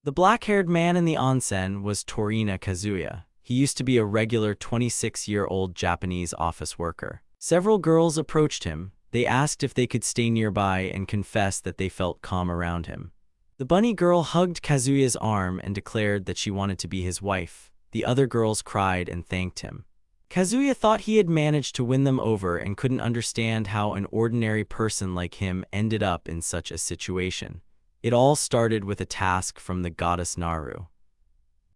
The black-haired man in the onsen was Torina Kazuya. He used to be a regular 26-year-old Japanese office worker. Several girls approached him. They asked if they could stay nearby and confessed that they felt calm around him. The bunny girl hugged Kazuya's arm and declared that she wanted to be his wife. The other girls cried and thanked him. Kazuya thought he had managed to win them over and couldn't understand how an ordinary person like him ended up in such a situation. It all started with a task from the goddess Naru.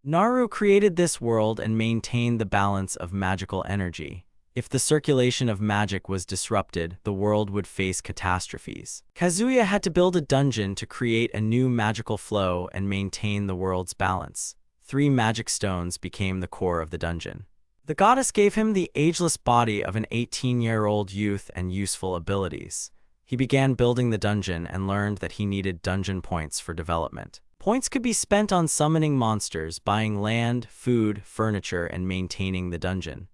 Naru created this world and maintained the balance of magical energy. If the circulation of magic was disrupted, the world would face catastrophes. Kazuya had to build a dungeon to create a new magical flow and maintain the world's balance. 3 magic stones became the core of the dungeon. The goddess gave him the ageless body of an 18-year-old youth and useful abilities. He began building the dungeon and learned that he needed dungeon points for development. Points could be spent on summoning monsters, buying land, food, furniture, and maintaining the dungeon.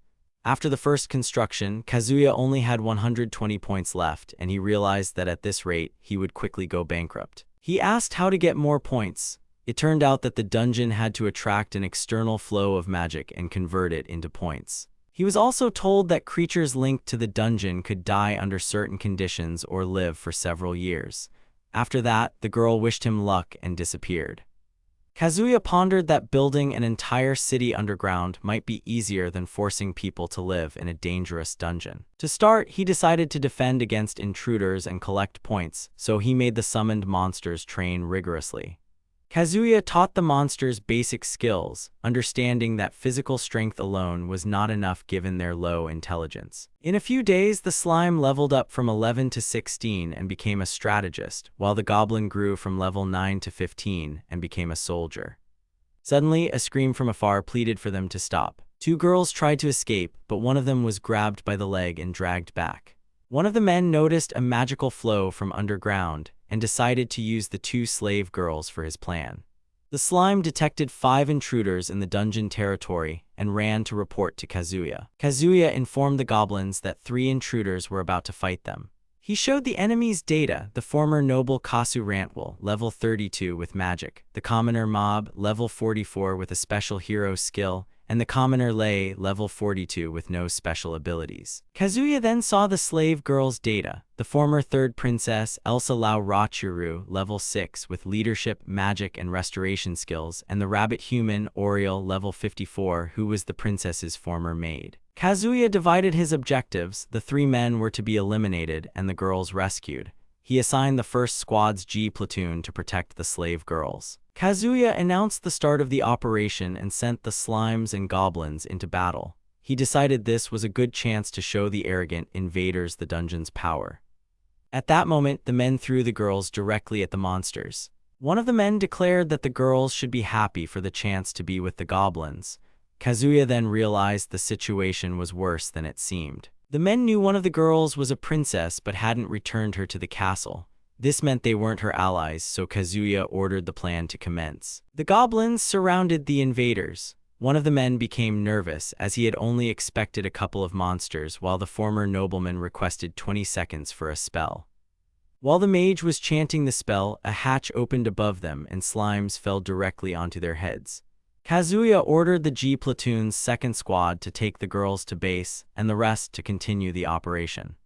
After the first construction, Kazuya only had 120 points left, and he realized that at this rate, he would quickly go bankrupt. He asked how to get more points. It turned out that the dungeon had to attract an external flow of magic and convert it into points. He was also told that creatures linked to the dungeon could die under certain conditions or live for several years. After that, the girl wished him luck and disappeared. Kazuya pondered that building an entire city underground might be easier than forcing people to live in a dangerous dungeon. To start, he decided to defend against intruders and collect points, so he made the summoned monsters train rigorously. Kazuya taught the monsters basic skills, understanding that physical strength alone was not enough given their low intelligence. In a few days, the slime leveled up from 11 to 16 and became a strategist, while the goblin grew from level 9 to 15 and became a soldier. Suddenly, a scream from afar pleaded for them to stop. 2 girls tried to escape, but one of them was grabbed by the leg and dragged back. One of the men noticed a magical flow from underground and decided to use the 2 slave girls for his plan. The slime detected 5 intruders in the dungeon territory and ran to report to Kazuya. Kazuya informed the goblins that 3 intruders were about to fight them. He showed the enemy's data: the former noble Kasu Rantwell, level 32 with magic, the commoner Mob, level 44 with a special hero skill, and the commoner Lei, level 42 with no special abilities. Kazuya then saw the slave girl's data: the former 3rd princess Elsa Lao Rachuru, level 6 with leadership, magic, and restoration skills, and the rabbit human Oriel, level 54, who was the princess's former maid. Kazuya divided his objectives: the 3 men were to be eliminated and the girls rescued. He assigned the first squad's G platoon to protect the slave girls. Kazuya announced the start of the operation and sent the slimes and goblins into battle. He decided this was a good chance to show the arrogant invaders the dungeon's power. At that moment, the men threw the girls directly at the monsters. One of the men declared that the girls should be happy for the chance to be with the goblins. Kazuya then realized the situation was worse than it seemed. The men knew one of the girls was a princess but hadn't returned her to the castle. This meant they weren't her allies, so Kazuya ordered the plan to commence. The goblins surrounded the invaders. One of the men became nervous as he had only expected a couple of monsters, while the former nobleman requested 20 seconds for a spell. While the mage was chanting the spell, a hatch opened above them and slimes fell directly onto their heads. Kazuya ordered the G platoon's 2nd squad to take the girls to base and the rest to continue the operation.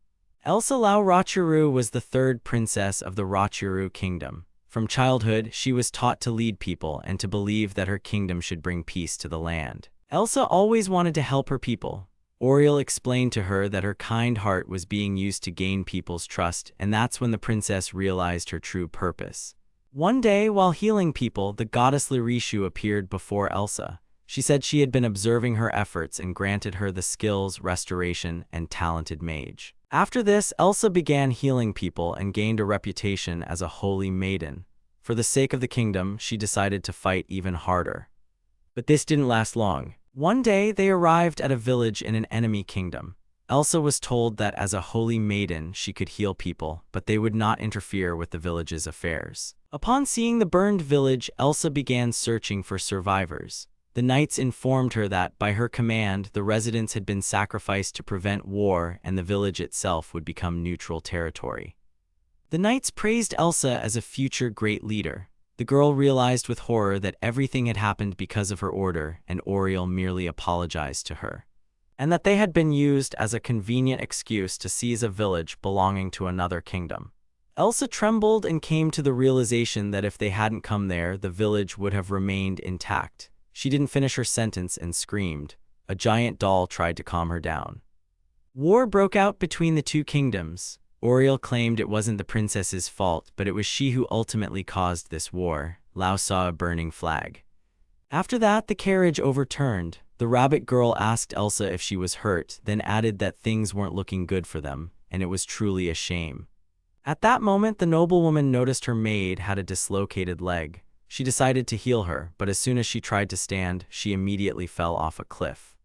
Elsa Lao Rachuru was the 3rd princess of the Rachuru kingdom. From childhood, she was taught to lead people and to believe that her kingdom should bring peace to the land. Elsa always wanted to help her people. Oriel explained to her that her kind heart was being used to gain people's trust, and that's when the princess realized her true purpose. One day, while healing people, the goddess Lirishu appeared before Elsa. She said she had been observing her efforts and granted her the skills, restoration, and talented mage. After this, Elsa began healing people and gained a reputation as a holy maiden. For the sake of the kingdom, she decided to fight even harder. But this didn't last long. One day, they arrived at a village in an enemy kingdom. Elsa was told that as a holy maiden, she could heal people, but they would not interfere with the village's affairs. Upon seeing the burned village, Elsa began searching for survivors. The knights informed her that, by her command, the residents had been sacrificed to prevent war and the village itself would become neutral territory. The knights praised Elsa as a future great leader. The girl realized with horror that everything had happened because of her order, and Oriel merely apologized to her, and that they had been used as a convenient excuse to seize a village belonging to another kingdom. Elsa trembled and came to the realization that if they hadn't come there, the village would have remained intact. She didn't finish her sentence and screamed. A giant doll tried to calm her down. War broke out between the two kingdoms. Oriel claimed it wasn't the princess's fault, but it was she who ultimately caused this war. Lao saw a burning flag. After that, the carriage overturned. The rabbit girl asked Elsa if she was hurt, then added that things weren't looking good for them, and it was truly a shame. At that moment, the noblewoman noticed her maid had a dislocated leg. She decided to heal her, but as soon as she tried to stand, she immediately fell off a cliff.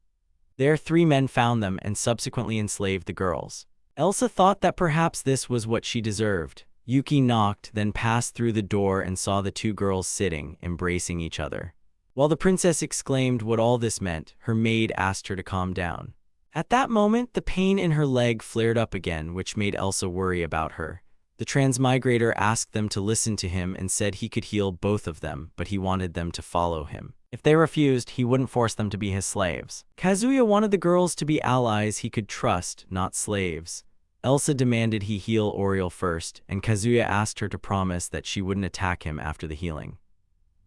There, 3 men found them and subsequently enslaved the girls. Elsa thought that perhaps this was what she deserved. Yuki knocked, then passed through the door and saw the 2 girls sitting, embracing each other. While the princess exclaimed what all this meant, her maid asked her to calm down. At that moment, the pain in her leg flared up again, which made Elsa worry about her. The transmigrator asked them to listen to him and said he could heal both of them, but he wanted them to follow him. If they refused, he wouldn't force them to be his slaves. Kazuya wanted the girls to be allies he could trust, not slaves. Elsa demanded he heal Oriel first, and Kazuya asked her to promise that she wouldn't attack him after the healing.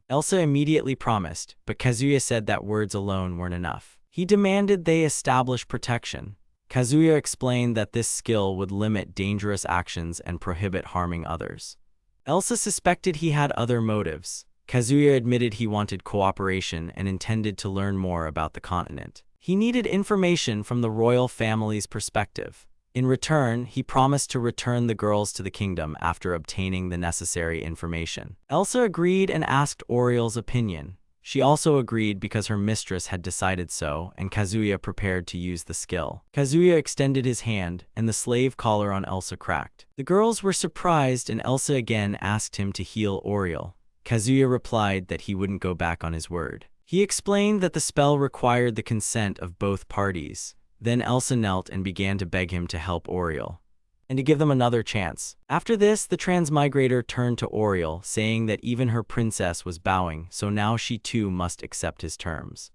Elsa immediately promised, but Kazuya said that words alone weren't enough. He demanded they establish protection. Kazuya explained that this skill would limit dangerous actions and prohibit harming others. Elsa suspected he had other motives. Kazuya admitted he wanted cooperation and intended to learn more about the continent. He needed information from the royal family's perspective. In return, he promised to return the girls to the kingdom after obtaining the necessary information. Elsa agreed and asked Oriel's opinion. She also agreed because her mistress had decided so, and Kazuya prepared to use the skill. Kazuya extended his hand, and the slave collar on Elsa cracked. The girls were surprised, and Elsa again asked him to heal Oriel. Kazuya replied that he wouldn't go back on his word. He explained that the spell required the consent of both parties. Then Elsa knelt and began to beg him to help Oriel, and to give them another chance. After this, the transmigrator turned to Oriel, saying that even her princess was bowing, so now she too must accept his terms.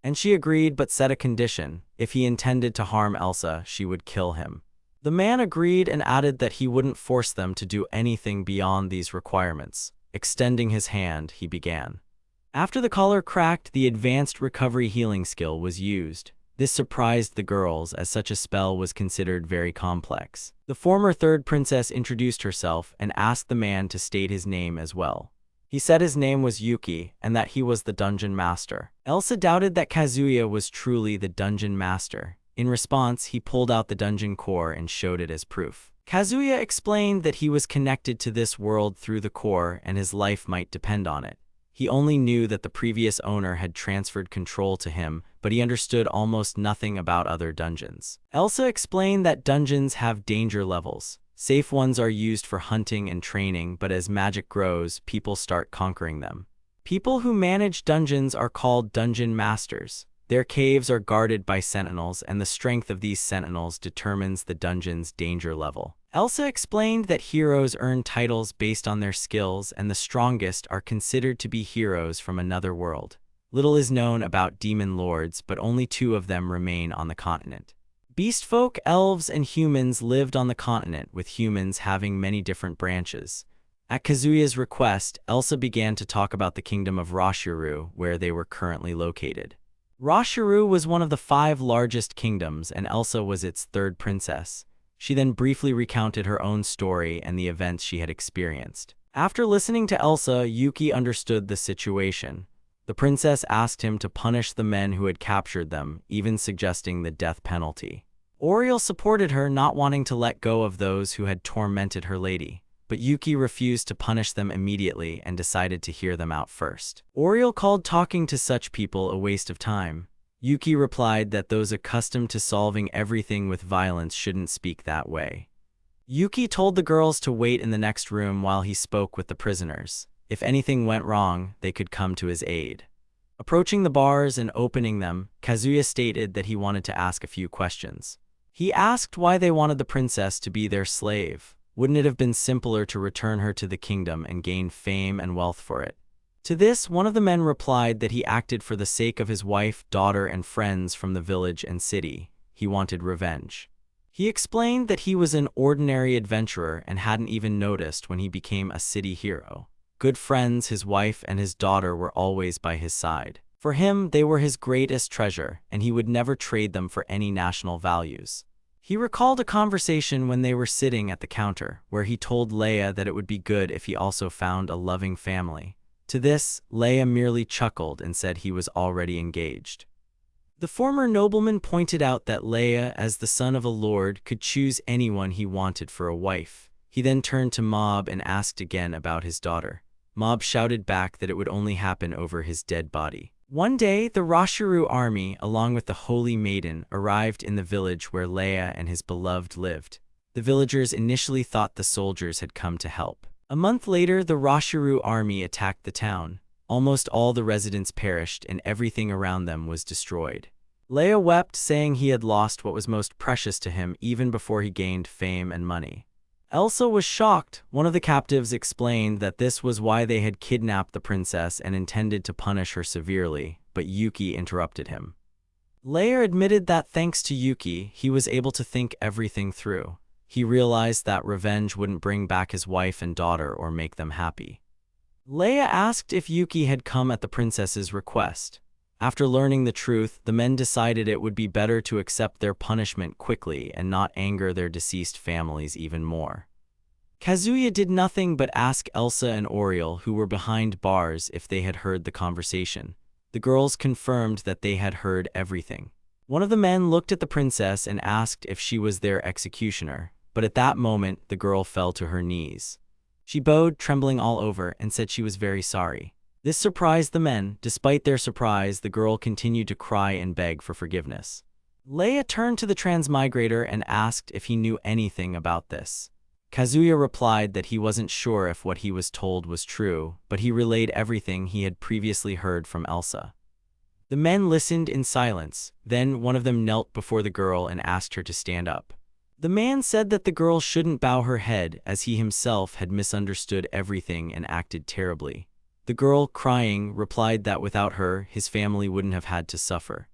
And she agreed but set a condition. If he intended to harm Elsa, she would kill him. The man agreed and added that he wouldn't force them to do anything beyond these requirements. Extending his hand, he began. After the collar cracked, the advanced recovery healing skill was used. This surprised the girls, as such a spell was considered very complex. The former third princess introduced herself and asked the man to state his name as well. He said his name was Yuki and that he was the dungeon master. Elsa doubted that Kazuya was truly the dungeon master. In response, he pulled out the dungeon core and showed it as proof. Kazuya explained that he was connected to this world through the core and his life might depend on it. He only knew that the previous owner had transferred control to him, but he understood almost nothing about other dungeons. Elsa explained that dungeons have danger levels. Safe ones are used for hunting and training, but as magic grows, people start conquering them. People who manage dungeons are called dungeon masters. Their caves are guarded by sentinels, and the strength of these sentinels determines the dungeon's danger level. Elsa explained that heroes earn titles based on their skills, and the strongest are considered to be heroes from another world. Little is known about demon lords, but only 2 of them remain on the continent. Beastfolk, elves, and humans lived on the continent, with humans having many different branches. At Kazuya's request, Elsa began to talk about the kingdom of Rashuru, where they were currently located. Rashuru was one of the 5 largest kingdoms, and Elsa was its 3rd princess. She then briefly recounted her own story and the events she had experienced. After listening to Elsa, Yuki understood the situation. The princess asked him to punish the men who had captured them, even suggesting the death penalty. Oriel supported her, not wanting to let go of those who had tormented her lady. But Yuki refused to punish them immediately and decided to hear them out first. Oriel called talking to such people a waste of time. Yuki replied that those accustomed to solving everything with violence shouldn't speak that way. Yuki told the girls to wait in the next room while he spoke with the prisoners. If anything went wrong, they could come to his aid. Approaching the bars and opening them, Kazuya stated that he wanted to ask a few questions. He asked why they wanted the princess to be their slave. Wouldn't it have been simpler to return her to the kingdom and gain fame and wealth for it? To this, one of the men replied that he acted for the sake of his wife, daughter, and friends from the village and city. He wanted revenge. He explained that he was an ordinary adventurer and hadn't even noticed when he became a city hero. Good friends, his wife and his daughter were always by his side. For him, they were his greatest treasure, and he would never trade them for any national values. He recalled a conversation when they were sitting at the counter, where he told Leia that it would be good if he also found a loving family. To this, Leia merely chuckled and said he was already engaged. The former nobleman pointed out that Leia, as the son of a lord, could choose anyone he wanted for a wife. He then turned to Mob and asked again about his daughter. Mob shouted back that it would only happen over his dead body. One day, the Rashiru army, along with the Holy Maiden, arrived in the village where Leia and his beloved lived. The villagers initially thought the soldiers had come to help. A month later, the Rashiru army attacked the town. Almost all the residents perished and everything around them was destroyed. Leia wept, saying he had lost what was most precious to him even before he gained fame and money. Elsa was shocked. One of the captives explained that this was why they had kidnapped the princess and intended to punish her severely, but Yuki interrupted him. Leia admitted that thanks to Yuki, he was able to think everything through. He realized that revenge wouldn't bring back his wife and daughter or make them happy. Leia asked if Yuki had come at the princess's request. After learning the truth, the men decided it would be better to accept their punishment quickly and not anger their deceased families even more. Kazuya did nothing but ask Elsa and Oriel, who were behind bars, if they had heard the conversation. The girls confirmed that they had heard everything. One of the men looked at the princess and asked if she was their executioner, but at that moment the girl fell to her knees. She bowed, trembling all over, and said she was very sorry. This surprised the men. Despite their surprise, the girl continued to cry and beg for forgiveness. Leia turned to the transmigrator and asked if he knew anything about this. Kazuya replied that he wasn't sure if what he was told was true, but he relayed everything he had previously heard from Elsa. The men listened in silence. Then one of them knelt before the girl and asked her to stand up. The man said that the girl shouldn't bow her head, as he himself had misunderstood everything and acted terribly. The girl, crying, replied that without her, his family wouldn't have had to suffer.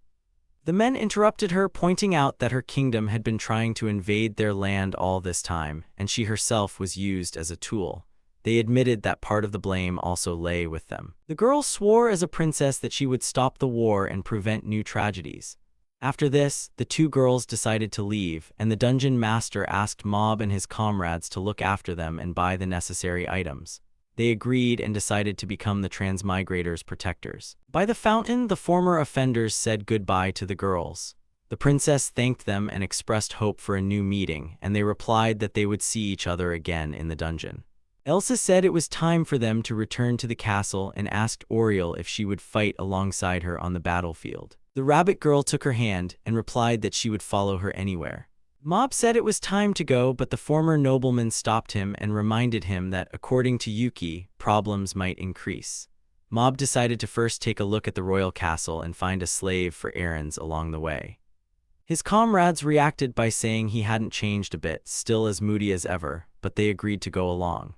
The men interrupted her, pointing out that her kingdom had been trying to invade their land all this time, and she herself was used as a tool. They admitted that part of the blame also lay with them. The girl swore as a princess that she would stop the war and prevent new tragedies. After this, the two girls decided to leave, and the dungeon master asked Mob and his comrades to look after them and buy the necessary items. They agreed and decided to become the transmigrators' protectors. By the fountain, the former offenders said goodbye to the girls. The princess thanked them and expressed hope for a new meeting, and they replied that they would see each other again in the dungeon. Elsa said it was time for them to return to the castle and asked Oriel if she would fight alongside her on the battlefield. The rabbit girl took her hand and replied that she would follow her anywhere. Mob said it was time to go, but the former nobleman stopped him and reminded him that, according to Yuki, problems might increase. Mob decided to first take a look at the royal castle and find a slave for errands along the way. His comrades reacted by saying he hadn't changed a bit, still as moody as ever, but they agreed to go along.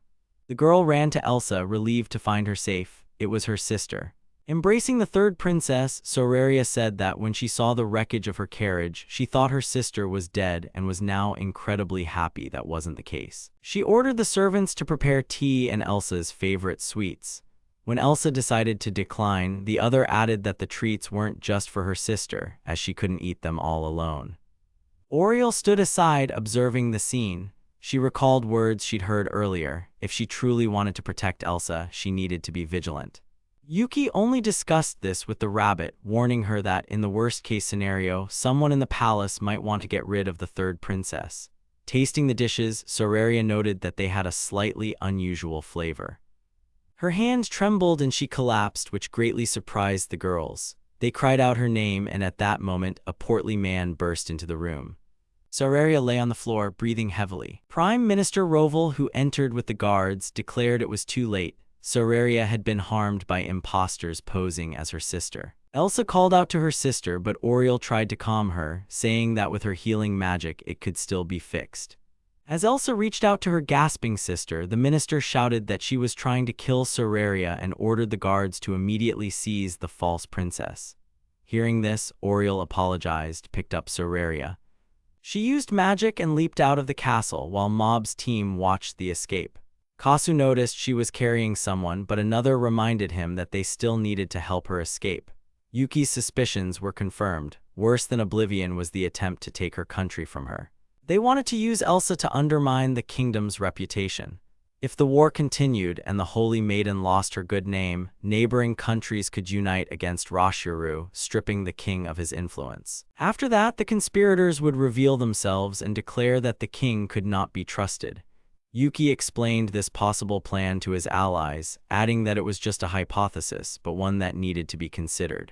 The girl ran to Elsa, relieved to find her safe. It was her sister. Embracing the third princess, Soraria said that when she saw the wreckage of her carriage, she thought her sister was dead and was now incredibly happy that wasn't the case. She ordered the servants to prepare tea and Elsa's favorite sweets. When Elsa decided to decline, the other added that the treats weren't just for her sister, as she couldn't eat them all alone. Oriel stood aside, observing the scene. She recalled words she'd heard earlier. If she truly wanted to protect Elsa, she needed to be vigilant. Yuki only discussed this with the rabbit, warning her that, in the worst-case scenario, someone in the palace might want to get rid of the third princess. Tasting the dishes, Soraria noted that they had a slightly unusual flavor. Her hands trembled and she collapsed, which greatly surprised the girls. They cried out her name, and at that moment, a portly man burst into the room. Soraria lay on the floor, breathing heavily. Prime Minister Roval, who entered with the guards, declared it was too late. Soraria had been harmed by imposters posing as her sister. Elsa called out to her sister, but Oriel tried to calm her, saying that with her healing magic it could still be fixed. As Elsa reached out to her gasping sister, the minister shouted that she was trying to kill Soraria and ordered the guards to immediately seize the false princess. Hearing this, Oriel apologized, picked up Soraria. She used magic and leaped out of the castle while Mob's team watched the escape. Kasu noticed she was carrying someone, but another reminded him that they still needed to help her escape. Yuki's suspicions were confirmed. Worse than oblivion was the attempt to take her country from her. They wanted to use Elsa to undermine the kingdom's reputation. If the war continued and the Holy Maiden lost her good name, neighboring countries could unite against Rashuru, stripping the king of his influence. After that, the conspirators would reveal themselves and declare that the king could not be trusted. Yuki explained this possible plan to his allies, adding that it was just a hypothesis, but one that needed to be considered.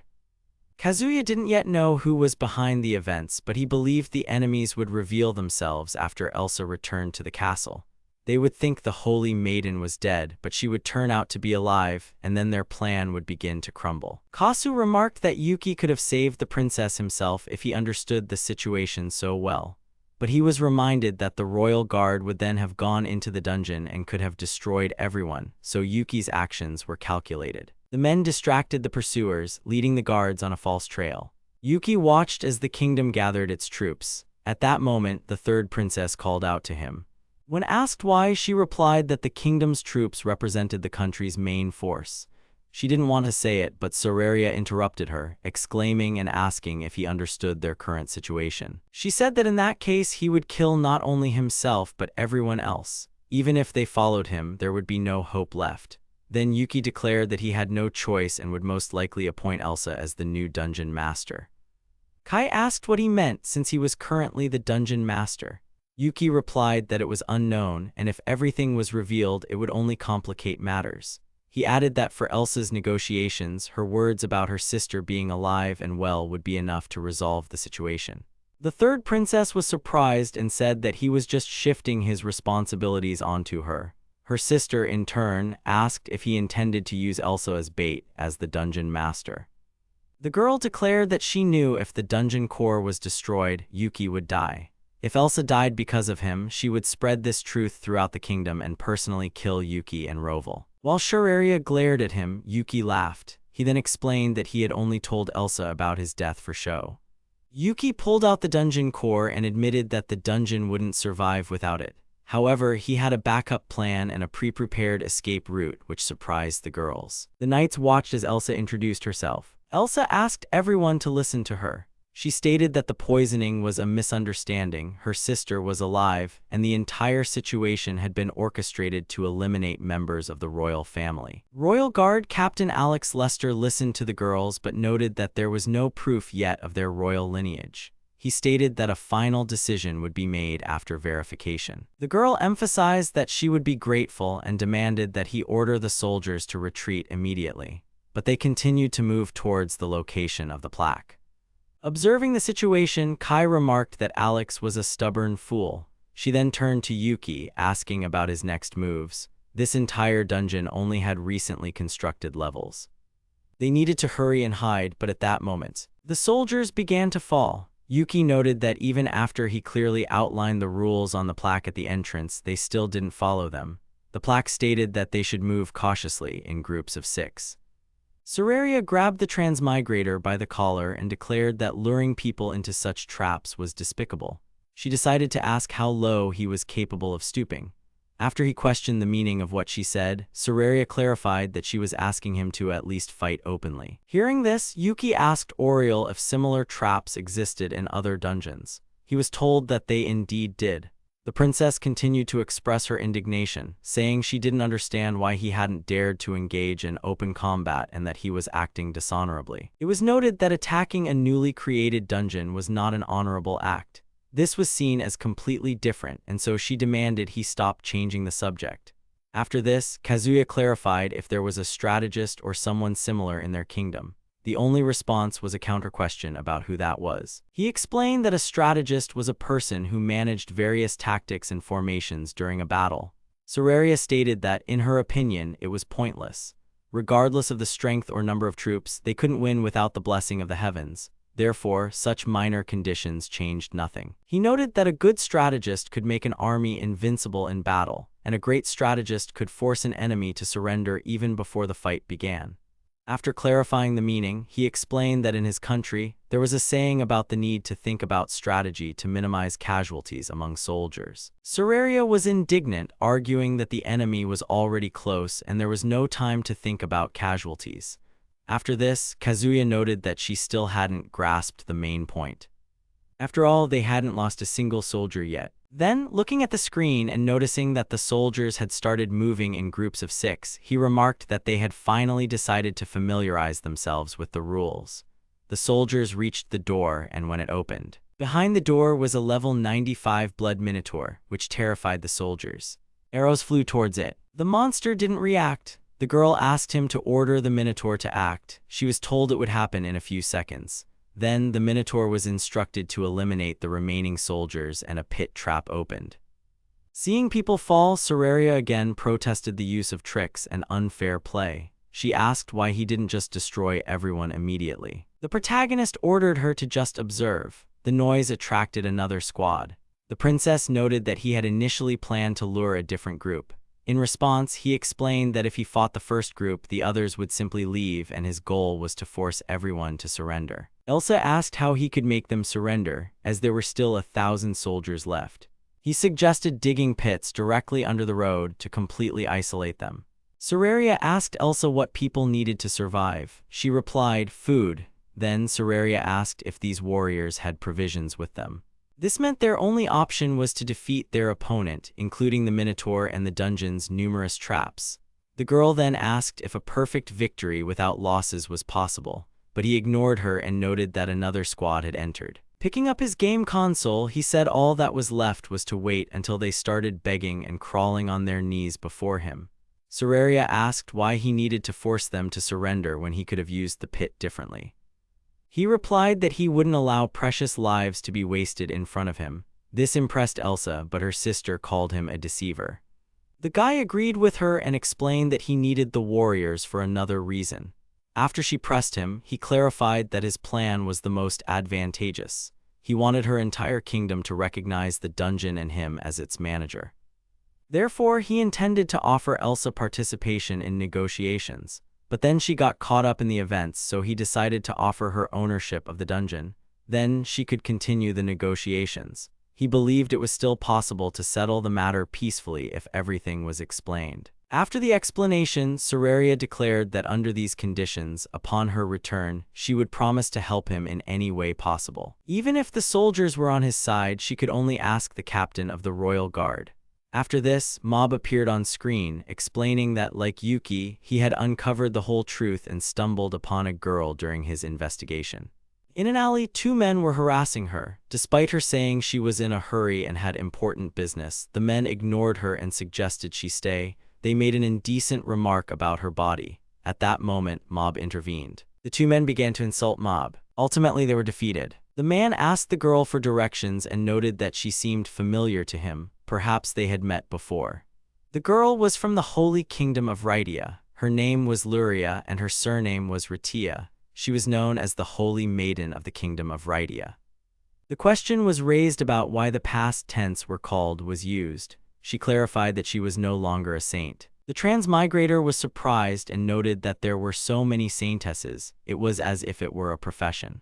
Kazuya didn't yet know who was behind the events, but he believed the enemies would reveal themselves after Elsa returned to the castle. They would think the Holy Maiden was dead, but she would turn out to be alive, and then their plan would begin to crumble. Kasu remarked that Yuki could have saved the princess himself if he understood the situation so well. But he was reminded that the royal guard would then have gone into the dungeon and could have destroyed everyone, so Yuki's actions were calculated. The men distracted the pursuers, leading the guards on a false trail. Yuki watched as the kingdom gathered its troops. At that moment, the third princess called out to him. When asked why, she replied that the kingdom's troops represented the country's main force. She didn't want to say it, but Soraria interrupted her, exclaiming and asking if he understood their current situation. She said that in that case he would kill not only himself but everyone else. Even if they followed him, there would be no hope left. Then Yuki declared that he had no choice and would most likely appoint Elsa as the new dungeon master. Kai asked what he meant since he was currently the dungeon master. Yuki replied that it was unknown, and if everything was revealed, it would only complicate matters. He added that for Elsa's negotiations, her words about her sister being alive and well would be enough to resolve the situation. The third princess was surprised and said that he was just shifting his responsibilities onto her. Her sister, in turn, asked if he intended to use Elsa as bait as the dungeon master. The girl declared that she knew if the dungeon core was destroyed, Yuki would die. If Elsa died because of him, she would spread this truth throughout the kingdom and personally kill Yuki and Roval. While Soraria glared at him, Yuki laughed. He then explained that he had only told Elsa about his death for show. Yuki pulled out the dungeon core and admitted that the dungeon wouldn't survive without it. However, he had a backup plan and a pre-prepared escape route, which surprised the girls. The knights watched as Elsa introduced herself. Elsa asked everyone to listen to her. She stated that the poisoning was a misunderstanding, her sister was alive, and the entire situation had been orchestrated to eliminate members of the royal family. Royal Guard Captain Alex Lester listened to the girls but noted that there was no proof yet of their royal lineage. He stated that a final decision would be made after verification. The girl emphasized that she would be grateful and demanded that he order the soldiers to retreat immediately, but they continued to move towards the location of the plaque. Observing the situation, Kai remarked that Alex was a stubborn fool. She then turned to Yuki, asking about his next moves. This entire dungeon only had recently constructed levels. They needed to hurry and hide, but at that moment, the soldiers began to fall. Yuki noted that even after he clearly outlined the rules on the plaque at the entrance, they still didn't follow them. The plaque stated that they should move cautiously in groups of 6. Soraria grabbed the transmigrator by the collar and declared that luring people into such traps was despicable. She decided to ask how low he was capable of stooping. After he questioned the meaning of what she said, Soraria clarified that she was asking him to at least fight openly. Hearing this, Yuki asked Oriel if similar traps existed in other dungeons. He was told that they indeed did. The princess continued to express her indignation, saying she didn't understand why he hadn't dared to engage in open combat and that he was acting dishonorably. It was noted that attacking a newly created dungeon was not an honorable act. This was seen as completely different, and so she demanded he stop changing the subject. After this, Kazuya clarified if there was a strategist or someone similar in their kingdom. The only response was a counter-question about who that was. He explained that a strategist was a person who managed various tactics and formations during a battle. Soraria stated that, in her opinion, it was pointless. Regardless of the strength or number of troops, they couldn't win without the blessing of the heavens. Therefore, such minor conditions changed nothing. He noted that a good strategist could make an army invincible in battle, and a great strategist could force an enemy to surrender even before the fight began. After clarifying the meaning, he explained that in his country, there was a saying about the need to think about strategy to minimize casualties among soldiers. Sararia was indignant, arguing that the enemy was already close and there was no time to think about casualties. After this, Kazuya noted that she still hadn't grasped the main point. After all, they hadn't lost a single soldier yet. Then, looking at the screen and noticing that the soldiers had started moving in groups of 6, he remarked that they had finally decided to familiarize themselves with the rules. The soldiers reached the door, and when it opened, behind the door was a level 95 blood minotaur, which terrified the soldiers. Arrows flew towards it. The monster didn't react. The girl asked him to order the minotaur to act. She was told it would happen in a few seconds. Then the minotaur was instructed to eliminate the remaining soldiers and a pit trap opened. Seeing people fall, Sararia again protested the use of tricks and unfair play. She asked why he didn't just destroy everyone immediately. The protagonist ordered her to just observe. The noise attracted another squad. The princess noted that he had initially planned to lure a different group. In response, he explained that if he fought the first group, the others would simply leave, and his goal was to force everyone to surrender. Elsa asked how he could make them surrender, as there were still 1,000 soldiers left. He suggested digging pits directly under the road to completely isolate them. Sararia asked Elsa what people needed to survive. She replied, food. Then Sararia asked if these warriors had provisions with them. This meant their only option was to defeat their opponent, including the Minotaur and the dungeon's numerous traps. The girl then asked if a perfect victory without losses was possible, but he ignored her and noted that another squad had entered. Picking up his game console, he said all that was left was to wait until they started begging and crawling on their knees before him. Sararia asked why he needed to force them to surrender when he could have used the pit differently. He replied that he wouldn't allow precious lives to be wasted in front of him. This impressed Elsa, but her sister called him a deceiver. The guy agreed with her and explained that he needed the warriors for another reason. After she pressed him, he clarified that his plan was the most advantageous. He wanted her entire kingdom to recognize the dungeon and him as its manager. Therefore, he intended to offer Elsa participation in negotiations. But then she got caught up in the events, so he decided to offer her ownership of the dungeon. Then she could continue the negotiations. He believed it was still possible to settle the matter peacefully if everything was explained. After the explanation, Sararia declared that under these conditions, upon her return, she would promise to help him in any way possible. Even if the soldiers were on his side, she could only ask the captain of the royal guard. After this, Mob appeared on screen, explaining that, like Yuki, he had uncovered the whole truth and stumbled upon a girl during his investigation. In an alley, 2 men were harassing her. Despite her saying she was in a hurry and had important business, the men ignored her and suggested she stay. They made an indecent remark about her body. At that moment, Mob intervened. The 2 men began to insult Mob. Ultimately, they were defeated. The man asked the girl for directions and noted that she seemed familiar to him. Perhaps they had met before. The girl was from the Holy Kingdom of Rydia. Her name was Luria and her surname was Ratia. She was known as the Holy Maiden of the Kingdom of Rydia. The question was raised about why the past tense were called was used. She clarified that she was no longer a saint. The transmigrator was surprised and noted that there were so many saintesses. It was as if it were a profession.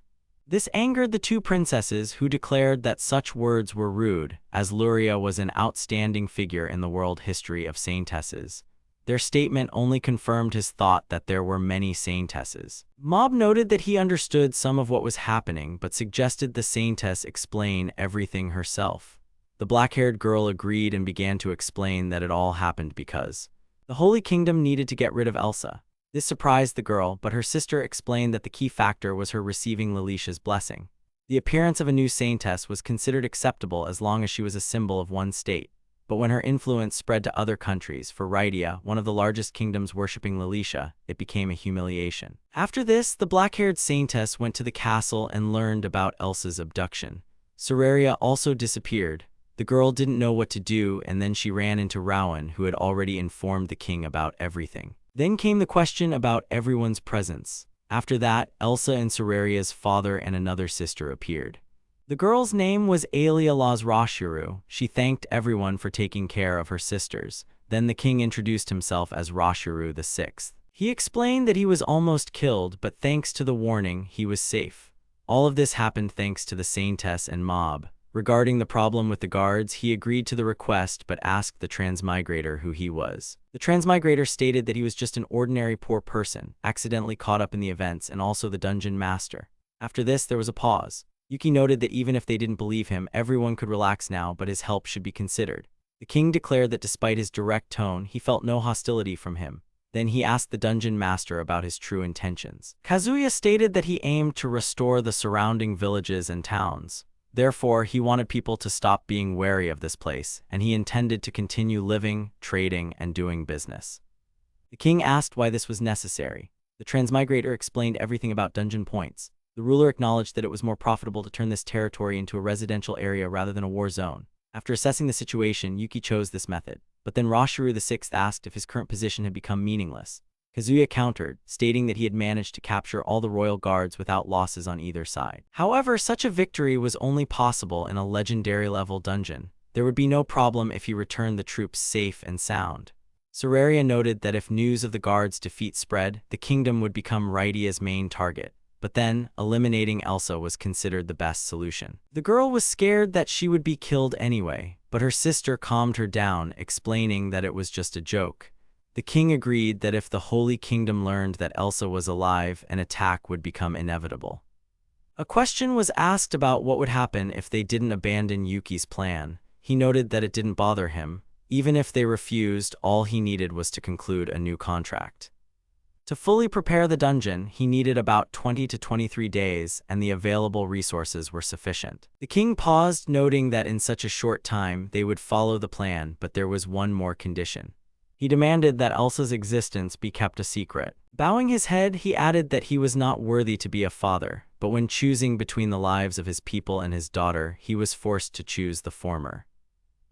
This angered the 2 princesses, who declared that such words were rude, as Luria was an outstanding figure in the world history of saintesses. Their statement only confirmed his thought that there were many saintesses. Mob noted that he understood some of what was happening, but suggested the saintess explain everything herself. The black-haired girl agreed and began to explain that it all happened because the Holy Kingdom needed to get rid of Elsa. This surprised the girl, but her sister explained that the key factor was her receiving Lalisha's blessing. The appearance of a new saintess was considered acceptable as long as she was a symbol of one state. But when her influence spread to other countries, for Rydia, one of the largest kingdoms worshipping Lalisha, it became a humiliation. After this, the black-haired saintess went to the castle and learned about Elsa's abduction. Sararia also disappeared. The girl didn't know what to do, and then she ran into Rowan, who had already informed the king about everything. Then came the question about everyone's presence. After that, Elsa and Soraria's father and another sister appeared. The girl's name was illyasviel. She thanked everyone for taking care of her sisters. Then the king introduced himself as Roshiru the Sixth. He explained that he was almost killed, but thanks to the warning, he was safe. All of this happened thanks to the Saintess and mob. Regarding the problem with the guards, he agreed to the request but asked the transmigrator who he was. The transmigrator stated that he was just an ordinary poor person, accidentally caught up in the events, and also the dungeon master. After this, there was a pause. Yuki noted that even if they didn't believe him, everyone could relax now, but his help should be considered. The king declared that despite his direct tone, he felt no hostility from him. Then he asked the dungeon master about his true intentions. Kazuya stated that he aimed to restore the surrounding villages and towns. Therefore, he wanted people to stop being wary of this place, and he intended to continue living, trading, and doing business. The king asked why this was necessary. The transmigrator explained everything about dungeon points. The ruler acknowledged that it was more profitable to turn this territory into a residential area rather than a war zone. After assessing the situation, Yuki chose this method. But then Roshiru the Sixth asked if his current position had become meaningless. Kazuya countered, stating that he had managed to capture all the royal guards without losses on either side. However, such a victory was only possible in a legendary-level dungeon. There would be no problem if he returned the troops safe and sound. Soraria noted that if news of the guards' defeat spread, the kingdom would become Rydia's main target. But then, eliminating Elsa was considered the best solution. The girl was scared that she would be killed anyway, but her sister calmed her down, explaining that it was just a joke. The king agreed that if the Holy Kingdom learned that Elsa was alive, an attack would become inevitable. A question was asked about what would happen if they didn't abandon Yuki's plan. He noted that it didn't bother him. Even if they refused, all he needed was to conclude a new contract. To fully prepare the dungeon, he needed about 20 to 23 days, and the available resources were sufficient. The king paused, noting that in such a short time they would follow the plan, but there was one more condition. He demanded that Elsa's existence be kept a secret. Bowing his head, he added that he was not worthy to be a father, but when choosing between the lives of his people and his daughter, he was forced to choose the former.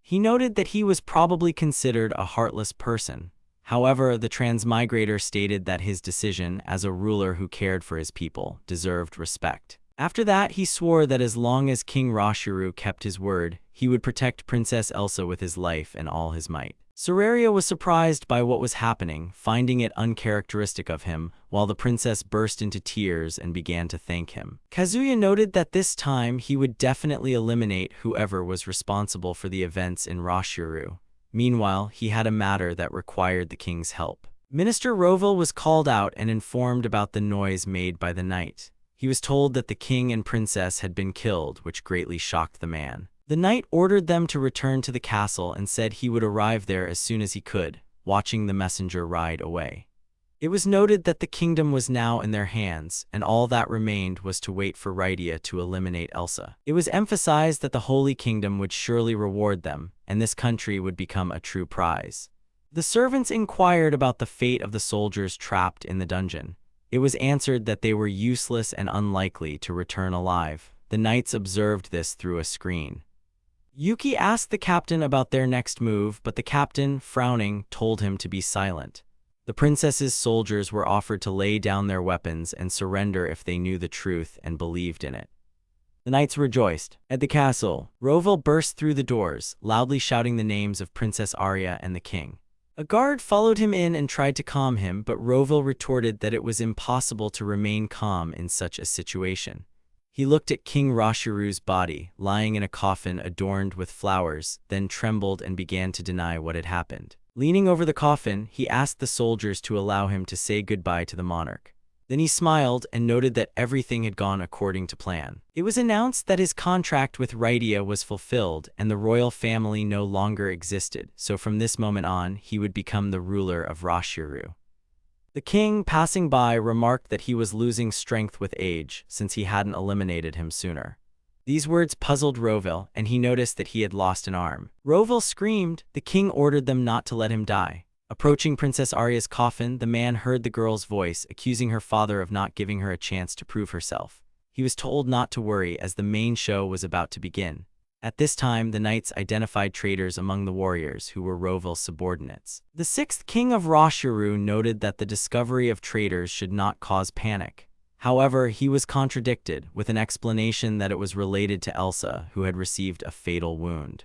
He noted that he was probably considered a heartless person. However, the transmigrator stated that his decision, as a ruler who cared for his people, deserved respect. After that, he swore that as long as King Roshiru kept his word, he would protect Princess Elsa with his life and all his might. Soraria was surprised by what was happening, finding it uncharacteristic of him, while the princess burst into tears and began to thank him. Kazuya noted that this time he would definitely eliminate whoever was responsible for the events in Roshiru. Meanwhile, he had a matter that required the king's help. Minister Roville was called out and informed about the noise made by the knight. He was told that the king and princess had been killed, which greatly shocked the man. The knight ordered them to return to the castle and said he would arrive there as soon as he could, watching the messenger ride away. It was noted that the kingdom was now in their hands, and all that remained was to wait for Rydia to eliminate Elsa. It was emphasized that the Holy Kingdom would surely reward them, and this country would become a true prize. The servants inquired about the fate of the soldiers trapped in the dungeon. It was answered that they were useless and unlikely to return alive. The knights observed this through a screen. Yuki asked the captain about their next move, but the captain, frowning, told him to be silent. The princess's soldiers were offered to lay down their weapons and surrender if they knew the truth and believed in it. The knights rejoiced. At the castle, Roville burst through the doors, loudly shouting the names of Princess Arya and the king. A guard followed him in and tried to calm him, but Roville retorted that it was impossible to remain calm in such a situation. He looked at King Roshiru's body, lying in a coffin adorned with flowers, then trembled and began to deny what had happened. Leaning over the coffin, he asked the soldiers to allow him to say goodbye to the monarch. Then he smiled and noted that everything had gone according to plan. It was announced that his contract with Rydia was fulfilled and the royal family no longer existed, so from this moment on, he would become the ruler of Roshiru. The king, passing by, remarked that he was losing strength with age, since he hadn't eliminated him sooner. These words puzzled Roville, and he noticed that he had lost an arm. Roville screamed. The king ordered them not to let him die. Approaching Princess Arya's coffin, the man heard the girl's voice, accusing her father of not giving her a chance to prove herself. He was told not to worry as the main show was about to begin. At this time, the knights identified traitors among the warriors who were Roville's subordinates. The sixth king of Roshiru noted that the discovery of traitors should not cause panic. However, he was contradicted, with an explanation that it was related to Elsa, who had received a fatal wound.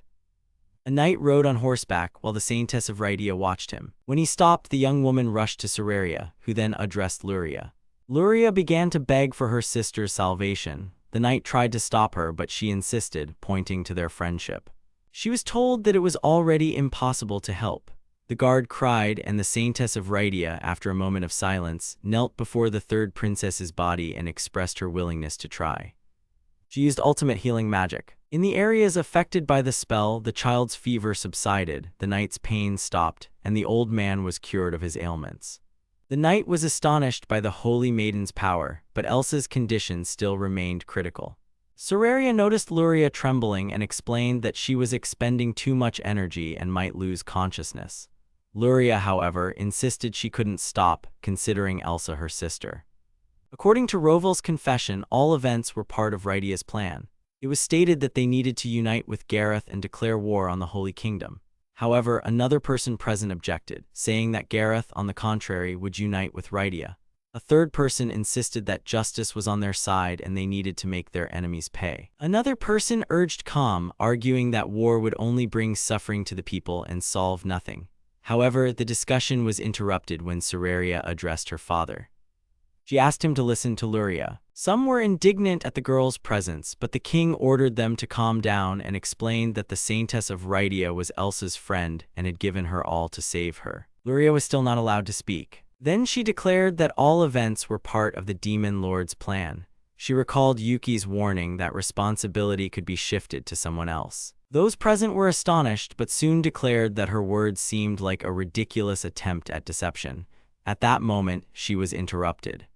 A knight rode on horseback while the Saintess of Rydia watched him. When he stopped, the young woman rushed to Soraria, who then addressed Luria. Luria began to beg for her sister's salvation. The knight tried to stop her, but she insisted, pointing to their friendship. She was told that it was already impossible to help. The guard cried, and the Saintess of Rydia, after a moment of silence, knelt before the third princess's body and expressed her willingness to try. She used ultimate healing magic. In the areas affected by the spell, the child's fever subsided, the knight's pain stopped, and the old man was cured of his ailments. The knight was astonished by the holy maiden's power, but Elsa's condition still remained critical. Soraria noticed Luria trembling and explained that she was expending too much energy and might lose consciousness. Luria, however, insisted she couldn't stop, considering Elsa her sister. According to Roval's confession, all events were part of Rydia's plan. It was stated that they needed to unite with Gareth and declare war on the Holy Kingdom. However, another person present objected, saying that Gareth, on the contrary, would unite with Rydia. A third person insisted that justice was on their side and they needed to make their enemies pay. Another person urged calm, arguing that war would only bring suffering to the people and solve nothing. However, the discussion was interrupted when Soraria addressed her father. She asked him to listen to Luria. Some were indignant at the girl's presence, but the king ordered them to calm down and explained that the Saintess of Rydia was Elsa's friend and had given her all to save her. Luria was still not allowed to speak. Then she declared that all events were part of the Demon Lord's plan. She recalled Yuki's warning that responsibility could be shifted to someone else. Those present were astonished, but soon declared that her words seemed like a ridiculous attempt at deception. At that moment, she was interrupted.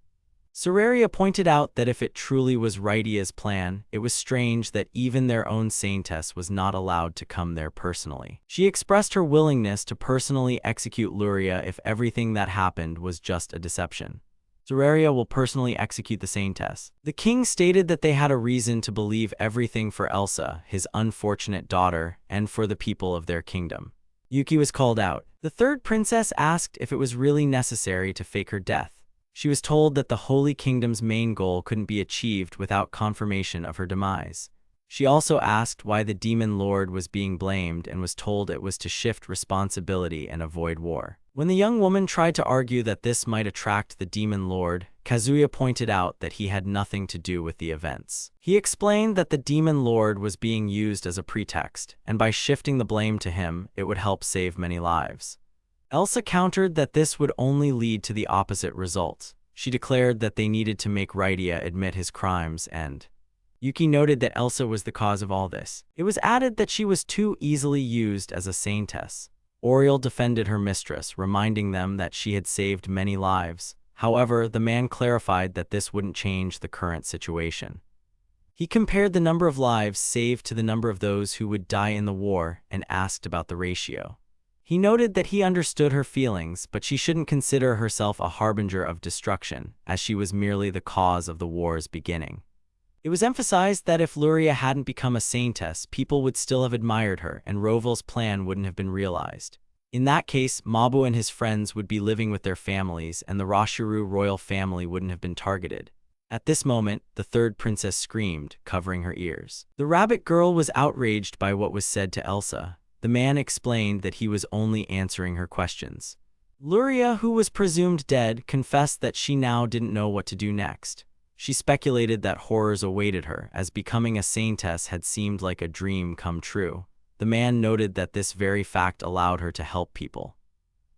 Soraria pointed out that if it truly was Rydia's plan, it was strange that even their own saintess was not allowed to come there personally. She expressed her willingness to personally execute Luria if everything that happened was just a deception. Soraria will personally execute the saintess. The king stated that they had a reason to believe everything for Elsa, his unfortunate daughter, and for the people of their kingdom. Yuki was called out. The third princess asked if it was really necessary to fake her death. She was told that the Holy Kingdom's main goal couldn't be achieved without confirmation of her demise. She also asked why the Demon Lord was being blamed and was told it was to shift responsibility and avoid war. When the young woman tried to argue that this might attract the Demon Lord, Kazuya pointed out that he had nothing to do with the events. He explained that the Demon Lord was being used as a pretext, and by shifting the blame to him, it would help save many lives. Elsa countered that this would only lead to the opposite result. She declared that they needed to make Rydia admit his crimes and Yuki noted that Elsa was the cause of all this. It was added that she was too easily used as a saintess. Oriel defended her mistress, reminding them that she had saved many lives. However, the man clarified that this wouldn't change the current situation. He compared the number of lives saved to the number of those who would die in the war and asked about the ratio. He noted that he understood her feelings, but she shouldn't consider herself a harbinger of destruction, as she was merely the cause of the war's beginning. It was emphasized that if Luria hadn't become a saintess, people would still have admired her, and Roval's plan wouldn't have been realized. In that case, Mabu and his friends would be living with their families, and the Rashiru royal family wouldn't have been targeted. At this moment, the third princess screamed, covering her ears. The rabbit girl was outraged by what was said to Elsa. The man explained that he was only answering her questions. Luria, who was presumed dead, confessed that she now didn't know what to do next. She speculated that horrors awaited her, as becoming a saintess had seemed like a dream come true. The man noted that this very fact allowed her to help people.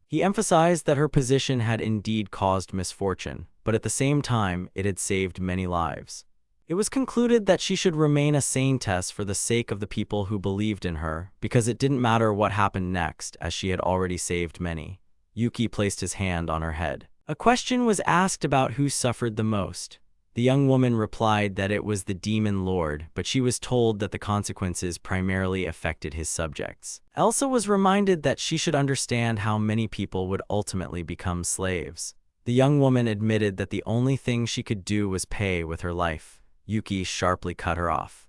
He emphasized that her position had indeed caused misfortune, but at the same time, it had saved many lives. It was concluded that she should remain a saintess for the sake of the people who believed in her, because it didn't matter what happened next, as she had already saved many. Yuki placed his hand on her head. A question was asked about who suffered the most. The young woman replied that it was the Demon Lord, but she was told that the consequences primarily affected his subjects. Elsa was reminded that she should understand how many people would ultimately become slaves. The young woman admitted that the only thing she could do was pay with her life. Yuki sharply cut her off.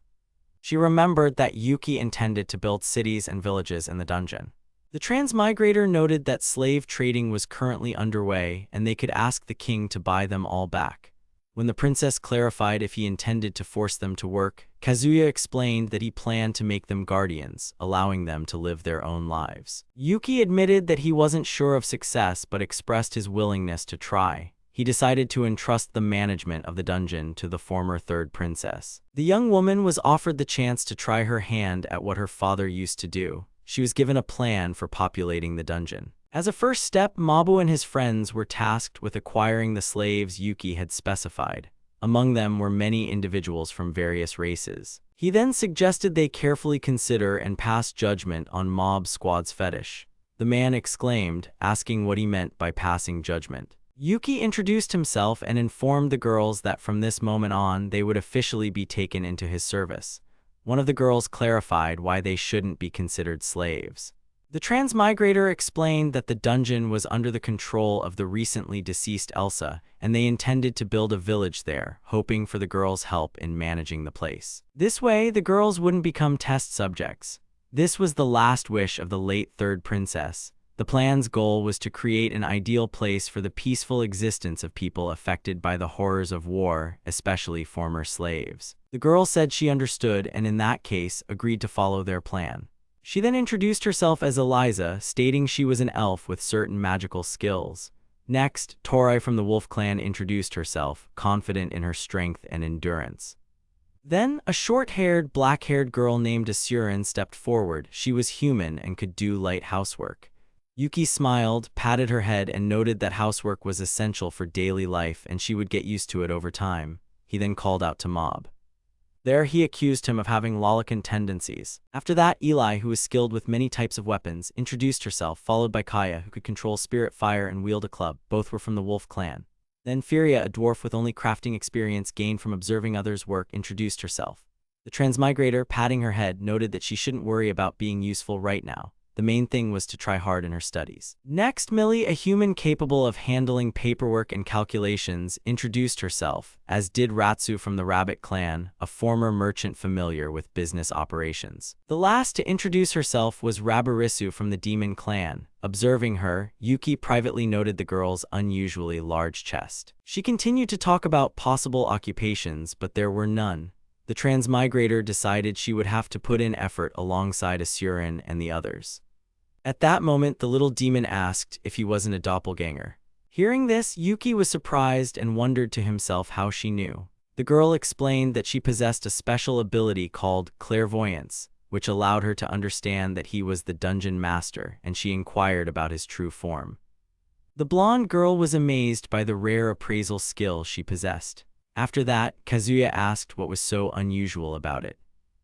She remembered that Yuki intended to build cities and villages in the dungeon. The transmigrator noted that slave trading was currently underway and they could ask the king to buy them all back. When the princess clarified if he intended to force them to work, Kazuya explained that he planned to make them guardians, allowing them to live their own lives. Yuki admitted that he wasn't sure of success but expressed his willingness to try. He decided to entrust the management of the dungeon to the former third princess. The young woman was offered the chance to try her hand at what her father used to do. She was given a plan for populating the dungeon. As a first step, Mabu and his friends were tasked with acquiring the slaves Yuki had specified. Among them were many individuals from various races. He then suggested they carefully consider and pass judgment on Mob Squad's fetish. The man exclaimed, asking what he meant by passing judgment. Yuki introduced himself and informed the girls that from this moment on they would officially be taken into his service. One of the girls clarified why they shouldn't be considered slaves. The transmigrator explained that the dungeon was under the control of the recently deceased Elsa, and they intended to build a village there, hoping for the girls' help in managing the place. This way, the girls wouldn't become test subjects. This was the last wish of the late third princess. The plan's goal was to create an ideal place for the peaceful existence of people affected by the horrors of war, especially former slaves. The girl said she understood and in that case agreed to follow their plan. She then introduced herself as Eliza, stating she was an elf with certain magical skills. Next, Torai from the Wolf Clan introduced herself, confident in her strength and endurance. Then, a short-haired, black-haired girl named Asurin stepped forward. She was human and could do light housework. Yuki smiled, patted her head, and noted that housework was essential for daily life and she would get used to it over time. He then called out to Mob. There, he accused him of having lolicon tendencies. After that, Eli, who was skilled with many types of weapons, introduced herself, followed by Kaya, who could control spirit fire and wield a club. Both were from the Wolf Clan. Then Furia, a dwarf with only crafting experience gained from observing others' work, introduced herself. The transmigrator, patting her head, noted that she shouldn't worry about being useful right now. The main thing was to try hard in her studies. Next, Millie, a human capable of handling paperwork and calculations, introduced herself, as did Ratsu from the Rabbit Clan, a former merchant familiar with business operations. The last to introduce herself was Rabarisu from the Demon Clan. Observing her, Yuki privately noted the girl's unusually large chest. She continued to talk about possible occupations, but there were none. The transmigrator decided she would have to put in effort alongside Asurin and the others. At that moment, the little demon asked if he wasn't a doppelganger. Hearing this, Yuki was surprised and wondered to himself how she knew. The girl explained that she possessed a special ability called clairvoyance, which allowed her to understand that he was the dungeon master, and she inquired about his true form. The blonde girl was amazed by the rare appraisal skill she possessed. After that, Kazuya asked what was so unusual about it.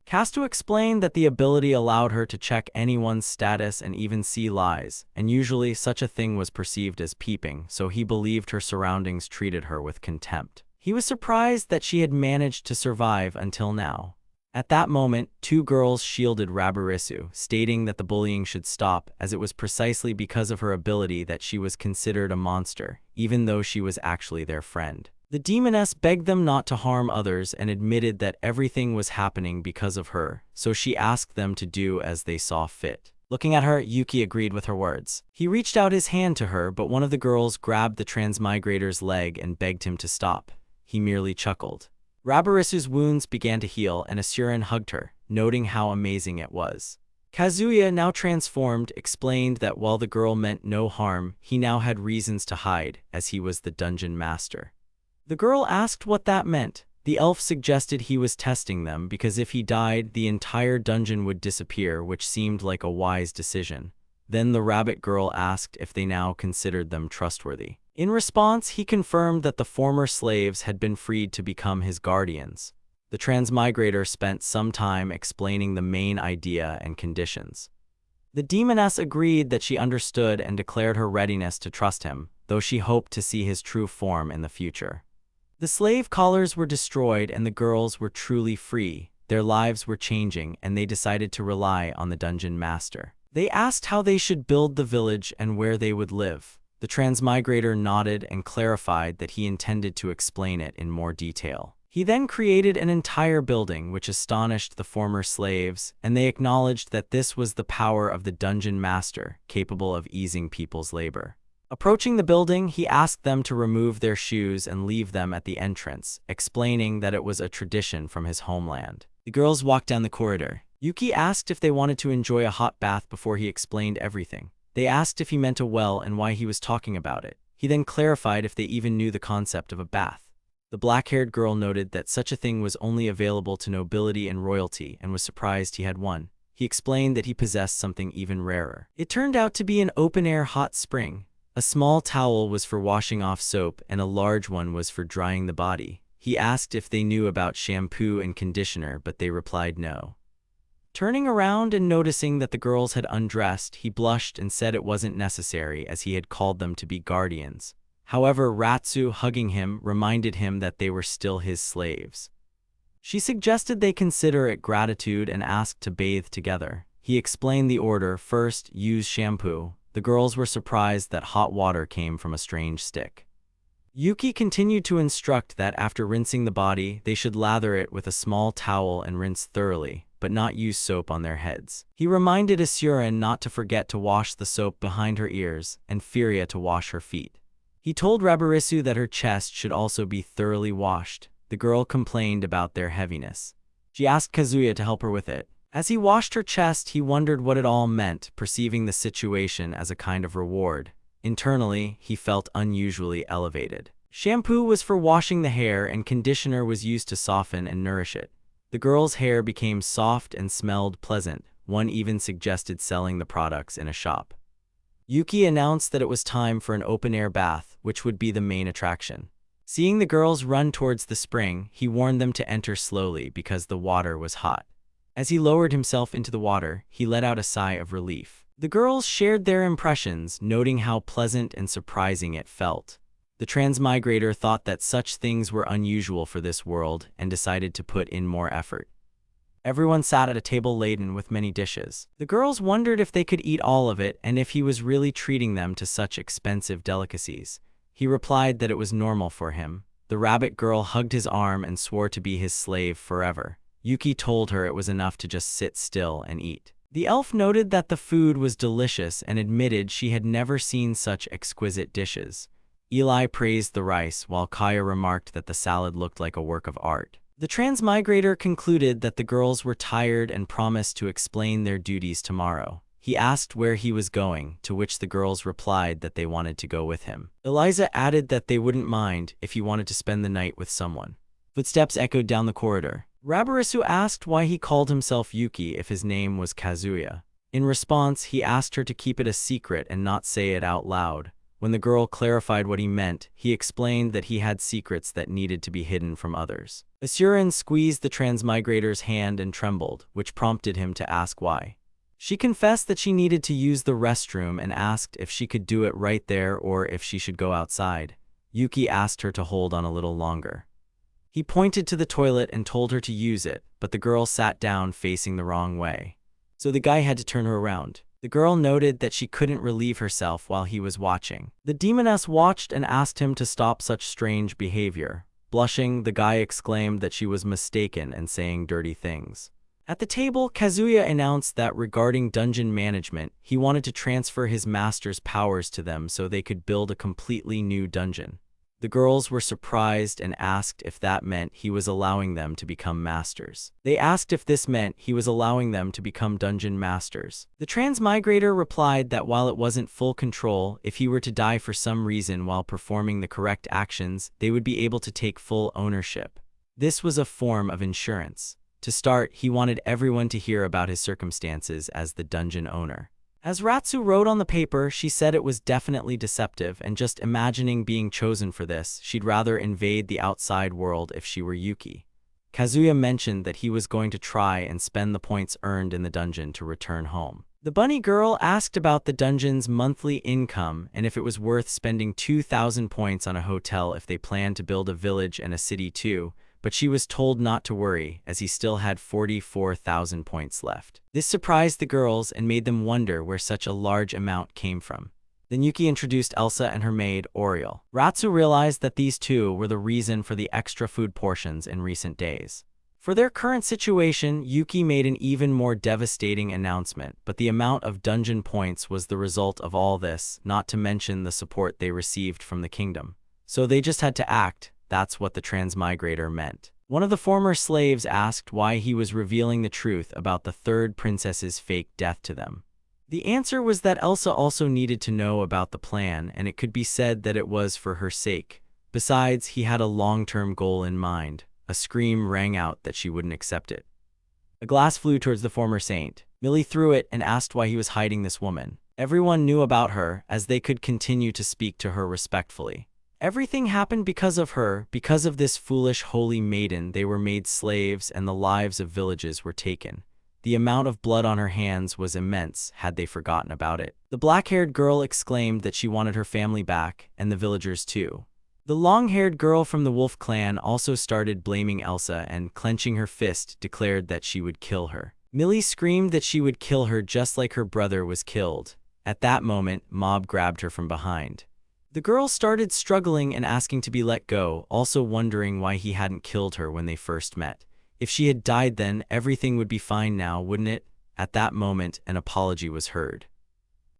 Kastu explained that the ability allowed her to check anyone's status and even see lies, and usually such a thing was perceived as peeping, so he believed her surroundings treated her with contempt. He was surprised that she had managed to survive until now. At that moment, two girls shielded Rabarisu, stating that the bullying should stop, as it was precisely because of her ability that she was considered a monster, even though she was actually their friend. The demoness begged them not to harm others and admitted that everything was happening because of her, so she asked them to do as they saw fit. Looking at her, Yuki agreed with her words. He reached out his hand to her, but one of the girls grabbed the transmigrator's leg and begged him to stop. He merely chuckled. Rabarisu's wounds began to heal, and Asurin hugged her, noting how amazing it was. Kazuya, now transformed, explained that while the girl meant no harm, he now had reasons to hide, as he was the dungeon master. The girl asked what that meant. The elf suggested he was testing them because if he died, the entire dungeon would disappear, which seemed like a wise decision. Then the rabbit girl asked if they now considered them trustworthy. In response, he confirmed that the former slaves had been freed to become his guardians. The transmigrator spent some time explaining the main idea and conditions. The demoness agreed that she understood and declared her readiness to trust him, though she hoped to see his true form in the future. The slave collars were destroyed and the girls were truly free. Their lives were changing and they decided to rely on the dungeon master. They asked how they should build the village and where they would live. The transmigrator nodded and clarified that he intended to explain it in more detail. He then created an entire building which astonished the former slaves, and they acknowledged that this was the power of the dungeon master, capable of easing people's labor. Approaching the building, he asked them to remove their shoes and leave them at the entrance, explaining that it was a tradition from his homeland. The girls walked down the corridor. Yuki asked if they wanted to enjoy a hot bath before he explained everything. They asked if he meant a well and why he was talking about it. He then clarified if they even knew the concept of a bath. The black-haired girl noted that such a thing was only available to nobility and royalty and was surprised he had one. He explained that he possessed something even rarer. It turned out to be an open-air hot spring. A small towel was for washing off soap and a large one was for drying the body. He asked if they knew about shampoo and conditioner, but they replied no. Turning around and noticing that the girls had undressed, he blushed and said it wasn't necessary as he had called them to be guardians. However, Ratsu, hugging him, reminded him that they were still his slaves. She suggested they consider it gratitude and asked to bathe together. He explained the order: first, use shampoo. The girls were surprised that hot water came from a strange stick. Yuki continued to instruct that after rinsing the body, they should lather it with a small towel and rinse thoroughly, but not use soap on their heads. He reminded Isurin not to forget to wash the soap behind her ears and Furia to wash her feet. He told Rabarisu that her chest should also be thoroughly washed. The girl complained about their heaviness. She asked Kazuya to help her with it. As he washed her chest, he wondered what it all meant, perceiving the situation as a kind of reward. Internally, he felt unusually elevated. Shampoo was for washing the hair and conditioner was used to soften and nourish it. The girl's hair became soft and smelled pleasant. One even suggested selling the products in a shop. Yuki announced that it was time for an open-air bath, which would be the main attraction. Seeing the girls run towards the spring, he warned them to enter slowly because the water was hot. As he lowered himself into the water, he let out a sigh of relief. The girls shared their impressions, noting how pleasant and surprising it felt. The transmigrator thought that such things were unusual for this world and decided to put in more effort. Everyone sat at a table laden with many dishes. The girls wondered if they could eat all of it and if he was really treating them to such expensive delicacies. He replied that it was normal for him. The rabbit girl hugged his arm and swore to be his slave forever. Yuki told her it was enough to just sit still and eat. The elf noted that the food was delicious and admitted she had never seen such exquisite dishes. Eli praised the rice, while Kaya remarked that the salad looked like a work of art. The transmigrator concluded that the girls were tired and promised to explain their duties tomorrow. He asked where he was going, to which the girls replied that they wanted to go with him. Eliza added that they wouldn't mind if he wanted to spend the night with someone. Footsteps echoed down the corridor. Rabarisu asked why he called himself Yuki if his name was Kazuya. In response, he asked her to keep it a secret and not say it out loud. When the girl clarified what he meant, he explained that he had secrets that needed to be hidden from others. Isurin squeezed the transmigrator's hand and trembled, which prompted him to ask why. She confessed that she needed to use the restroom and asked if she could do it right there or if she should go outside. Yuki asked her to hold on a little longer. He pointed to the toilet and told her to use it, but the girl sat down facing the wrong way. So the guy had to turn her around. The girl noted that she couldn't relieve herself while he was watching. The demoness watched and asked him to stop such strange behavior. Blushing, the guy exclaimed that she was mistaken and saying dirty things. At the table, Kazuya announced that regarding dungeon management, he wanted to transfer his master's powers to them so they could build a completely new dungeon. The girls were surprised and asked if that meant he was allowing them to become masters. They asked if this meant he was allowing them to become dungeon masters. The transmigrator replied that while it wasn't full control, if he were to die for some reason while performing the correct actions, they would be able to take full ownership. This was a form of insurance. To start, he wanted everyone to hear about his circumstances as the dungeon owner. As Ratsu wrote on the paper, she said it was definitely deceptive, and just imagining being chosen for this, she'd rather invade the outside world if she were Yuki. Kazuya mentioned that he was going to try and spend the points earned in the dungeon to return home. The bunny girl asked about the dungeon's monthly income and if it was worth spending 2,000 points on a hotel if they planned to build a village and a city too, but she was told not to worry, as he still had 44,000 points left. This surprised the girls and made them wonder where such a large amount came from. Then Yuki introduced Elsa and her maid, Oriel. Ratsu realized that these two were the reason for the extra food portions in recent days. For their current situation, Yuki made an even more devastating announcement, but the amount of dungeon points was the result of all this, not to mention the support they received from the kingdom. So they just had to act. That's what the transmigrator meant. One of the former slaves asked why he was revealing the truth about the third princess's fake death to them. The answer was that Elsa also needed to know about the plan, and it could be said that it was for her sake. Besides, he had a long-term goal in mind. A scream rang out that she wouldn't accept it. A glass flew towards the former saint. Millie threw it and asked why he was hiding this woman. Everyone knew about her, as they could continue to speak to her respectfully. Everything happened because of her. Because of this foolish holy maiden, they were made slaves and the lives of villages were taken. The amount of blood on her hands was immense, had they forgotten about it. The black-haired girl exclaimed that she wanted her family back, and the villagers too. The long-haired girl from the wolf clan also started blaming Elsa and, clenching her fist, declared that she would kill her. Millie screamed that she would kill her just like her brother was killed. At that moment, Mob grabbed her from behind. The girl started struggling and asking to be let go, also wondering why he hadn't killed her when they first met. If she had died then, everything would be fine now, wouldn't it? At that moment, an apology was heard.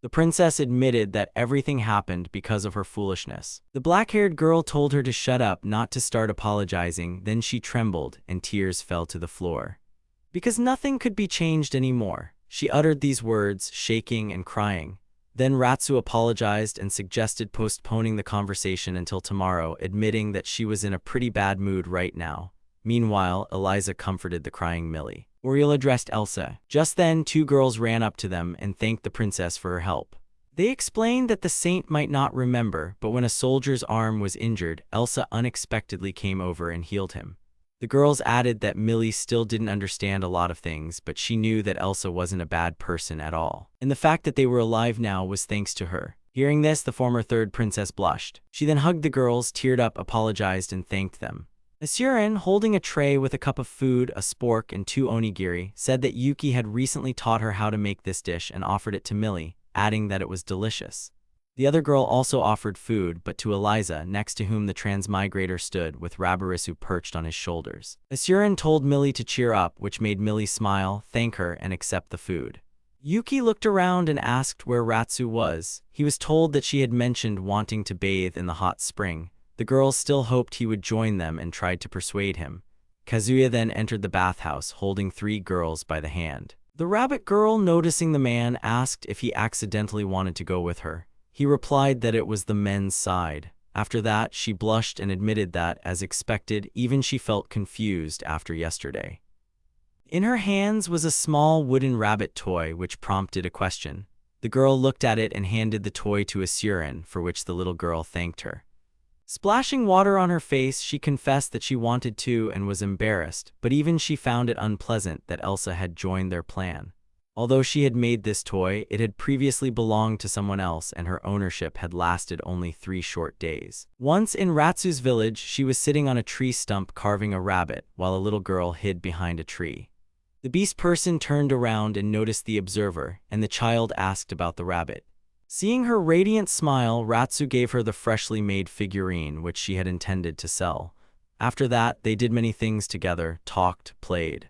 The princess admitted that everything happened because of her foolishness. The black-haired girl told her to shut up, not to start apologizing. Then she trembled, and tears fell to the floor. Because nothing could be changed anymore. She uttered these words, shaking and crying. Then Ratsu apologized and suggested postponing the conversation until tomorrow, admitting that she was in a pretty bad mood right now. Meanwhile, Eliza comforted the crying Millie. Uriel addressed Elsa. Just then, two girls ran up to them and thanked the princess for her help. They explained that the saint might not remember, but when a soldier's arm was injured, Elsa unexpectedly came over and healed him. The girls added that Millie still didn't understand a lot of things, but she knew that Elsa wasn't a bad person at all. And the fact that they were alive now was thanks to her. Hearing this, the former third princess blushed. She then hugged the girls, teared up, apologized, and thanked them. Asurin, holding a tray with a cup of food, a spork, and 2 onigiri, said that Yuki had recently taught her how to make this dish and offered it to Millie, adding that it was delicious. The other girl also offered food, but to Eliza, next to whom the transmigrator stood, with Rabarisu perched on his shoulders. Asurin told Millie to cheer up, which made Millie smile, thank her, and accept the food. Yuki looked around and asked where Ratsu was. He was told that she had mentioned wanting to bathe in the hot spring. The girls still hoped he would join them and tried to persuade him. Kazuya then entered the bathhouse, holding 3 girls by the hand. The rabbit girl, noticing the man, asked if he accidentally wanted to go with her. He replied that it was the men's side. After that, she blushed and admitted that, as expected, even she felt confused after yesterday. In her hands was a small wooden rabbit toy, which prompted a question. The girl looked at it and handed the toy to Asurin, for which the little girl thanked her. Splashing water on her face, she confessed that she wanted to and was embarrassed, but even she found it unpleasant that Elsa had joined their plan. Although she had made this toy, it had previously belonged to someone else and her ownership had lasted only 3 short days. Once in Ratsu's village, she was sitting on a tree stump carving a rabbit, while a little girl hid behind a tree. The beast person turned around and noticed the observer, and the child asked about the rabbit. Seeing her radiant smile, Ratsu gave her the freshly made figurine which she had intended to sell. After that, they did many things together, talked, played.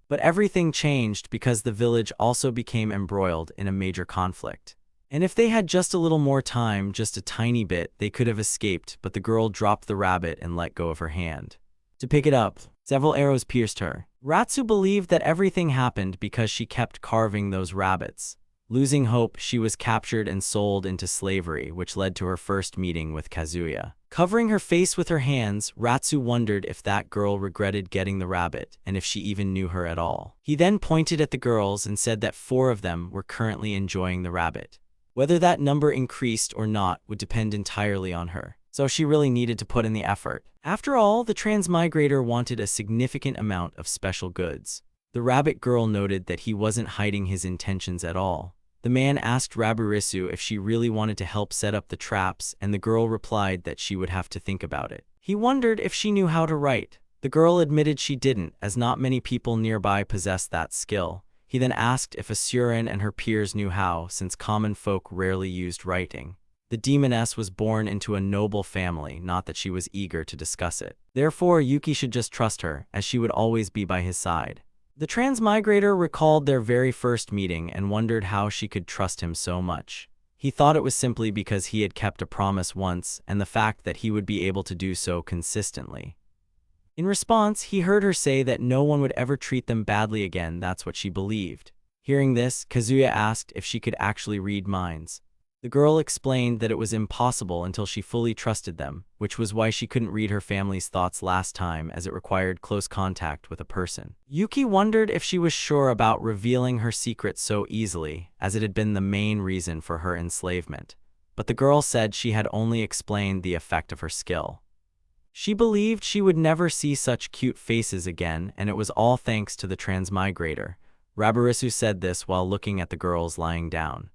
But everything changed because the village also became embroiled in a major conflict. And if they had just a little more time, just a tiny bit, they could have escaped, but the girl dropped the rabbit and let go of her hand. To pick it up, several arrows pierced her. Ratsu believed that everything happened because she kept carving those rabbits. Losing hope, she was captured and sold into slavery, which led to her first meeting with Kazuya. Covering her face with her hands, Ratsu wondered if that girl regretted getting the rabbit, and if she even knew her at all. He then pointed at the girls and said that 4 of them were currently enjoying the rabbit. Whether that number increased or not would depend entirely on her, so she really needed to put in the effort. After all, the transmigrator wanted a significant amount of special goods. The rabbit girl noted that he wasn't hiding his intentions at all. The man asked Rabarisu if she really wanted to help set up the traps, and the girl replied that she would have to think about it. He wondered if she knew how to write. The girl admitted she didn't, as not many people nearby possessed that skill. He then asked if Asurin and her peers knew how, since common folk rarely used writing. The demoness was born into a noble family, not that she was eager to discuss it. Therefore, Yuki should just trust her, as she would always be by his side. The transmigrator recalled their very first meeting and wondered how she could trust him so much. He thought it was simply because he had kept a promise once and the fact that he would be able to do so consistently. In response, he heard her say that no one would ever treat them badly again. That's what she believed. Hearing this, Kazuya asked if she could actually read minds. The girl explained that it was impossible until she fully trusted them, which was why she couldn't read her family's thoughts last time, as it required close contact with a person. Yuki wondered if she was sure about revealing her secret so easily, as it had been the main reason for her enslavement. But the girl said she had only explained the effect of her skill. She believed she would never see such cute faces again, and it was all thanks to the transmigrator. Rabarisu said this while looking at the girls lying down.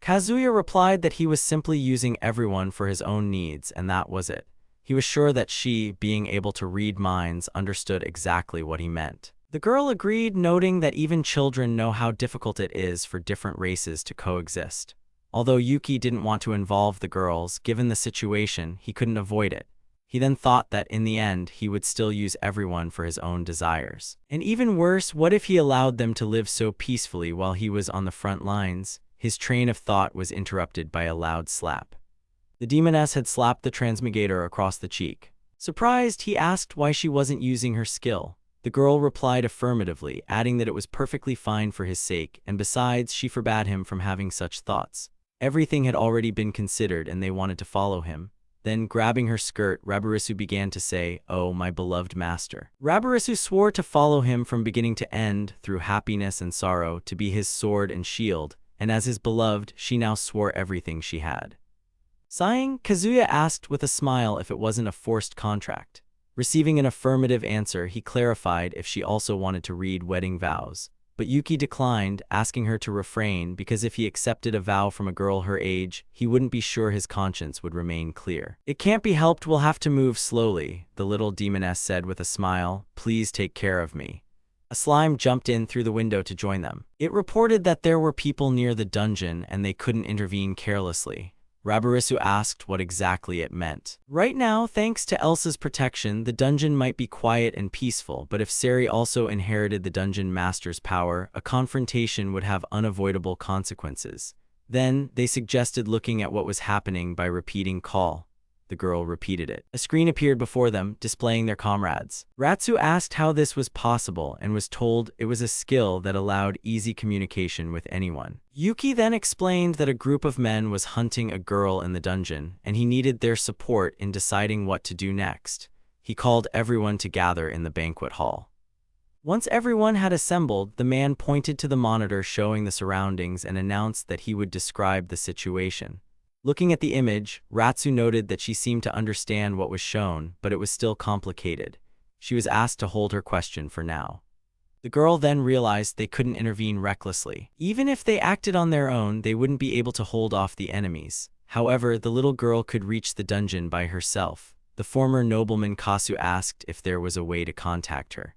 Kazuya replied that he was simply using everyone for his own needs, and that was it. He was sure that she, being able to read minds, understood exactly what he meant. The girl agreed, noting that even children know how difficult it is for different races to coexist. Although Yuki didn't want to involve the girls, given the situation, he couldn't avoid it. He then thought that in the end, he would still use everyone for his own desires. And even worse, what if he allowed them to live so peacefully while he was on the front lines? His train of thought was interrupted by a loud slap. The demoness had slapped the transmigrator across the cheek. Surprised, he asked why she wasn't using her skill. The girl replied affirmatively, adding that it was perfectly fine for his sake, and besides, she forbade him from having such thoughts. Everything had already been considered and they wanted to follow him. Then, grabbing her skirt, Rabarisu began to say, "Oh, my beloved master." Rabarisu swore to follow him from beginning to end, through happiness and sorrow, to be his sword and shield, and as his beloved, she now swore everything she had. Sighing, Kazuya asked with a smile if it wasn't a forced contract. Receiving an affirmative answer, he clarified if she also wanted to read wedding vows. But Yuki declined, asking her to refrain because if he accepted a vow from a girl her age, he wouldn't be sure his conscience would remain clear. "It can't be helped, we'll have to move slowly," the little demoness said with a smile. "Please take care of me." A slime jumped in through the window to join them. It reported that there were people near the dungeon and they couldn't intervene carelessly. Rabarisu asked what exactly it meant. Right now, thanks to Elsa's protection, the dungeon might be quiet and peaceful, but if Sari also inherited the dungeon master's power, a confrontation would have unavoidable consequences. Then, they suggested looking at what was happening by repeating call. The girl repeated it. A screen appeared before them, displaying their comrades. Ratsu asked how this was possible and was told it was a skill that allowed easy communication with anyone. Yuki then explained that a group of men was hunting a girl in the dungeon, and he needed their support in deciding what to do next. He called everyone to gather in the banquet hall. Once everyone had assembled, the man pointed to the monitor showing the surroundings and announced that he would describe the situation. Looking at the image, Ratsu noted that she seemed to understand what was shown, but it was still complicated. She was asked to hold her question for now. The girl then realized they couldn't intervene recklessly. Even if they acted on their own, they wouldn't be able to hold off the enemies. However, the little girl could reach the dungeon by herself. The former nobleman Kasu asked if there was a way to contact her.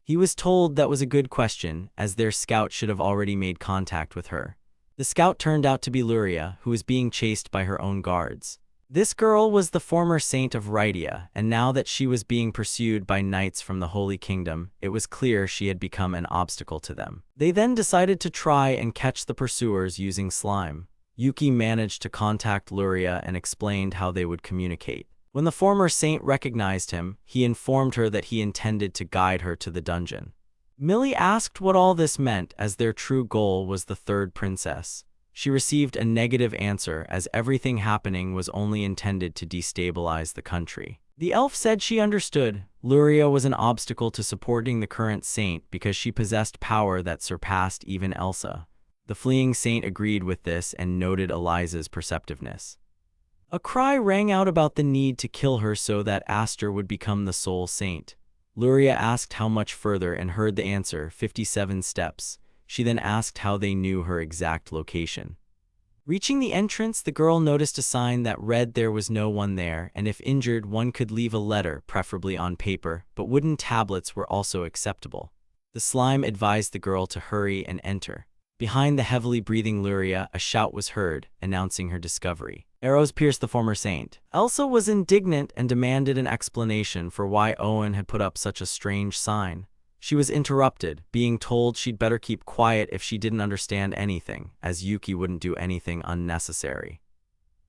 He was told that was a good question, as their scout should have already made contact with her. The scout turned out to be Luria, who was being chased by her own guards. This girl was the former saint of Rydia, and now that she was being pursued by knights from the Holy Kingdom, it was clear she had become an obstacle to them. They then decided to try and catch the pursuers using slime. Yuki managed to contact Luria and explained how they would communicate. When the former saint recognized him, he informed her that he intended to guide her to the dungeon. Millie asked what all this meant, as their true goal was the third princess. She received a negative answer, as everything happening was only intended to destabilize the country. The elf said she understood. Luria was an obstacle to supporting the current saint because she possessed power that surpassed even Elsa. The fleeing saint agreed with this and noted Eliza's perceptiveness. A cry rang out about the need to kill her so that Aster would become the sole saint. Luria asked how much further and heard the answer, 57 steps. She then asked how they knew her exact location. Reaching the entrance, the girl noticed a sign that read there was no one there, and if injured, one could leave a letter, preferably on paper, but wooden tablets were also acceptable. The slime advised the girl to hurry and enter. Behind the heavily breathing Luria, a shout was heard, announcing her discovery. Arrows pierced the former saint. Elsa was indignant and demanded an explanation for why Owen had put up such a strange sign. She was interrupted, being told she'd better keep quiet if she didn't understand anything, as Yuki wouldn't do anything unnecessary.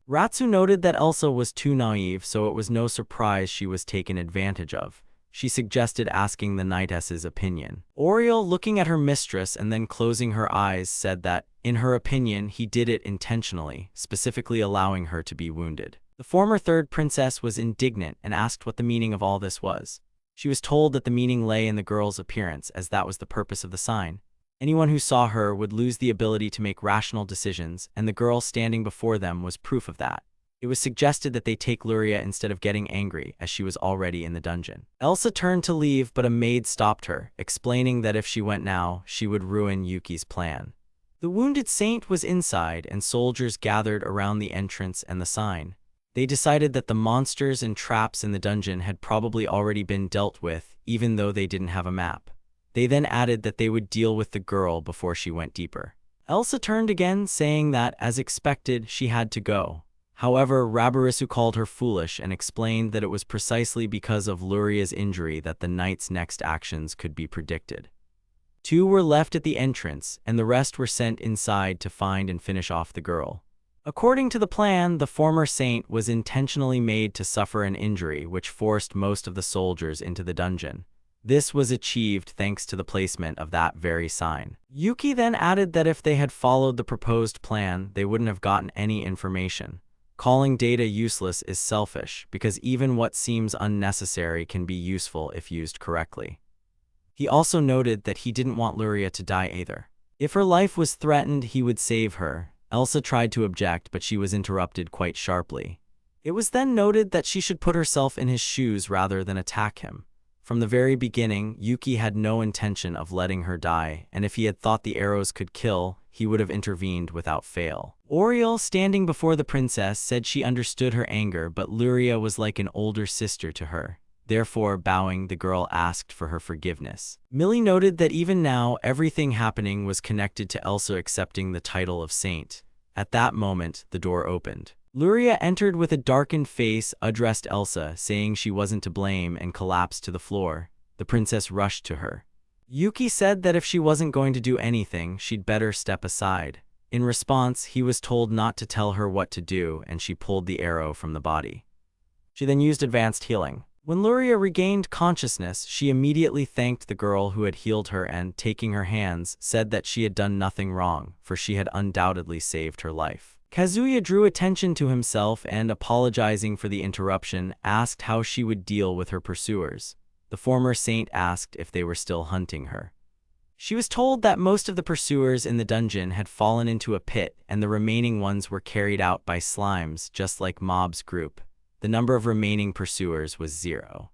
Ratsu noted that Elsa was too naive, so it was no surprise she was taken advantage of. She suggested asking the knightess's opinion. Oriel, looking at her mistress and then closing her eyes, said that, in her opinion, he did it intentionally, specifically allowing her to be wounded. The former third princess was indignant and asked what the meaning of all this was. She was told that the meaning lay in the girl's appearance, as that was the purpose of the sign. Anyone who saw her would lose the ability to make rational decisions, and the girl standing before them was proof of that. It was suggested that they take Luria instead of getting angry, as she was already in the dungeon. Elsa turned to leave, but a maid stopped her, explaining that if she went now, she would ruin Yuki's plan. The wounded saint was inside, and soldiers gathered around the entrance and the sign. They decided that the monsters and traps in the dungeon had probably already been dealt with, even though they didn't have a map. They then added that they would deal with the girl before she went deeper. Elsa turned again, saying that, as expected, she had to go. However, Rabarisu called her foolish and explained that it was precisely because of Luria's injury that the knight's next actions could be predicted. 2 were left at the entrance, and the rest were sent inside to find and finish off the girl. According to the plan, the former saint was intentionally made to suffer an injury which forced most of the soldiers into the dungeon. This was achieved thanks to the placement of that very sign. Yuki then added that if they had followed the proposed plan, they wouldn't have gotten any information. Calling data useless is selfish, because even what seems unnecessary can be useful if used correctly. He also noted that he didn't want Luria to die either. If her life was threatened, he would save her. Elsa tried to object, but she was interrupted quite sharply. It was then noted that she should put herself in his shoes rather than attack him. From the very beginning, Yuki had no intention of letting her die, and if he had thought the arrows could kill, he would have intervened without fail. Oriel, standing before the princess, said she understood her anger, but Luria was like an older sister to her. Therefore, bowing, the girl asked for her forgiveness. Millie noted that even now, everything happening was connected to Elsa accepting the title of saint. At that moment, the door opened. Luria entered with a darkened face, addressed Elsa, saying she wasn't to blame, and collapsed to the floor. The princess rushed to her. Yuki said that if she wasn't going to do anything, she'd better step aside. In response, he was told not to tell her what to do, and she pulled the arrow from the body. She then used advanced healing. When Luria regained consciousness, she immediately thanked the girl who had healed her and, taking her hands, said that she had done nothing wrong, for she had undoubtedly saved her life. Kazuya drew attention to himself and, apologizing for the interruption, asked how she would deal with her pursuers. The former saint asked if they were still hunting her. She was told that most of the pursuers in the dungeon had fallen into a pit, and the remaining ones were carried out by slimes, just like Mob's group. The number of remaining pursuers was 0.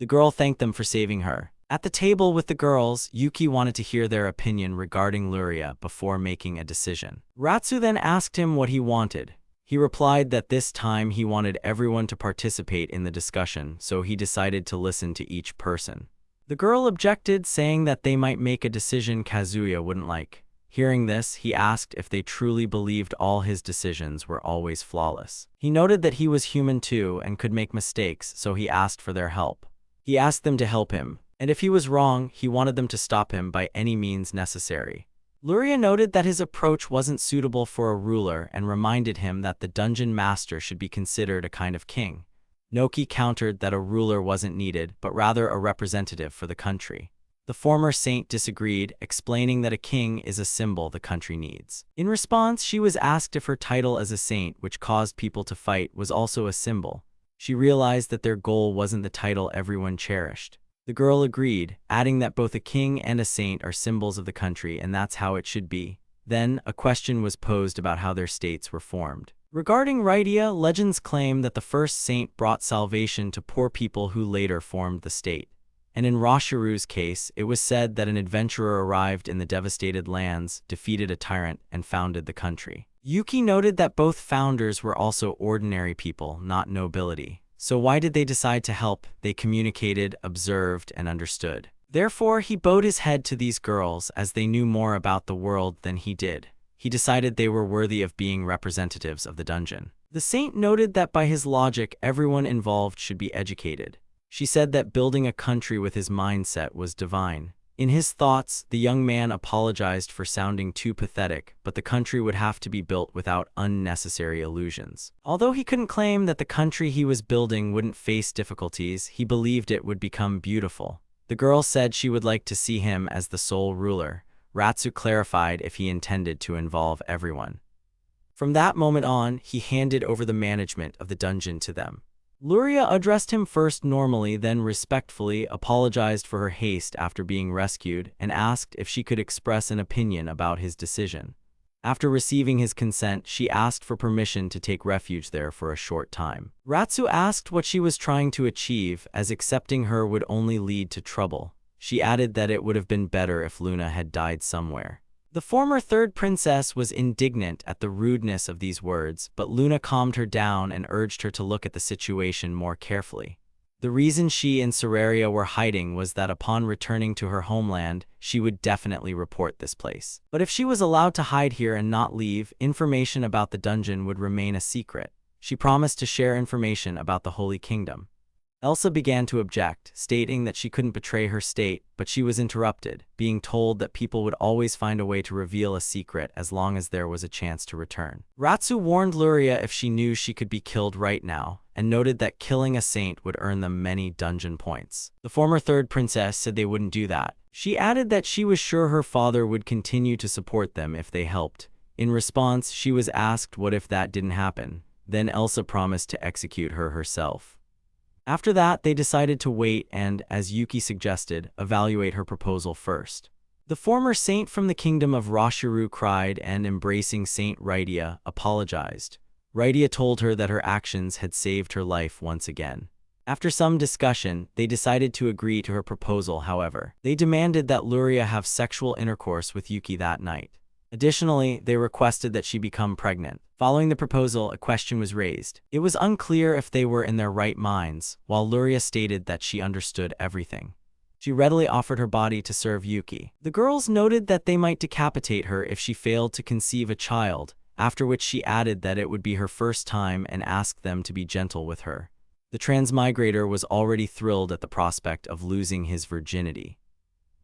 The girl thanked them for saving her. At the table with the girls, Yuki wanted to hear their opinion regarding Luria before making a decision. Ratsu then asked him what he wanted. He replied that this time he wanted everyone to participate in the discussion, so he decided to listen to each person. The girl objected, saying that they might make a decision Kazuya wouldn't like. Hearing this, he asked if they truly believed all his decisions were always flawless. He noted that he was human too and could make mistakes, so he asked for their help. He asked them to help him, and if he was wrong, he wanted them to stop him by any means necessary. Luria noted that his approach wasn't suitable for a ruler and reminded him that the dungeon master should be considered a kind of king. Noki countered that a ruler wasn't needed, but rather a representative for the country. The former saint disagreed, explaining that a king is a symbol the country needs. In response, she was asked if her title as a saint, which caused people to fight, was also a symbol. She realized that their goal wasn't the title everyone cherished. The girl agreed, adding that both a king and a saint are symbols of the country, and that's how it should be. Then, a question was posed about how their states were formed. Regarding Rydia, legends claim that the first saint brought salvation to poor people who later formed the state. And in Rashiru's case, it was said that an adventurer arrived in the devastated lands, defeated a tyrant, and founded the country. Yuki noted that both founders were also ordinary people, not nobility. So why did they decide to help? They communicated, observed, and understood. Therefore, he bowed his head to these girls as they knew more about the world than he did. He decided they were worthy of being representatives of the dungeon. The saint noted that by his logic, everyone involved should be educated. She said that building a country with his mindset was divine. In his thoughts, the young man apologized for sounding too pathetic, but the country would have to be built without unnecessary illusions. Although he couldn't claim that the country he was building wouldn't face difficulties, he believed it would become beautiful. The girl said she would like to see him as the sole ruler. Ratsu clarified if he intended to involve everyone. From that moment on, he handed over the management of the dungeon to them. Luria addressed him first normally, then respectfully apologized for her haste after being rescued and asked if she could express an opinion about his decision. After receiving his consent, she asked for permission to take refuge there for a short time. Ratsu asked what she was trying to achieve, as accepting her would only lead to trouble. She added that it would have been better if Luna had died somewhere. The former third princess was indignant at the rudeness of these words, but Luna calmed her down and urged her to look at the situation more carefully. The reason she and Sararia were hiding was that upon returning to her homeland, she would definitely report this place. But if she was allowed to hide here and not leave, information about the dungeon would remain a secret. She promised to share information about the Holy Kingdom. Elsa began to object, stating that she couldn't betray her state, but she was interrupted, being told that people would always find a way to reveal a secret as long as there was a chance to return. Ratsu warned Luria if she knew she could be killed right now, and noted that killing a saint would earn them many dungeon points. The former third princess said they wouldn't do that. She added that she was sure her father would continue to support them if they helped. In response, she was asked what if that didn't happen. Then Elsa promised to execute her herself. After that, they decided to wait and, as Yuki suggested, evaluate her proposal first. The former saint from the kingdom of Rashiru cried and, embracing Saint Rydia, apologized. Rydia told her that her actions had saved her life once again. After some discussion, they decided to agree to her proposal, however. They demanded that Luria have sexual intercourse with Yuki that night. Additionally, they requested that she become pregnant. Following the proposal, a question was raised. It was unclear if they were in their right minds, while Luria stated that she understood everything. She readily offered her body to serve Yuki. The girls noted that they might decapitate her if she failed to conceive a child, after which she added that it would be her first time and asked them to be gentle with her. The transmigrator was already thrilled at the prospect of losing his virginity.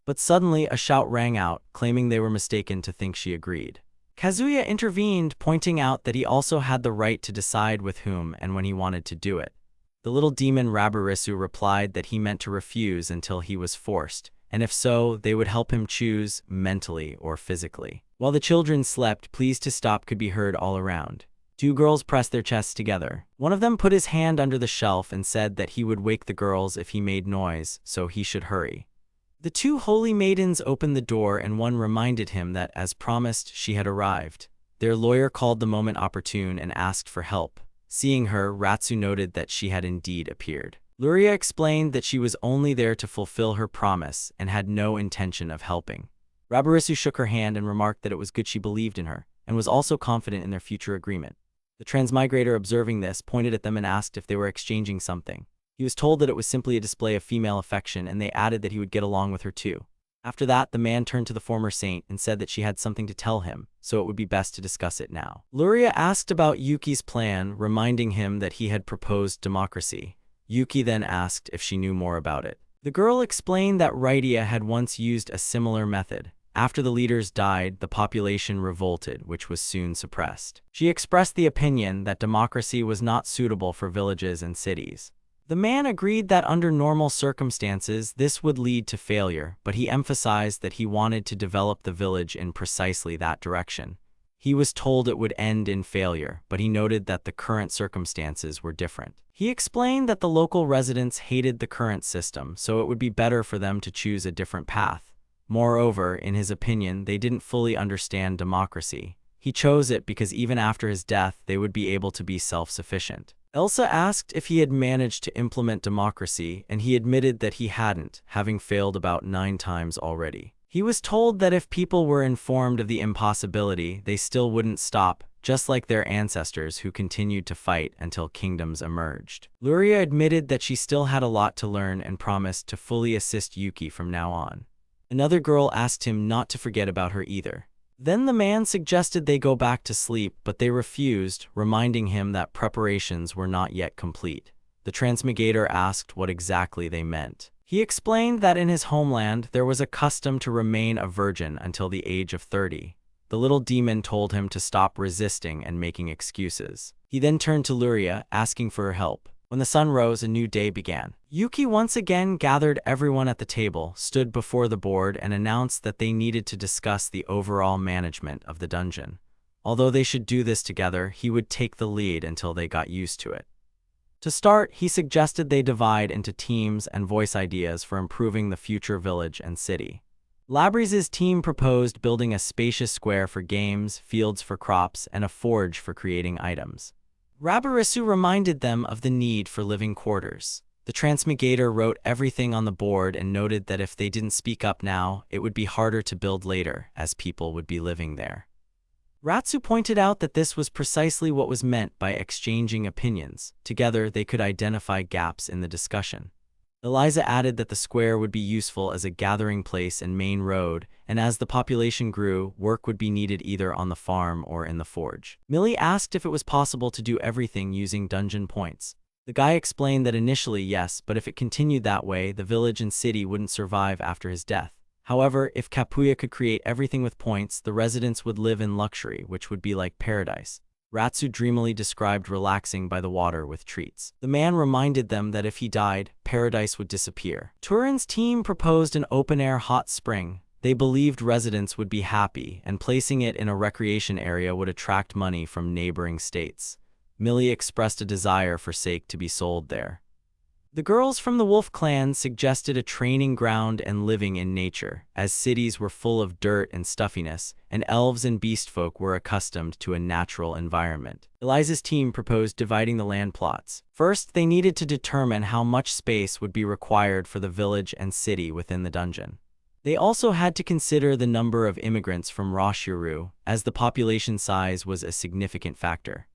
But suddenly a shout rang out, claiming they were mistaken to think she agreed. Kazuya intervened, pointing out that he also had the right to decide with whom and when he wanted to do it. The little demon Rabarisu replied that he meant to refuse until he was forced, and if so, they would help him choose, mentally or physically. While the children slept, "Please to stop" could be heard all around. Two girls pressed their chests together. One of them put his hand under the shelf and said that he would wake the girls if he made noise, so he should hurry. The two holy maidens opened the door and one reminded him that, as promised, she had arrived. Their lawyer called the moment opportune and asked for help. Seeing her, Ratsu noted that she had indeed appeared. Luria explained that she was only there to fulfill her promise and had no intention of helping. Rabarisu shook her hand and remarked that it was good she believed in her, and was also confident in their future agreement. The transmigrator, observing this, pointed at them and asked if they were exchanging something. He was told that it was simply a display of female affection, and they added that he would get along with her too. After that, the man turned to the former saint and said that she had something to tell him, so it would be best to discuss it now. Luria asked about Yuki's plan, reminding him that he had proposed democracy. Yuki then asked if she knew more about it. The girl explained that Rydia had once used a similar method. After the leaders died, the population revolted, which was soon suppressed. She expressed the opinion that democracy was not suitable for villages and cities. The man agreed that under normal circumstances this would lead to failure, but he emphasized that he wanted to develop the village in precisely that direction. He was told it would end in failure, but he noted that the current circumstances were different. He explained that the local residents hated the current system, so it would be better for them to choose a different path. Moreover, in his opinion, they didn't fully understand democracy. He chose it because even after his death, they would be able to be self-sufficient. Elsa asked if he had managed to implement democracy, and he admitted that he hadn't, having failed about 9 times already. He was told that if people were informed of the impossibility, they still wouldn't stop, just like their ancestors who continued to fight until kingdoms emerged. Luria admitted that she still had a lot to learn and promised to fully assist Yuki from now on. Another girl asked him not to forget about her either. Then the man suggested they go back to sleep, but they refused, reminding him that preparations were not yet complete. The transmigrator asked what exactly they meant. He explained that in his homeland there was a custom to remain a virgin until the age of 30. The little demon told him to stop resisting and making excuses. He then turned to Luria, asking for her help. When the sun rose, a new day began. Yuki once again gathered everyone at the table, stood before the board, and announced that they needed to discuss the overall management of the dungeon. Although they should do this together, he would take the lead until they got used to it. To start, he suggested they divide into teams and voice ideas for improving the future village and city. Labrise's team proposed building a spacious square for games, fields for crops, and a forge for creating items. Rabarisu reminded them of the need for living quarters. The transmigrator wrote everything on the board and noted that if they didn't speak up now, it would be harder to build later, as people would be living there. Ratsu pointed out that this was precisely what was meant by exchanging opinions. Together, they could identify gaps in the discussion. Eliza added that the square would be useful as a gathering place and main road, and as the population grew, work would be needed either on the farm or in the forge. Millie asked if it was possible to do everything using dungeon points. The guy explained that initially yes, but if it continued that way, the village and city wouldn't survive after his death. However, if Kapuya could create everything with points, the residents would live in luxury, which would be like paradise. Ratsu dreamily described relaxing by the water with treats. The man reminded them that if he died, paradise would disappear. Turin's team proposed an open-air hot spring. They believed residents would be happy, and placing it in a recreation area would attract money from neighboring states. Millie expressed a desire for sake to be sold there. The girls from the Wolf clan suggested a training ground and living in nature, as cities were full of dirt and stuffiness, and elves and beastfolk were accustomed to a natural environment. Eliza's team proposed dividing the land plots. First, they needed to determine how much space would be required for the village and city within the dungeon. They also had to consider the number of immigrants from Rashuru, as the population size was a significant factor.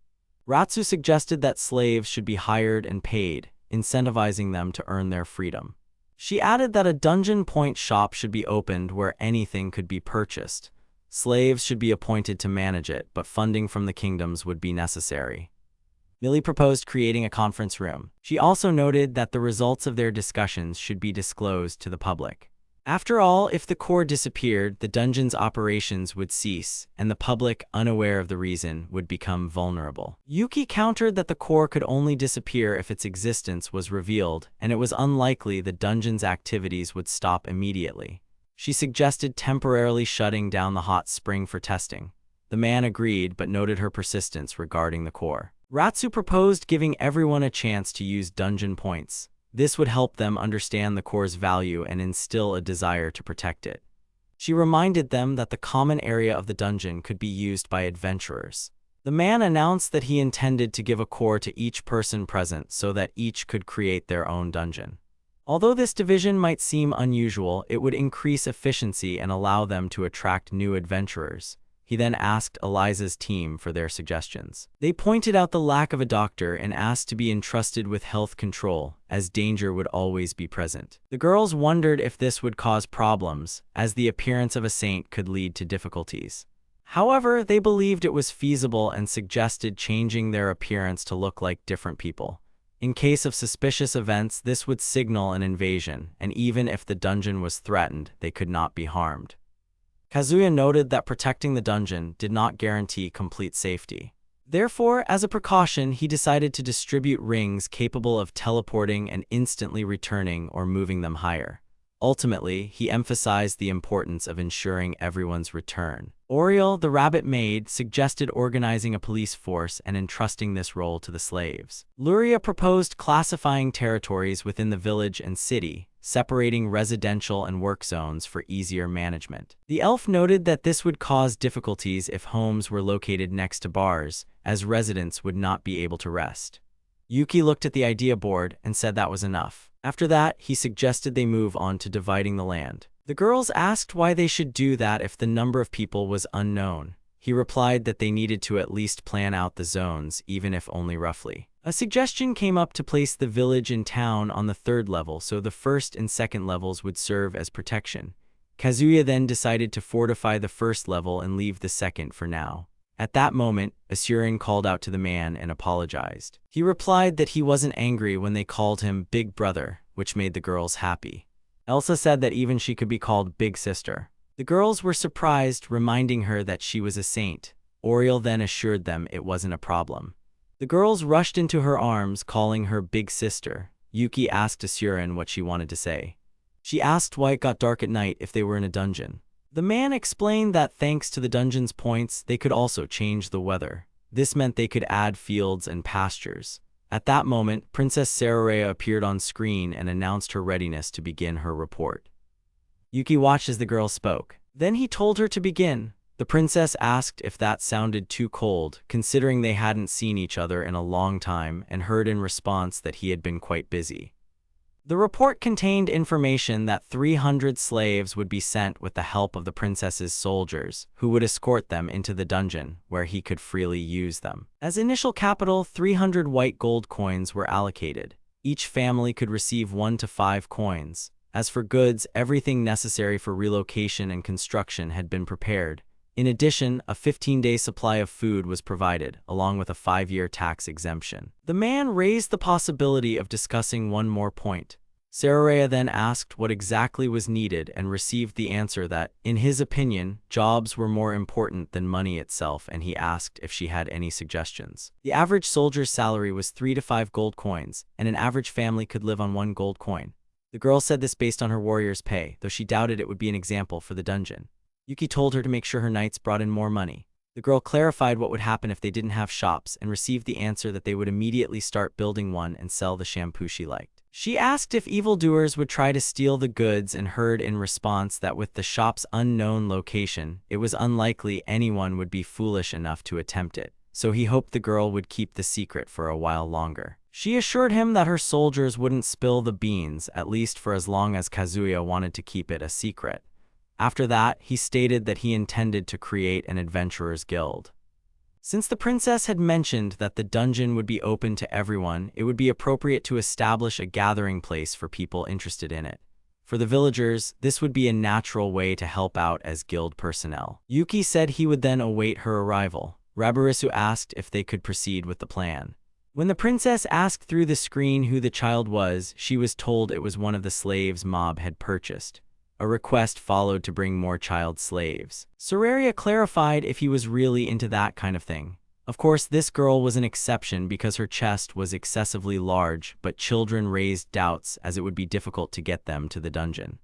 Ratsu suggested that slaves should be hired and paid, incentivizing them to earn their freedom. She added that a dungeon point shop should be opened where anything could be purchased. Slaves should be appointed to manage it, but funding from the kingdoms would be necessary. Millie proposed creating a conference room. She also noted that the results of their discussions should be disclosed to the public. After all, if the core disappeared, the dungeon's operations would cease, and the public, unaware of the reason, would become vulnerable. Yuki countered that the core could only disappear if its existence was revealed, and it was unlikely the dungeon's activities would stop immediately. She suggested temporarily shutting down the hot spring for testing. The man agreed, but noted her persistence regarding the core. Ratsu proposed giving everyone a chance to use dungeon points. This would help them understand the core's value and instill a desire to protect it. She reminded them that the common area of the dungeon could be used by adventurers. The man announced that he intended to give a core to each person present so that each could create their own dungeon. Although this division might seem unusual, it would increase efficiency and allow them to attract new adventurers. He then asked Eliza's team for their suggestions. They pointed out the lack of a doctor and asked to be entrusted with health control, as danger would always be present. The girls wondered if this would cause problems, as the appearance of a saint could lead to difficulties. However, they believed it was feasible and suggested changing their appearance to look like different people. In case of suspicious events, this would signal an invasion, and even if the dungeon was threatened, they could not be harmed. Kazuya noted that protecting the dungeon did not guarantee complete safety. Therefore, as a precaution, he decided to distribute rings capable of teleporting and instantly returning or moving them higher. Ultimately, he emphasized the importance of ensuring everyone's return. Oriel, the rabbit maid, suggested organizing a police force and entrusting this role to the slaves. Luria proposed classifying territories within the village and city, separating residential and work zones for easier management. The elf noted that this would cause difficulties if homes were located next to bars, as residents would not be able to rest. Yuki looked at the idea board and said that was enough. After that, he suggested they move on to dividing the land. The girls asked why they should do that if the number of people was unknown. He replied that they needed to at least plan out the zones, even if only roughly. A suggestion came up to place the village and town on the third level so the first and second levels would serve as protection. Kazuya then decided to fortify the first level and leave the second for now. At that moment, Asurin called out to the man and apologized. He replied that he wasn't angry when they called him Big Brother, which made the girls happy. Elsa said that even she could be called Big Sister. The girls were surprised, reminding her that she was a saint. Oriel then assured them it wasn't a problem. The girls rushed into her arms, calling her Big Sister. Yuki asked Asurin what she wanted to say. She asked why it got dark at night if they were in a dungeon. The man explained that thanks to the dungeon's points, they could also change the weather. This meant they could add fields and pastures. At that moment, Princess Sarorea appeared on screen and announced her readiness to begin her report. Yuki watched as the girl spoke. Then he told her to begin. The princess asked if that sounded too cold, considering they hadn't seen each other in a long time, and heard in response that he had been quite busy. The report contained information that 300 slaves would be sent with the help of the princess's soldiers, who would escort them into the dungeon, where he could freely use them. As initial capital, 300 white gold coins were allocated. Each family could receive 1 to 5 coins. As for goods, everything necessary for relocation and construction had been prepared. In addition, a 15-day supply of food was provided, along with a 5-year tax exemption. The man raised the possibility of discussing one more point. Sarorea then asked what exactly was needed and received the answer that, in his opinion, jobs were more important than money itself, and he asked if she had any suggestions. The average soldier's salary was 3 to 5 gold coins, and an average family could live on 1 gold coin. The girl said this based on her warrior's pay, though she doubted it would be an example for the dungeon. Yuki told her to make sure her knights brought in more money. The girl clarified what would happen if they didn't have shops and received the answer that they would immediately start building one and sell the shampoo she liked. She asked if evildoers would try to steal the goods and heard in response that with the shop's unknown location, it was unlikely anyone would be foolish enough to attempt it, so he hoped the girl would keep the secret for a while longer. She assured him that her soldiers wouldn't spill the beans, at least for as long as Kazuya wanted to keep it a secret. After that, he stated that he intended to create an adventurer's guild. Since the princess had mentioned that the dungeon would be open to everyone, it would be appropriate to establish a gathering place for people interested in it. For the villagers, this would be a natural way to help out as guild personnel. Yuki said he would then await her arrival. Rabarisu asked if they could proceed with the plan. When the princess asked through the screen who the child was, she was told it was one of the slaves Mob had purchased. A request followed to bring more child slaves. Sarorea clarified if he was really into that kind of thing. Of course, this girl was an exception because her chest was excessively large, but children raised doubts as it would be difficult to get them to the dungeon.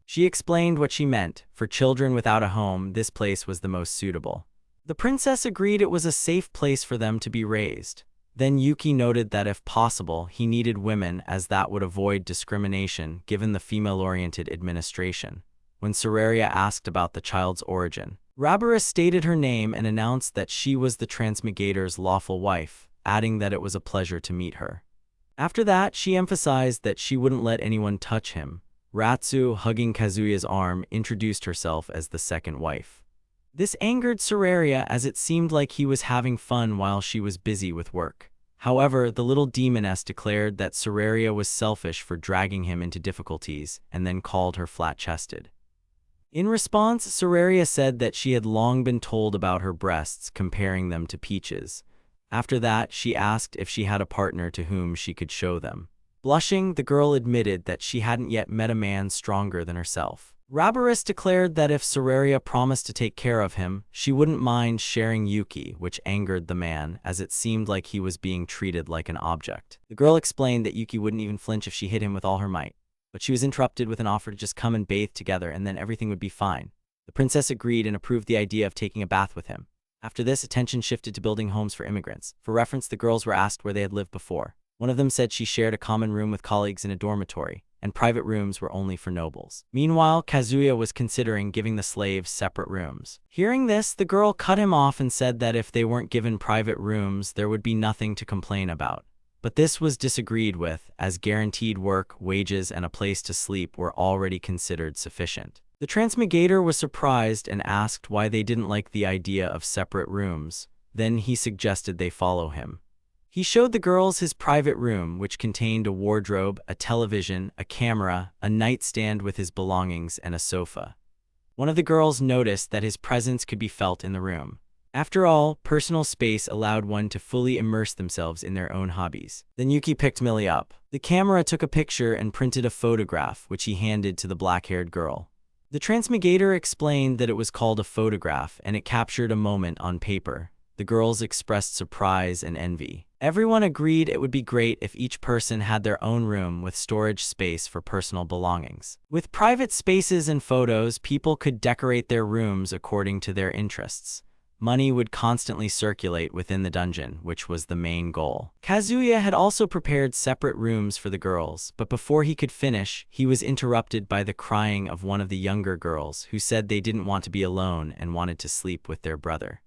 She explained what she meant. For children without a home, this place was the most suitable. The princess agreed it was a safe place for them to be raised. Then Yuki noted that if possible, he needed women as that would avoid discrimination given the female-oriented administration. When Sarorea asked about the child's origin, Rabarisu stated her name and announced that she was the transmigrator's lawful wife, adding that it was a pleasure to meet her. After that, she emphasized that she wouldn't let anyone touch him. Ratsu, hugging Kazuya's arm, introduced herself as the second wife. This angered Sarorea as it seemed like he was having fun while she was busy with work. However, the little demoness declared that Sarorea was selfish for dragging him into difficulties and then called her flat-chested. In response, Sarorea said that she had long been told about her breasts, comparing them to peaches. After that, she asked if she had a partner to whom she could show them. Blushing, the girl admitted that she hadn't yet met a man stronger than herself. Rabarisu declared that if Sarorea promised to take care of him, she wouldn't mind sharing Yuki, which angered the man, as it seemed like he was being treated like an object. The girl explained that Yuki wouldn't even flinch if she hit him with all her might, but she was interrupted with an offer to just come and bathe together and then everything would be fine. The princess agreed and approved the idea of taking a bath with him. After this, attention shifted to building homes for immigrants. For reference, the girls were asked where they had lived before. One of them said she shared a common room with colleagues in a dormitory, and private rooms were only for nobles. Meanwhile, Kazuya was considering giving the slaves separate rooms. Hearing this, the girl cut him off and said that if they weren't given private rooms, there would be nothing to complain about. But this was disagreed with, as guaranteed work, wages, and a place to sleep were already considered sufficient. The transmigrator was surprised and asked why they didn't like the idea of separate rooms. Then he suggested they follow him. He showed the girls his private room, which contained a wardrobe, a television, a camera, a nightstand with his belongings, and a sofa. One of the girls noticed that his presence could be felt in the room. After all, personal space allowed one to fully immerse themselves in their own hobbies. Then Yuki picked Millie up. The camera took a picture and printed a photograph, which he handed to the black-haired girl. The transmigrator explained that it was called a photograph, and it captured a moment on paper. The girls expressed surprise and envy. Everyone agreed it would be great if each person had their own room with storage space for personal belongings. With private spaces and photos, people could decorate their rooms according to their interests. Money would constantly circulate within the dungeon, which was the main goal. Kazuya had also prepared separate rooms for the girls, but before he could finish, he was interrupted by the crying of one of the younger girls, who said they didn't want to be alone and wanted to sleep with their brother.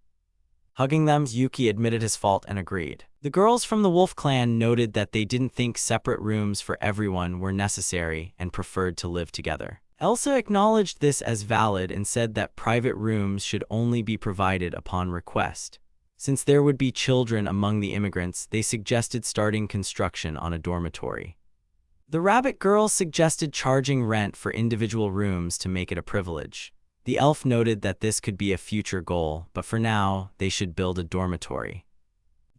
Hugging them, Yuki admitted his fault and agreed. The girls from the Wolf Clan noted that they didn't think separate rooms for everyone were necessary and preferred to live together. Elsa acknowledged this as valid and said that private rooms should only be provided upon request. Since there would be children among the immigrants, they suggested starting construction on a dormitory. The rabbit girl suggested charging rent for individual rooms to make it a privilege. The elf noted that this could be a future goal, but for now, they should build a dormitory.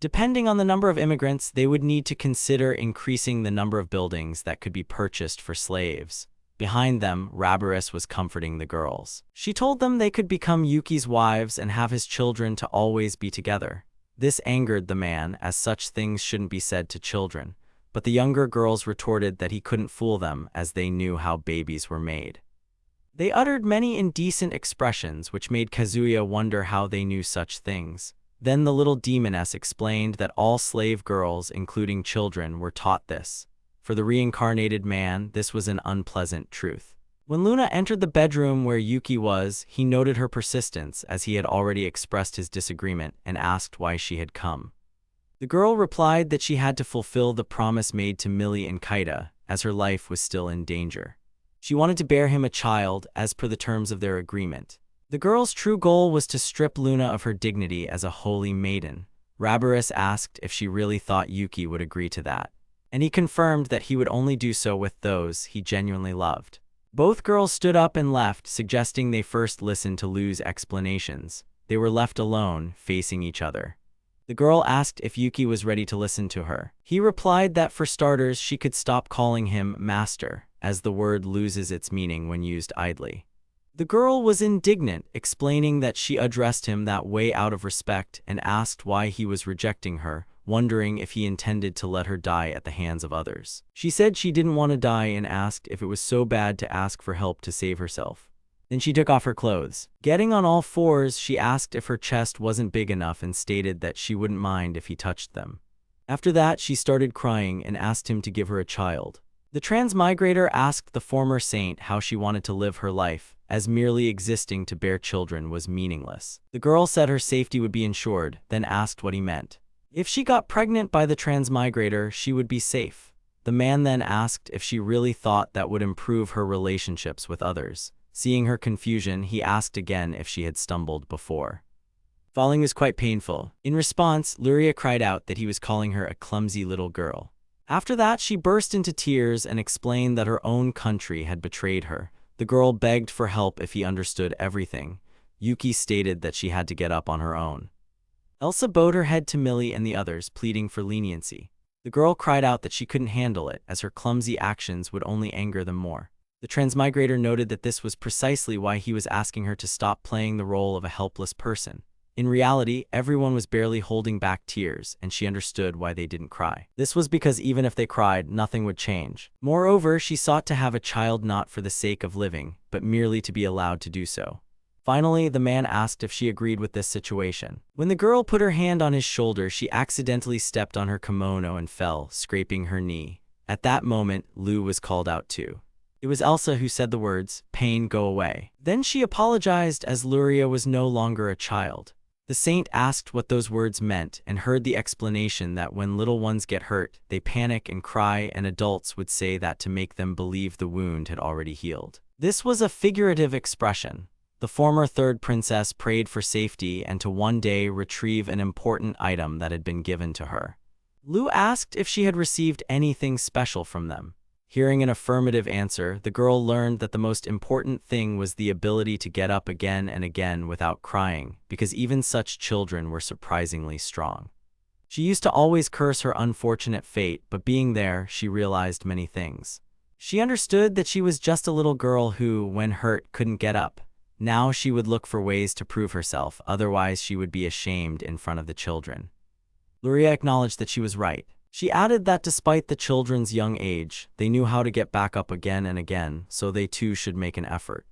Depending on the number of immigrants, they would need to consider increasing the number of buildings that could be purchased for slaves. Behind them, Rabarus was comforting the girls. She told them they could become Yuki's wives and have his children to always be together. This angered the man, as such things shouldn't be said to children, but the younger girls retorted that he couldn't fool them, as they knew how babies were made. They uttered many indecent expressions, which made Kazuya wonder how they knew such things. Then the little demoness explained that all slave girls, including children, were taught this. For the reincarnated man, this was an unpleasant truth. When Luna entered the bedroom where Yuki was, he noted her persistence, as he had already expressed his disagreement, and asked why she had come. The girl replied that she had to fulfill the promise made to Millie and Kaida, as her life was still in danger. She wanted to bear him a child, as per the terms of their agreement. The girl's true goal was to strip Luna of her dignity as a holy maiden. Rabarus asked if she really thought Yuki would agree to that, and he confirmed that he would only do so with those he genuinely loved. Both girls stood up and left, suggesting they first listen to Lu's explanations. They were left alone, facing each other. The girl asked if Yuki was ready to listen to her. He replied that for starters, she could stop calling him master, as the word loses its meaning when used idly. The girl was indignant, explaining that she addressed him that way out of respect and asked why he was rejecting her, wondering if he intended to let her die at the hands of others. She said she didn't want to die and asked if it was so bad to ask for help to save herself. Then she took off her clothes. Getting on all fours, she asked if her chest wasn't big enough and stated that she wouldn't mind if he touched them. After that, she started crying and asked him to give her a child. The transmigrator asked the former saint how she wanted to live her life, as merely existing to bear children was meaningless. The girl said her safety would be ensured, then asked what he meant. If she got pregnant by the transmigrator, she would be safe. The man then asked if she really thought that would improve her relationships with others. Seeing her confusion, he asked again if she had stumbled before. Falling was quite painful. In response, Luria cried out that he was calling her a clumsy little girl. After that, she burst into tears and explained that her own country had betrayed her. The girl begged for help if he understood everything. Yuki stated that she had to get up on her own. Elsa bowed her head to Millie and the others, pleading for leniency. The girl cried out that she couldn't handle it, as her clumsy actions would only anger them more. The transmigrator noted that this was precisely why he was asking her to stop playing the role of a helpless person. In reality, everyone was barely holding back tears, and she understood why they didn't cry. This was because even if they cried, nothing would change. Moreover, she sought to have a child not for the sake of living, but merely to be allowed to do so. Finally, the man asked if she agreed with this situation. When the girl put her hand on his shoulder, she accidentally stepped on her kimono and fell, scraping her knee. At that moment, Lu was called out too. It was Elsa who said the words, "Pain, go away." Then she apologized, as Luria was no longer a child. The saint asked what those words meant and heard the explanation that when little ones get hurt, they panic and cry, and adults would say that to make them believe the wound had already healed. This was a figurative expression. The former third princess prayed for safety and to one day retrieve an important item that had been given to her. Lu asked if she had received anything special from them. Hearing an affirmative answer, the girl learned that the most important thing was the ability to get up again and again without crying, because even such children were surprisingly strong. She used to always curse her unfortunate fate, but being there, she realized many things. She understood that she was just a little girl who, when hurt, couldn't get up. Now she would look for ways to prove herself, otherwise she would be ashamed in front of the children. Luria acknowledged that she was right. She added that despite the children's young age, they knew how to get back up again and again, so they too should make an effort.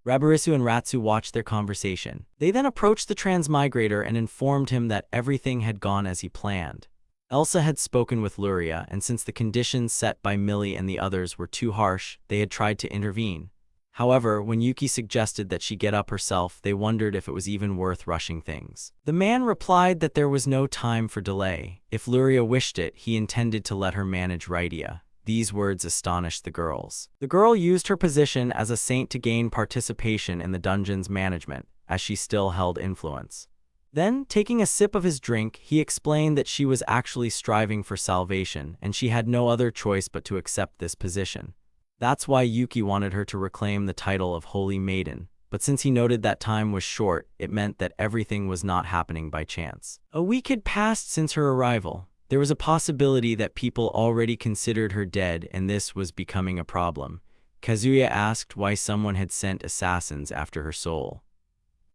Rabarisu and Ratsu watched their conversation. They then approached the transmigrator and informed him that everything had gone as he planned. Elsa had spoken with Luria, and since the conditions set by Millie and the others were too harsh, they had tried to intervene. However, when Yuki suggested that she get up herself, they wondered if it was even worth rushing things. The man replied that there was no time for delay. If Luria wished it, he intended to let her manage Rydia. These words astonished the girls. The girl used her position as a saint to gain participation in the dungeon's management, as she still held influence. Then, taking a sip of his drink, he explained that she was actually striving for salvation, and she had no other choice but to accept this position. That's why Yuki wanted her to reclaim the title of Holy Maiden, but since he noted that time was short, it meant that everything was not happening by chance. A week had passed since her arrival. There was a possibility that people already considered her dead, and this was becoming a problem. Kazuya asked why someone had sent assassins after her soul.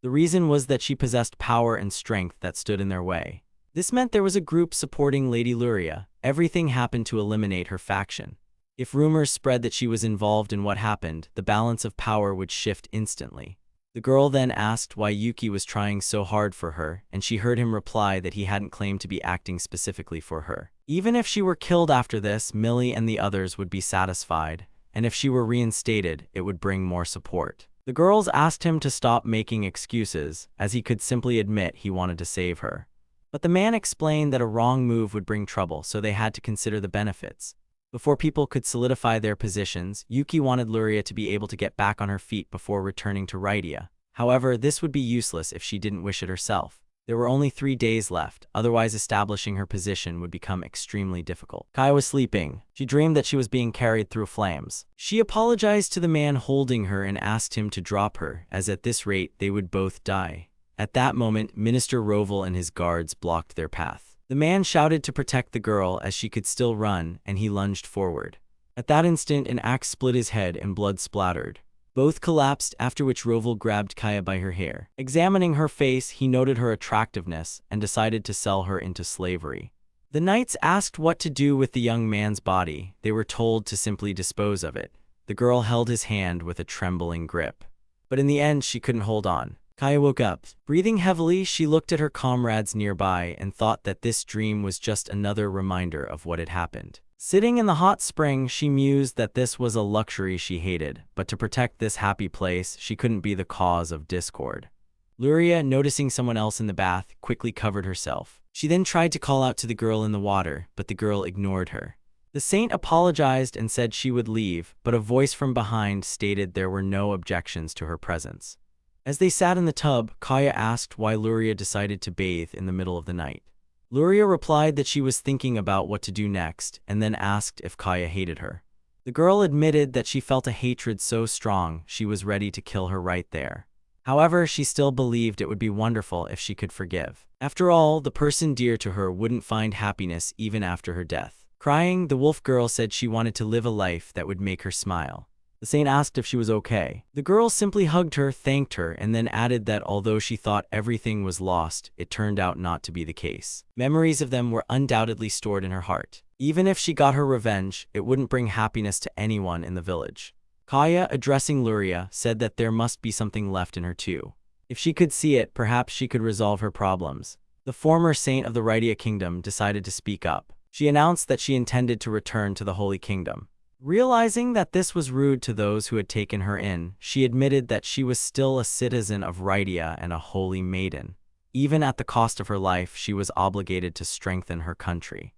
The reason was that she possessed power and strength that stood in their way. This meant there was a group supporting Lady Luria. Everything happened to eliminate her faction. If rumors spread that she was involved in what happened, the balance of power would shift instantly. The girl then asked why Yuki was trying so hard for her, and she heard him reply that he hadn't claimed to be acting specifically for her. Even if she were killed after this, Millie and the others would be satisfied, and if she were reinstated, it would bring more support. The girls asked him to stop making excuses, as he could simply admit he wanted to save her. But the man explained that a wrong move would bring trouble, so they had to consider the benefits. Before people could solidify their positions, Yuki wanted Luria to be able to get back on her feet before returning to Rydia. However, this would be useless if she didn't wish it herself. There were only 3 days left, otherwise establishing her position would become extremely difficult. Kaya was sleeping. She dreamed that she was being carried through flames. She apologized to the man holding her and asked him to drop her, as at this rate they would both die. At that moment, Minister Roval and his guards blocked their path. The man shouted to protect the girl as she could still run, and he lunged forward. At that instant, an axe split his head and blood splattered. Both collapsed, after which Roval grabbed Kaya by her hair. Examining her face, he noted her attractiveness and decided to sell her into slavery. The knights asked what to do with the young man's body. They were told to simply dispose of it. The girl held his hand with a trembling grip. But in the end, she couldn't hold on. Kaya woke up. Breathing heavily, she looked at her comrades nearby and thought that this dream was just another reminder of what had happened. Sitting in the hot spring, she mused that this was a luxury she hated, but to protect this happy place, she couldn't be the cause of discord. Luria, noticing someone else in the bath, quickly covered herself. She then tried to call out to the girl in the water, but the girl ignored her. The saint apologized and said she would leave, but a voice from behind stated there were no objections to her presence. As they sat in the tub, Kaya asked why Luria decided to bathe in the middle of the night. Luria replied that she was thinking about what to do next, and then asked if Kaya hated her. The girl admitted that she felt a hatred so strong she was ready to kill her right there. However, she still believed it would be wonderful if she could forgive. After all, the person dear to her wouldn't find happiness even after her death. Crying, the wolf girl said she wanted to live a life that would make her smile. The saint asked if she was okay. The girl simply hugged her, thanked her, and then added that although she thought everything was lost, it turned out not to be the case. Memories of them were undoubtedly stored in her heart. Even if she got her revenge, it wouldn't bring happiness to anyone in the village. Kaya, addressing Luria, said that there must be something left in her too. If she could see it, perhaps she could resolve her problems. The former saint of the Rydia kingdom decided to speak up. She announced that she intended to return to the Holy Kingdom. Realizing that this was rude to those who had taken her in, she admitted that she was still a citizen of Rydia and a holy maiden. Even at the cost of her life, she was obligated to strengthen her country.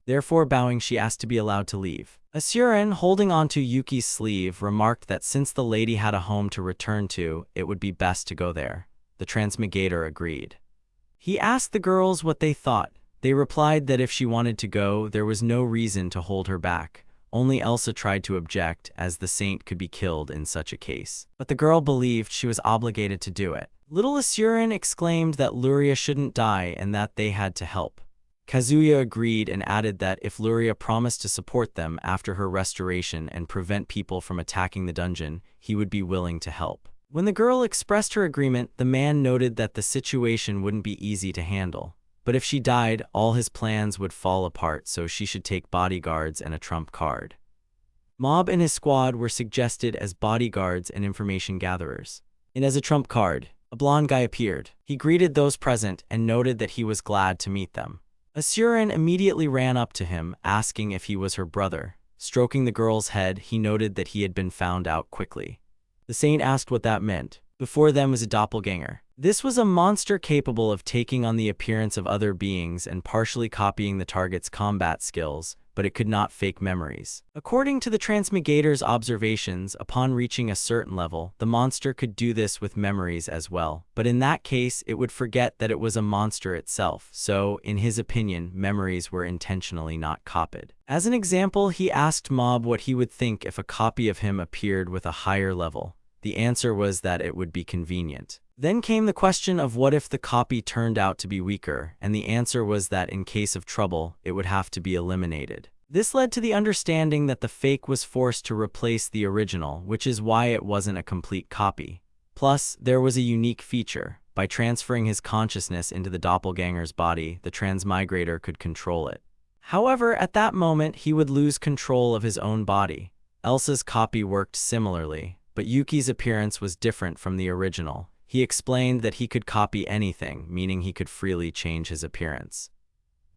Therefore, bowing, she asked to be allowed to leave. Asuran, holding onto Yuki's sleeve, remarked that since the lady had a home to return to, it would be best to go there. The transmigrator agreed. He asked the girls what they thought. They replied that if she wanted to go, there was no reason to hold her back. Only Elsa tried to object, as the saint could be killed in such a case. But the girl believed she was obligated to do it. Little Asuran exclaimed that Luria shouldn't die and that they had to help. Kazuya agreed and added that if Luria promised to support them after her restoration and prevent people from attacking the dungeon, he would be willing to help. When the girl expressed her agreement, the man noted that the situation wouldn't be easy to handle. But if she died, all his plans would fall apart, so she should take bodyguards and a trump card. Mob and his squad were suggested as bodyguards and information gatherers. And as a trump card, a blonde guy appeared. He greeted those present and noted that he was glad to meet them. Asuran immediately ran up to him, asking if he was her brother. Stroking the girl's head, he noted that he had been found out quickly. The saint asked what that meant. Before them was a doppelganger. This was a monster capable of taking on the appearance of other beings and partially copying the target's combat skills, but it could not fake memories. According to the transmigrator's observations, upon reaching a certain level, the monster could do this with memories as well, but in that case, it would forget that it was a monster itself, so, in his opinion, memories were intentionally not copied. As an example, he asked Mob what he would think if a copy of him appeared with a higher level. The answer was that it would be convenient. Then came the question of what if the copy turned out to be weaker, and the answer was that in case of trouble, it would have to be eliminated. This led to the understanding that the fake was forced to replace the original, which is why it wasn't a complete copy. Plus, there was a unique feature. By transferring his consciousness into the doppelganger's body, the transmigrator could control it. However, at that moment, he would lose control of his own body. Elsa's copy worked similarly, but Yuki's appearance was different from the original. He explained that he could copy anything, meaning he could freely change his appearance.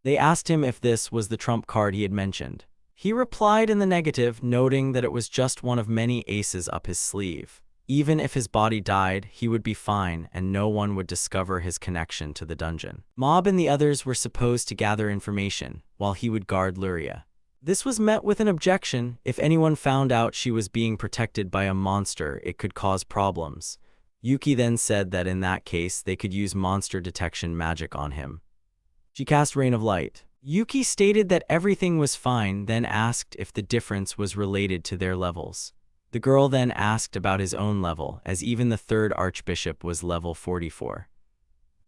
They asked him if this was the trump card he had mentioned. He replied in the negative, noting that it was just one of many aces up his sleeve. Even if his body died, he would be fine, and no one would discover his connection to the dungeon. Mob and the others were supposed to gather information, while he would guard Luria. This was met with an objection. If anyone found out she was being protected by a monster, it could cause problems. Yuki then said that in that case, they could use monster detection magic on him. She cast Rain of Light. Yuki stated that everything was fine, then asked if the difference was related to their levels. The girl then asked about his own level, as even the third archbishop was level 44.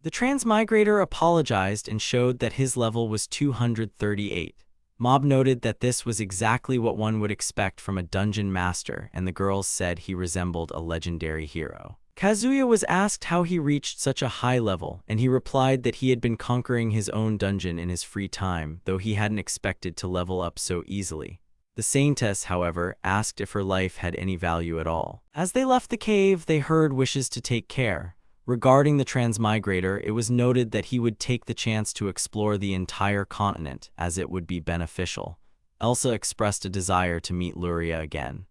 The transmigrator apologized and showed that his level was 238. Mob noted that this was exactly what one would expect from a dungeon master, and the girls said he resembled a legendary hero. Kazuya was asked how he reached such a high level, and he replied that he had been conquering his own dungeon in his free time, though he hadn't expected to level up so easily. The saintess, however, asked if her life had any value at all. As they left the cave, they heard wishes to take care. Regarding the transmigrator, it was noted that he would take the chance to explore the entire continent, as it would be beneficial. Elsa expressed a desire to meet Luria again.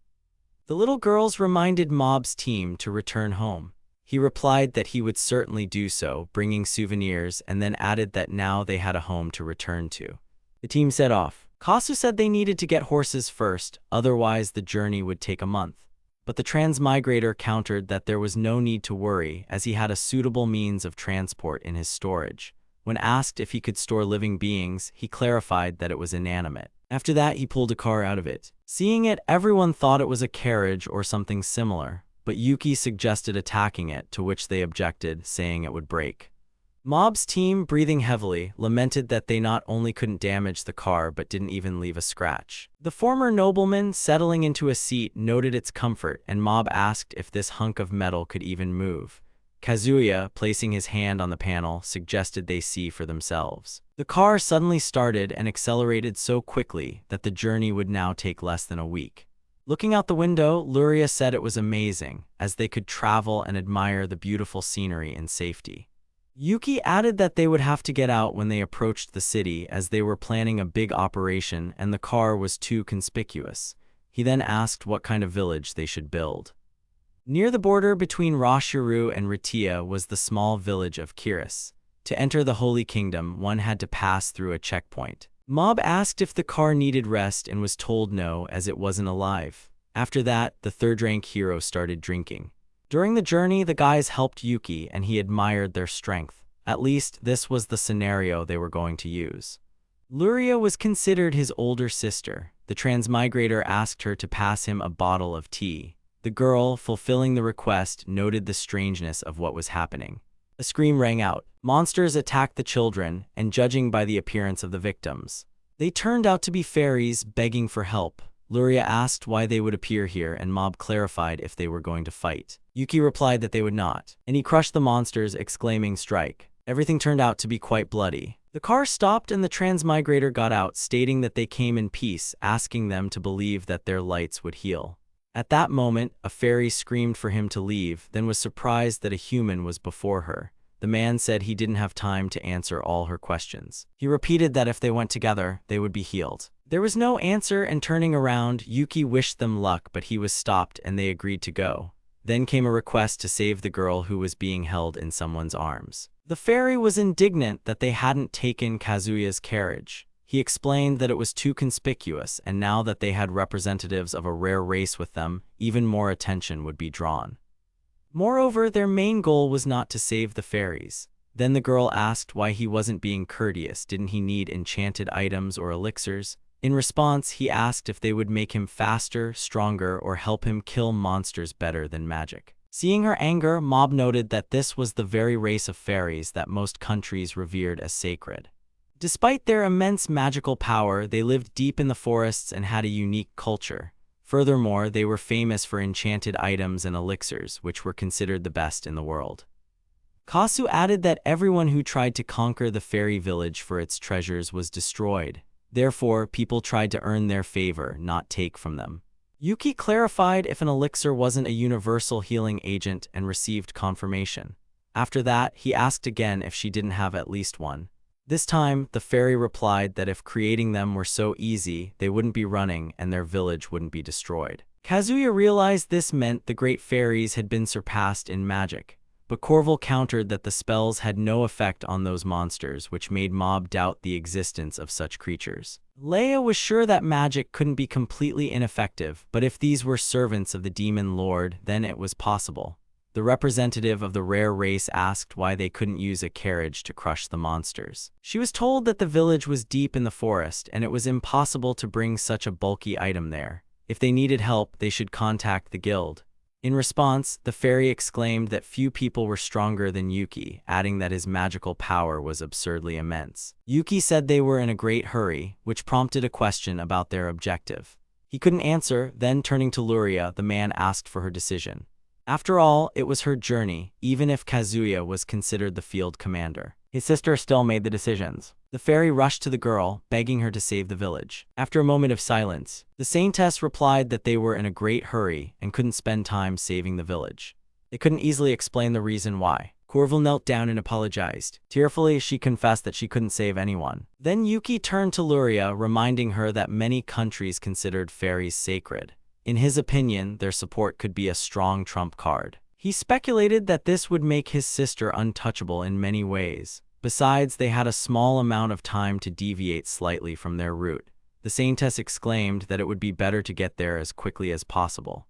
The little girls reminded Mob's team to return home. He replied that he would certainly do so, bringing souvenirs, and then added that now they had a home to return to. The team set off. Kasu said they needed to get horses first, otherwise the journey would take a month. But the transmigrator countered that there was no need to worry, as he had a suitable means of transport in his storage. When asked if he could store living beings, he clarified that it was inanimate. After that, he pulled a car out of it. Seeing it, everyone thought it was a carriage or something similar, but Yuki suggested attacking it, to which they objected, saying it would break. Mob's team, breathing heavily, lamented that they not only couldn't damage the car but didn't even leave a scratch. The former nobleman, settling into a seat, noted its comfort, and Mob asked if this hunk of metal could even move. Kazuya, placing his hand on the panel, suggested they see for themselves. The car suddenly started and accelerated so quickly that the journey would now take less than a week. Looking out the window, Luria said it was amazing, as they could travel and admire the beautiful scenery in safety. Yuki added that they would have to get out when they approached the city, as they were planning a big operation and the car was too conspicuous. He then asked what kind of village they should build. Near the border between Rashuru and Ratia was the small village of Kiris. To enter the Holy Kingdom, one had to pass through a checkpoint. Mob asked if the car needed rest and was told no, as it wasn't alive. After that, the third-rank hero started drinking. During the journey, the guys helped Yuki, and he admired their strength. At least, this was the scenario they were going to use. Luria was considered his older sister. The transmigrator asked her to pass him a bottle of tea. The girl, fulfilling the request, noted the strangeness of what was happening. A scream rang out. Monsters attacked the children, and judging by the appearance of the victims, they turned out to be fairies begging for help. Luria asked why they would appear here, and Mob clarified if they were going to fight. Yuki replied that they would not, and he crushed the monsters, exclaiming, "Strike." Everything turned out to be quite bloody. The car stopped and the transmigrator got out, stating that they came in peace, asking them to believe that their lights would heal. At that moment, a fairy screamed for him to leave, then was surprised that a human was before her. The man said he didn't have time to answer all her questions. He repeated that if they went together, they would be healed. There was no answer, and turning around, Yuki wished them luck, but he was stopped and they agreed to go. Then came a request to save the girl who was being held in someone's arms. The fairy was indignant that they hadn't taken Kazuya's carriage. He explained that it was too conspicuous, and now that they had representatives of a rare race with them, even more attention would be drawn. Moreover, their main goal was not to save the fairies. Then the girl asked why he wasn't being courteous. Didn't he need enchanted items or elixirs? In response, he asked if they would make him faster, stronger, or help him kill monsters better than magic. Seeing her anger, Mob noted that this was the very race of fairies that most countries revered as sacred. Despite their immense magical power, they lived deep in the forests and had a unique culture. Furthermore, they were famous for enchanted items and elixirs, which were considered the best in the world. Kasu added that everyone who tried to conquer the fairy village for its treasures was destroyed. Therefore, people tried to earn their favor, not take from them. Yuki clarified if an elixir wasn't a universal healing agent and received confirmation. After that, he asked again if she didn't have at least one. This time, the fairy replied that if creating them were so easy, they wouldn't be running and their village wouldn't be destroyed. Kazuya realized this meant the great fairies had been surpassed in magic, but Corval countered that the spells had no effect on those monsters, which made Mob doubt the existence of such creatures. Leia was sure that magic couldn't be completely ineffective, but if these were servants of the demon lord, then it was possible. The representative of the rare race asked why they couldn't use a carriage to crush the monsters. She was told that the village was deep in the forest and it was impossible to bring such a bulky item there. If they needed help, they should contact the guild. In response, the fairy exclaimed that few people were stronger than Yuki, adding that his magical power was absurdly immense. Yuki said they were in a great hurry, which prompted a question about their objective. He couldn't answer, then turning to Luria, the man asked for her decision. After all, it was her journey, even if Kazuya was considered the field commander. His sister still made the decisions. The fairy rushed to the girl, begging her to save the village. After a moment of silence, the saintess replied that they were in a great hurry and couldn't spend time saving the village. They couldn't easily explain the reason why. Corval knelt down and apologized. Tearfully, she confessed that she couldn't save anyone. Then Yuki turned to Luria, reminding her that many countries considered fairies sacred. In his opinion, their support could be a strong trump card. He speculated that this would make his sister untouchable in many ways. Besides, they had a small amount of time to deviate slightly from their route. The saintess exclaimed that it would be better to get there as quickly as possible.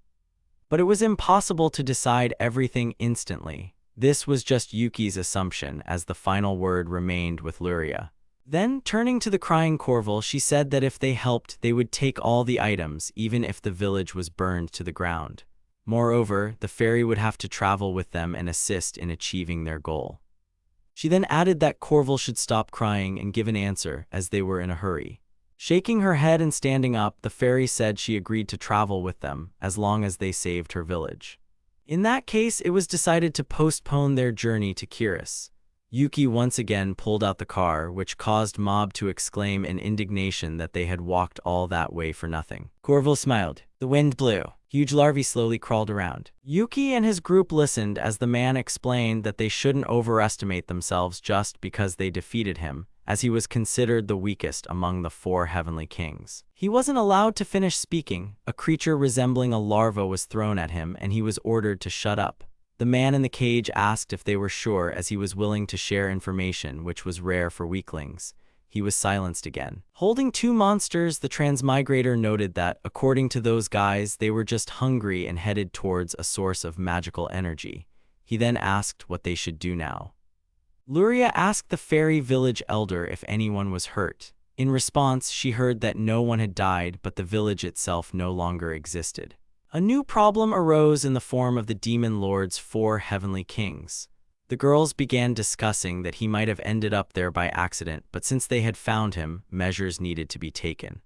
But it was impossible to decide everything instantly. This was just Yuki's assumption, as the final word remained with Luria. Then, turning to the crying Corval, she said that if they helped, they would take all the items, even if the village was burned to the ground. Moreover, the fairy would have to travel with them and assist in achieving their goal. She then added that Corval should stop crying and give an answer, as they were in a hurry. Shaking her head and standing up, the fairy said she agreed to travel with them, as long as they saved her village. In that case, it was decided to postpone their journey to Kiris. Yuki once again pulled out the car, which caused Mob to exclaim in indignation that they had walked all that way for nothing. Corval smiled. The wind blew. Huge larvae slowly crawled around. Yuki and his group listened as the man explained that they shouldn't overestimate themselves just because they defeated him, as he was considered the weakest among the 4 heavenly kings. He wasn't allowed to finish speaking. A creature resembling a larva was thrown at him, and he was ordered to shut up. The man in the cage asked if they were sure, as he was willing to share information which was rare for weaklings. He was silenced again. Holding 2 monsters, the transmigrator noted that, according to those guys, they were just hungry and headed towards a source of magical energy. He then asked what they should do now. Luria asked the fairy village elder if anyone was hurt. In response, she heard that no one had died, but the village itself no longer existed. A new problem arose in the form of the demon lord's 4 heavenly kings. The girls began discussing that he might have ended up there by accident, but since they had found him, measures needed to be taken.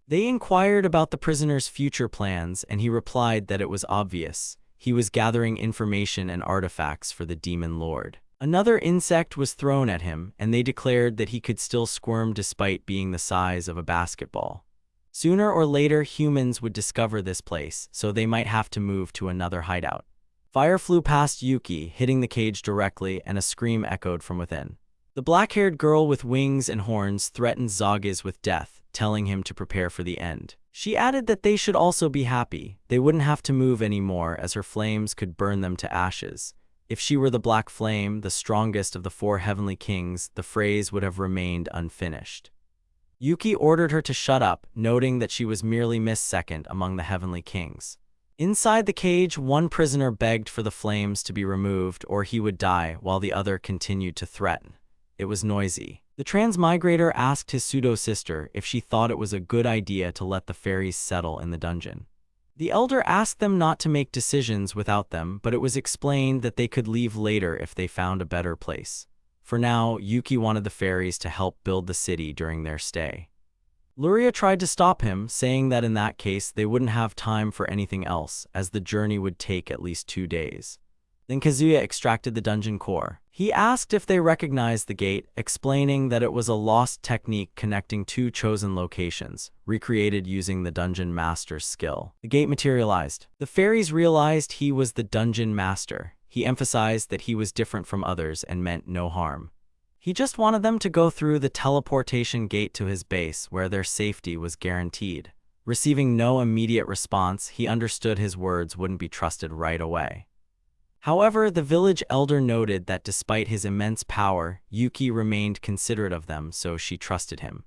They inquired about the prisoner's future plans, and he replied that it was obvious. He was gathering information and artifacts for the demon lord. Another insect was thrown at him, and they declared that he could still squirm despite being the size of a basketball. Sooner or later, humans would discover this place, so they might have to move to another hideout. Fire flew past Yuki, hitting the cage directly, and a scream echoed from within. The black-haired girl with wings and horns threatened Zagiz with death, telling him to prepare for the end. She added that they should also be happy. They wouldn't have to move anymore, as her flames could burn them to ashes. If she were the Black Flame, the strongest of the 4 heavenly kings, the phrase would have remained unfinished. Yuki ordered her to shut up, noting that she was merely missed second among the heavenly kings. Inside the cage, one prisoner begged for the flames to be removed or he would die, while the other continued to threaten. It was noisy. The transmigrator asked his pseudo-sister if she thought it was a good idea to let the fairies settle in the dungeon. The elder asked them not to make decisions without them, but it was explained that they could leave later if they found a better place. For now, Yuki wanted the fairies to help build the city during their stay. Luria tried to stop him, saying that in that case they wouldn't have time for anything else, as the journey would take at least 2 days. Then Kazuya extracted the dungeon core. He asked if they recognized the gate, explaining that it was a lost technique connecting 2 chosen locations, recreated using the dungeon master's skill. The gate materialized. The fairies realized he was the dungeon master. He emphasized that he was different from others and meant no harm. He just wanted them to go through the teleportation gate to his base, where their safety was guaranteed. Receiving no immediate response, he understood his words wouldn't be trusted right away. However, the village elder noted that despite his immense power, Yuki remained considerate of them, so she trusted him.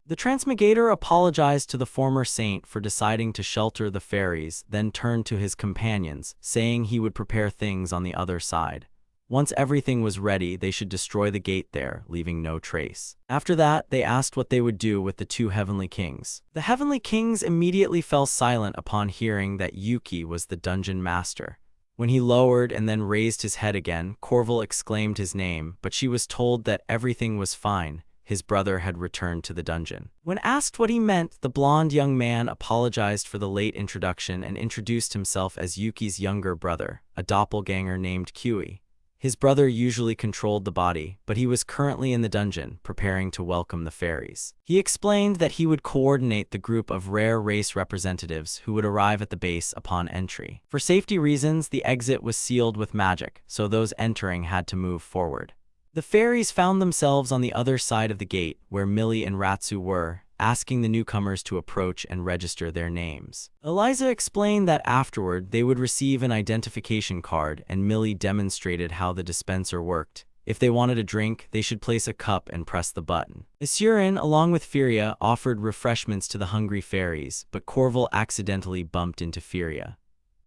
The transmigrator apologized to the former saint for deciding to shelter the fairies, then turned to his companions, saying he would prepare things on the other side. Once everything was ready, they should destroy the gate there, leaving no trace. After that, they asked what they would do with the 2 heavenly kings. The heavenly kings immediately fell silent upon hearing that Yuki was the dungeon master. When he lowered and then raised his head again, Corval exclaimed his name, but she was told that everything was fine. His brother had returned to the dungeon. When asked what he meant, the blonde young man apologized for the late introduction and introduced himself as Yuki's younger brother, a doppelganger named Kui. His brother usually controlled the body, but he was currently in the dungeon, preparing to welcome the fairies. He explained that he would coordinate the group of rare race representatives who would arrive at the base upon entry. For safety reasons, the exit was sealed with magic, so those entering had to move forward. The fairies found themselves on the other side of the gate, where Millie and Ratsu were, asking the newcomers to approach and register their names. Eliza explained that afterward they would receive an identification card, and Millie demonstrated how the dispenser worked. If they wanted a drink, they should place a cup and press the button. Isurin, along with Furia, offered refreshments to the hungry fairies, but Corval accidentally bumped into Furia.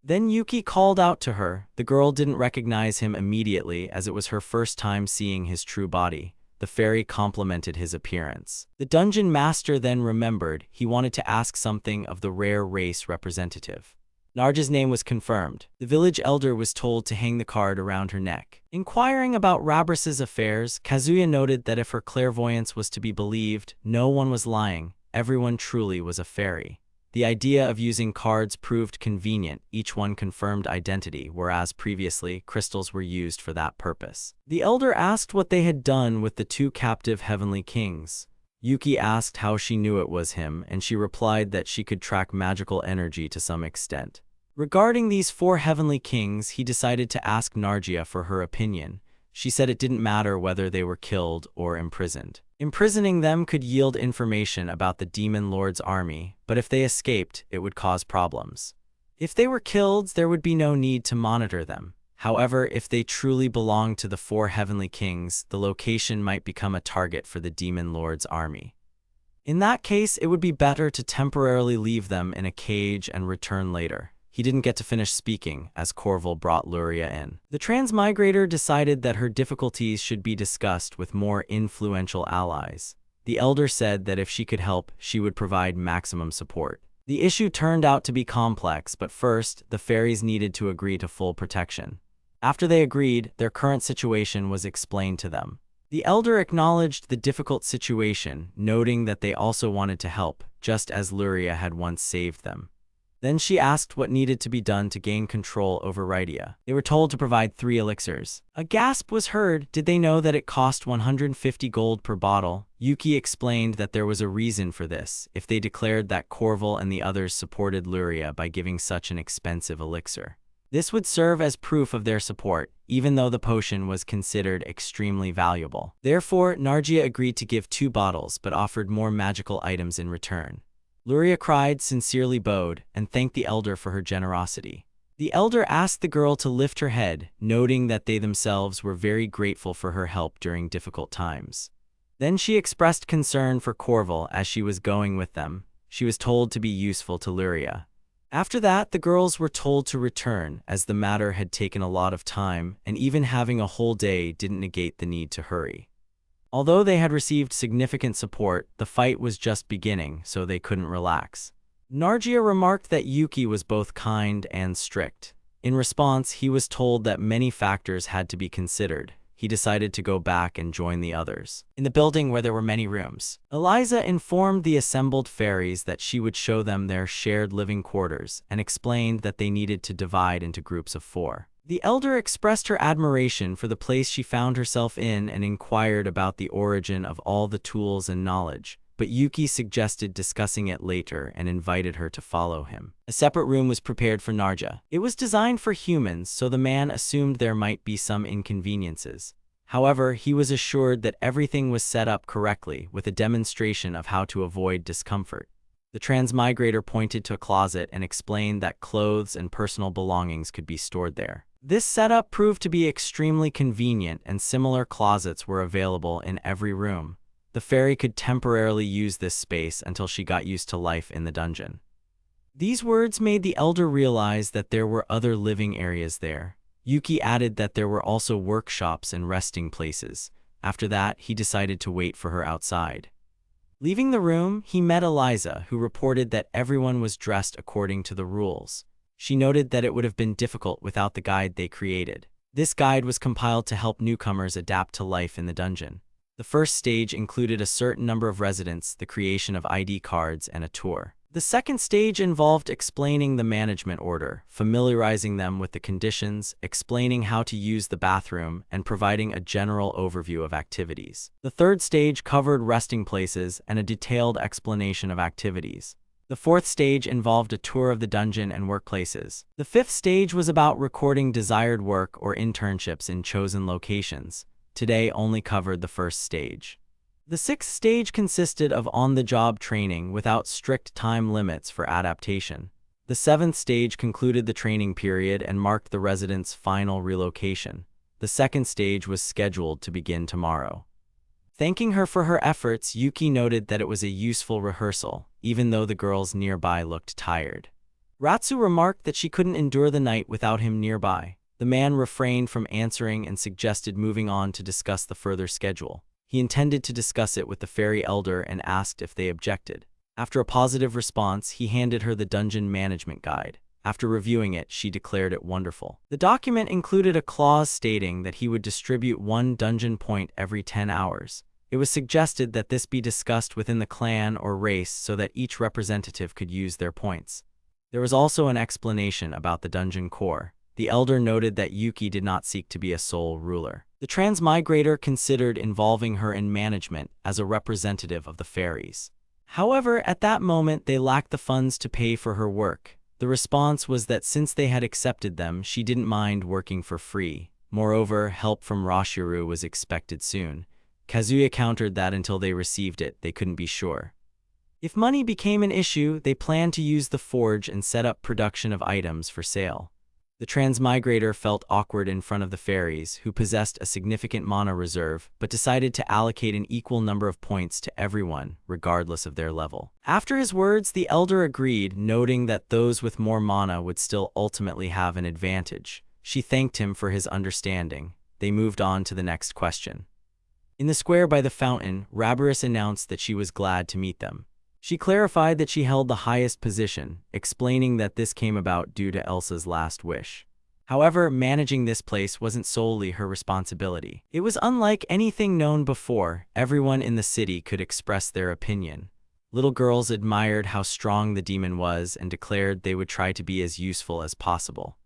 Then Yuki called out to her. The girl didn't recognize him immediately, as it was her first time seeing his true body. The fairy complimented his appearance. The dungeon master then remembered he wanted to ask something of the rare race representative. Narja's name was confirmed. The village elder was told to hang the card around her neck. Inquiring about Rabras's affairs, Kazuya noted that if her clairvoyance was to be believed, no one was lying. Everyone truly was a fairy. The idea of using cards proved convenient. Each one confirmed identity, whereas previously, crystals were used for that purpose. The elder asked what they had done with the 2 captive heavenly kings. Yuki asked how she knew it was him, and she replied that she could track magical energy to some extent. Regarding these 4 heavenly kings, he decided to ask Narja for her opinion. She said it didn't matter whether they were killed or imprisoned. Imprisoning them could yield information about the demon lord's army, but if they escaped, it would cause problems. If they were killed, there would be no need to monitor them. However, if they truly belonged to the four heavenly kings, the location might become a target for the demon lord's army. In that case, it would be better to temporarily leave them in a cage and return later. He didn't get to finish speaking as Corval brought Luria in. The transmigrator decided that her difficulties should be discussed with more influential allies. The elder said that if she could help, she would provide maximum support. The issue turned out to be complex, but first, the fairies needed to agree to full protection. After they agreed, their current situation was explained to them. The elder acknowledged the difficult situation, noting that they also wanted to help, just as Luria had once saved them. Then she asked what needed to be done to gain control over Rydia. They were told to provide 3 elixirs. A gasp was heard. Did they know that it cost 150 gold per bottle? Yuki explained that there was a reason for this, if they declared that Corval and the others supported Luria by giving such an expensive elixir. This would serve as proof of their support, even though the potion was considered extremely valuable. Therefore, Nargia agreed to give 2 bottles but offered more magical items in return. Luria cried, sincerely bowed, and thanked the elder for her generosity. The elder asked the girl to lift her head, noting that they themselves were very grateful for her help during difficult times. Then she expressed concern for Corval as she was going with them. She was told to be useful to Luria. After that, the girls were told to return, as the matter had taken a lot of time, and even having a whole day didn't negate the need to hurry. Although they had received significant support, the fight was just beginning, so they couldn't relax. Nargia remarked that Yuki was both kind and strict. In response, he was told that many factors had to be considered. He decided to go back and join the others. In the building where there were many rooms, Eliza informed the assembled fairies that she would show them their shared living quarters and explained that they needed to divide into groups of 4. The elder expressed her admiration for the place she found herself in and inquired about the origin of all the tools and knowledge, but Yuki suggested discussing it later and invited her to follow him. A separate room was prepared for Narja. It was designed for humans, so the man assumed there might be some inconveniences. However, he was assured that everything was set up correctly, with a demonstration of how to avoid discomfort. The transmigrator pointed to a closet and explained that clothes and personal belongings could be stored there. This setup proved to be extremely convenient, and similar closets were available in every room. The fairy could temporarily use this space until she got used to life in the dungeon. These words made the elder realize that there were other living areas there. Yuki added that there were also workshops and resting places. After that, he decided to wait for her outside. Leaving the room, he met Eliza, who reported that everyone was dressed according to the rules. She noted that it would have been difficult without the guide they created. This guide was compiled to help newcomers adapt to life in the dungeon. The first stage included a certain number of residents, the creation of ID cards, and a tour. The second stage involved explaining the management order, familiarizing them with the conditions, explaining how to use the bathroom, and providing a general overview of activities. The third stage covered resting places and a detailed explanation of activities. The fourth stage involved a tour of the dungeon and workplaces. The fifth stage was about recording desired work or internships in chosen locations. Today only covered the first stage. The sixth stage consisted of on-the-job training without strict time limits for adaptation. The seventh stage concluded the training period and marked the residents' final relocation. The second stage was scheduled to begin tomorrow. Thanking her for her efforts, Yuki noted that it was a useful rehearsal, even though the girls nearby looked tired. Ratsu remarked that she couldn't endure the night without him nearby. The man refrained from answering and suggested moving on to discuss the further schedule. He intended to discuss it with the fairy elder and asked if they objected. After a positive response, he handed her the dungeon management guide. After reviewing it, she declared it wonderful. The document included a clause stating that he would distribute 1 dungeon point every 10 hours. It was suggested that this be discussed within the clan or race so that each representative could use their points. There was also an explanation about the dungeon core. The elder noted that Yuki did not seek to be a sole ruler. The transmigrator considered involving her in management as a representative of the fairies. However, at that moment they lacked the funds to pay for her work. The response was that since they had accepted them, she didn't mind working for free. Moreover, help from Rashiru was expected soon. Kazuya countered that until they received it, they couldn't be sure. If money became an issue, they planned to use the forge and set up production of items for sale. The transmigrator felt awkward in front of the fairies, who possessed a significant mana reserve, but decided to allocate an equal number of points to everyone, regardless of their level. After his words, the elder agreed, noting that those with more mana would still ultimately have an advantage. She thanked him for his understanding. They moved on to the next question. In the square by the fountain, Rabarus announced that she was glad to meet them. She clarified that she held the highest position, explaining that this came about due to Elsa's last wish. However, managing this place wasn't solely her responsibility. It was unlike anything known before. Everyone in the city could express their opinion. Little girls admired how strong the demon was and declared they would try to be as useful as possible.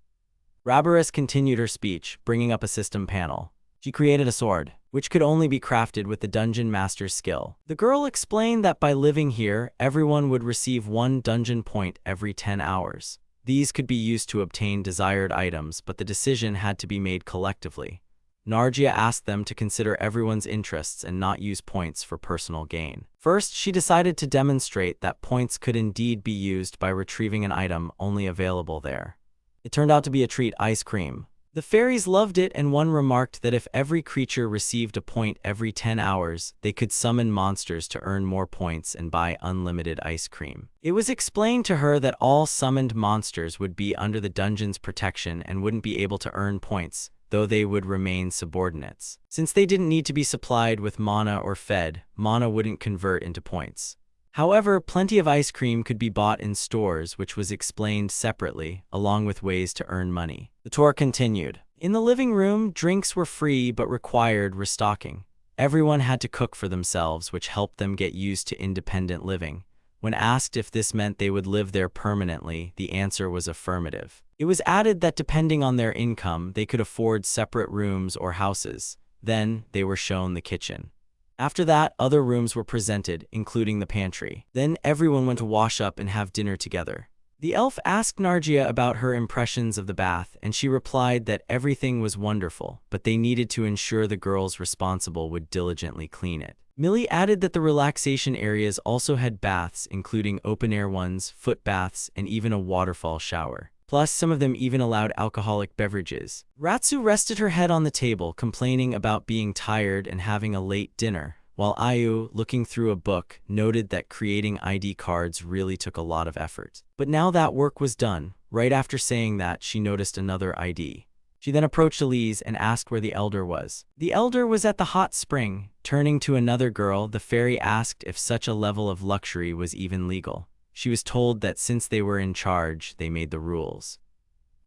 Rabarus continued her speech, bringing up a system panel. She created a sword, which could only be crafted with the dungeon master's skill. The girl explained that by living here, everyone would receive 1 dungeon point every 10 hours. These could be used to obtain desired items, but the decision had to be made collectively. Nargia asked them to consider everyone's interests and not use points for personal gain. First, she decided to demonstrate that points could indeed be used by retrieving an item only available there. It turned out to be a treat: ice cream. The fairies loved it, and one remarked that if every creature received a point every 10 hours, they could summon monsters to earn more points and buy unlimited ice cream. It was explained to her that all summoned monsters would be under the dungeon's protection and wouldn't be able to earn points, though they would remain subordinates. Since they didn't need to be supplied with mana or fed, mana wouldn't convert into points. However, plenty of ice cream could be bought in stores, which was explained separately, along with ways to earn money. The tour continued. In the living room, drinks were free but required restocking. Everyone had to cook for themselves, which helped them get used to independent living. When asked if this meant they would live there permanently, the answer was affirmative. It was added that depending on their income, they could afford separate rooms or houses. Then, they were shown the kitchen. After that, other rooms were presented, including the pantry. Then everyone went to wash up and have dinner together. The elf asked Nargia about her impressions of the bath, and she replied that everything was wonderful, but they needed to ensure the girls responsible would diligently clean it. Millie added that the relaxation areas also had baths, including open-air ones, foot baths, and even a waterfall shower. Plus, some of them even allowed alcoholic beverages. Ratsu rested her head on the table, complaining about being tired and having a late dinner, while Ayu, looking through a book, noted that creating ID cards really took a lot of effort. But now that work was done. Right after saying that, she noticed another ID. She then approached Elise and asked where the elder was. The elder was at the hot spring. Turning to another girl, the fairy asked if such a level of luxury was even legal. She was told that since they were in charge, they made the rules.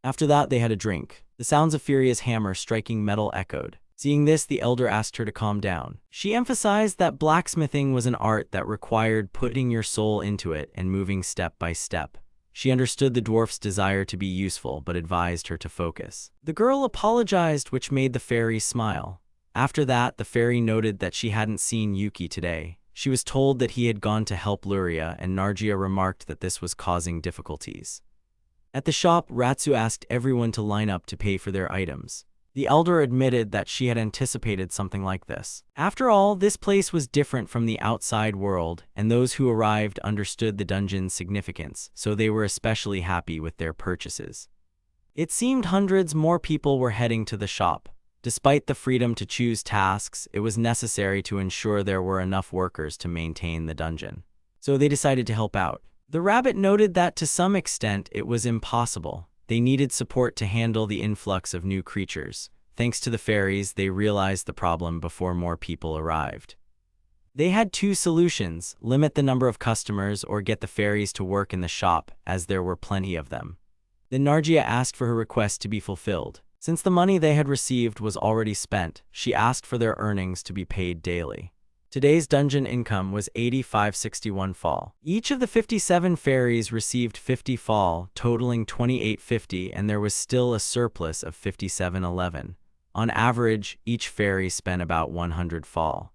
After that, they had a drink. The sounds of Furia's hammer striking metal echoed. Seeing this, the elder asked her to calm down. She emphasized that blacksmithing was an art that required putting your soul into it and moving step by step. She understood the dwarf's desire to be useful, but advised her to focus. The girl apologized, which made the fairy smile. After that, the fairy noted that she hadn't seen Yuki today. She was told that he had gone to help Luria, and Nargia remarked that this was causing difficulties. At the shop, Ratsu asked everyone to line up to pay for their items. The elder admitted that she had anticipated something like this. After all, this place was different from the outside world, and those who arrived understood the dungeon's significance, so they were especially happy with their purchases. It seemed hundreds more people were heading to the shop. Despite the freedom to choose tasks, it was necessary to ensure there were enough workers to maintain the dungeon. So they decided to help out. The rabbit noted that to some extent it was impossible. They needed support to handle the influx of new creatures. Thanks to the fairies, they realized the problem before more people arrived. They had 2 solutions: limit the number of customers or get the fairies to work in the shop, as there were plenty of them. Then Nargia asked for her request to be fulfilled. Since the money they had received was already spent, she asked for their earnings to be paid daily. Today's dungeon income was 8561 fall. Each of the 57 fairies received 50 fall, totaling 2850, and there was still a surplus of 5711. On average, each fairy spent about 100 fall.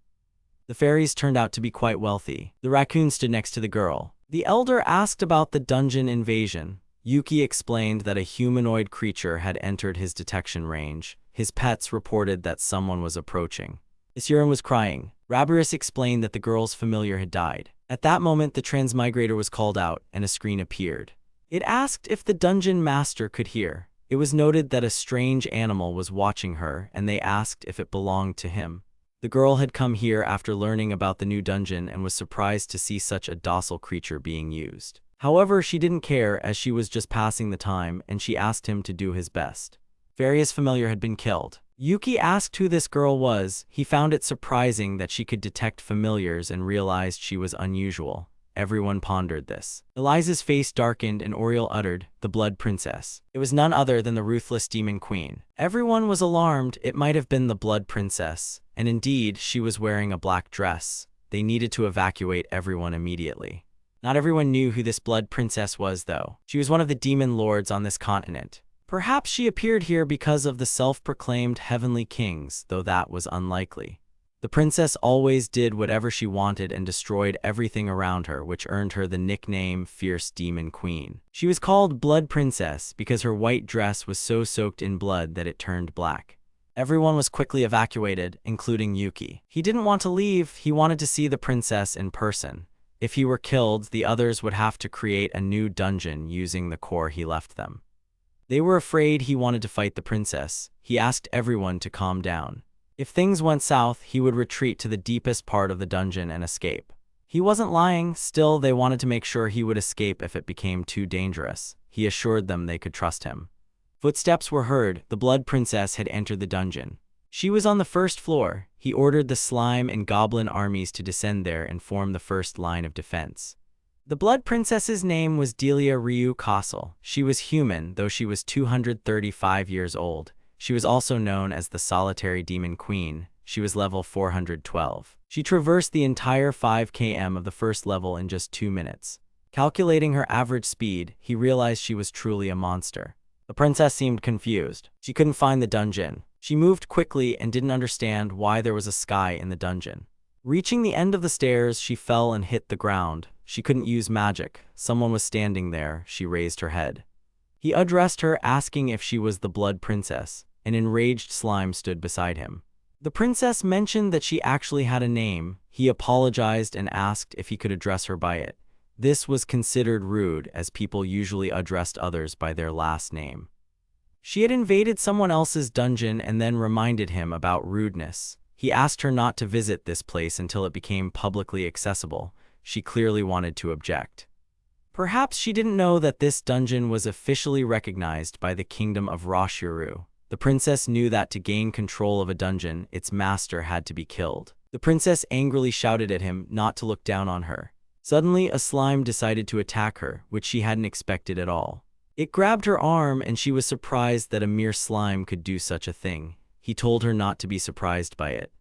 The fairies turned out to be quite wealthy. The raccoon stood next to the girl. The elder asked about the dungeon invasion. Yuki explained that a humanoid creature had entered his detection range. His pets reported that someone was approaching. Isurin was crying. Rabarus explained that the girl's familiar had died. At that moment, the transmigrator was called out, and a screen appeared. It asked if the dungeon master could hear. It was noted that a strange animal was watching her, and they asked if it belonged to him. The girl had come here after learning about the new dungeon and was surprised to see such a docile creature being used. However, she didn't care as she was just passing the time, and she asked him to do his best. Various familiar had been killed. Yuki asked who this girl was. He found it surprising that she could detect familiars and realized she was unusual. Everyone pondered this. Eliza's face darkened and Oriel uttered, "The Blood Princess." It was none other than the ruthless demon queen. Everyone was alarmed. It might have been the Blood Princess, and indeed, she was wearing a black dress. They needed to evacuate everyone immediately. Not everyone knew who this Blood Princess was, though. She was one of the demon lords on this continent. Perhaps she appeared here because of the self-proclaimed heavenly kings, though that was unlikely. The princess always did whatever she wanted and destroyed everything around her, which earned her the nickname Fierce Demon Queen. She was called Blood Princess because her white dress was so soaked in blood that it turned black. Everyone was quickly evacuated, including Yuki. He didn't want to leave. He wanted to see the princess in person. If he were killed, the others would have to create a new dungeon using the core he left them. They were afraid he wanted to fight the princess. He asked everyone to calm down. If things went south, he would retreat to the deepest part of the dungeon and escape. He wasn't lying. Still, they wanted to make sure he would escape if it became too dangerous. He assured them they could trust him. Footsteps were heard. The Blood Princess had entered the dungeon. She was on the first floor. He ordered the slime and goblin armies to descend there and form the first line of defense. The Blood Princess's name was Delia Ryu Castle. She was human, though she was 235 years old. She was also known as the Solitary Demon Queen. She was level 412. She traversed the entire 5 km of the first level in just 2 minutes. Calculating her average speed, he realized she was truly a monster. The princess seemed confused. She couldn't find the dungeon. She moved quickly and didn't understand why there was a sky in the dungeon. Reaching the end of the stairs, she fell and hit the ground. She couldn't use magic. Someone was standing there. She raised her head. He addressed her, asking if she was the Blood Princess. An enraged slime stood beside him. The princess mentioned that she actually had a name. He apologized and asked if he could address her by it. This was considered rude, as people usually addressed others by their last name. She had invaded someone else's dungeon and then reminded him about rudeness. He asked her not to visit this place until it became publicly accessible. She clearly wanted to object. Perhaps she didn't know that this dungeon was officially recognized by the Kingdom of Roshuru. The princess knew that to gain control of a dungeon, its master had to be killed. The princess angrily shouted at him not to look down on her. Suddenly, a slime decided to attack her, which she hadn't expected at all. It grabbed her arm, and she was surprised that a mere slime could do such a thing. He told her not to be surprised by it.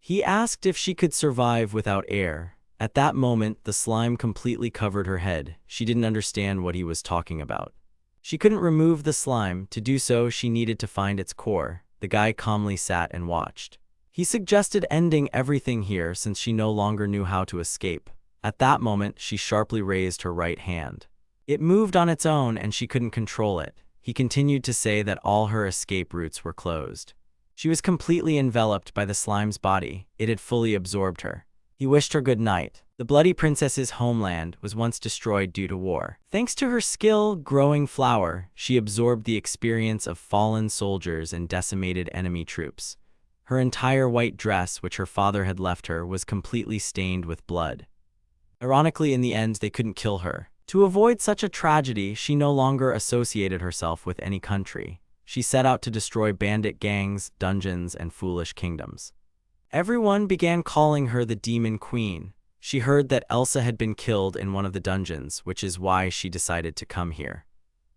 He asked if she could survive without air. At that moment, the slime completely covered her head. She didn't understand what he was talking about. She couldn't remove the slime. To do so, she needed to find its core. The guy calmly sat and watched. He suggested ending everything here since she no longer knew how to escape. At that moment, she sharply raised her right hand. It moved on its own and she couldn't control it. He continued to say that all her escape routes were closed. She was completely enveloped by the slime's body. It had fully absorbed her. He wished her good night. The Bloody Princess's homeland was once destroyed due to war. Thanks to her skill, growing flower, she absorbed the experience of fallen soldiers and decimated enemy troops. Her entire white dress, which her father had left her, was completely stained with blood. Ironically, in the end, they couldn't kill her. To avoid such a tragedy, she no longer associated herself with any country. She set out to destroy bandit gangs, dungeons, and foolish kingdoms. Everyone began calling her the Demon Queen. She heard that Elsa had been killed in one of the dungeons, which is why she decided to come here.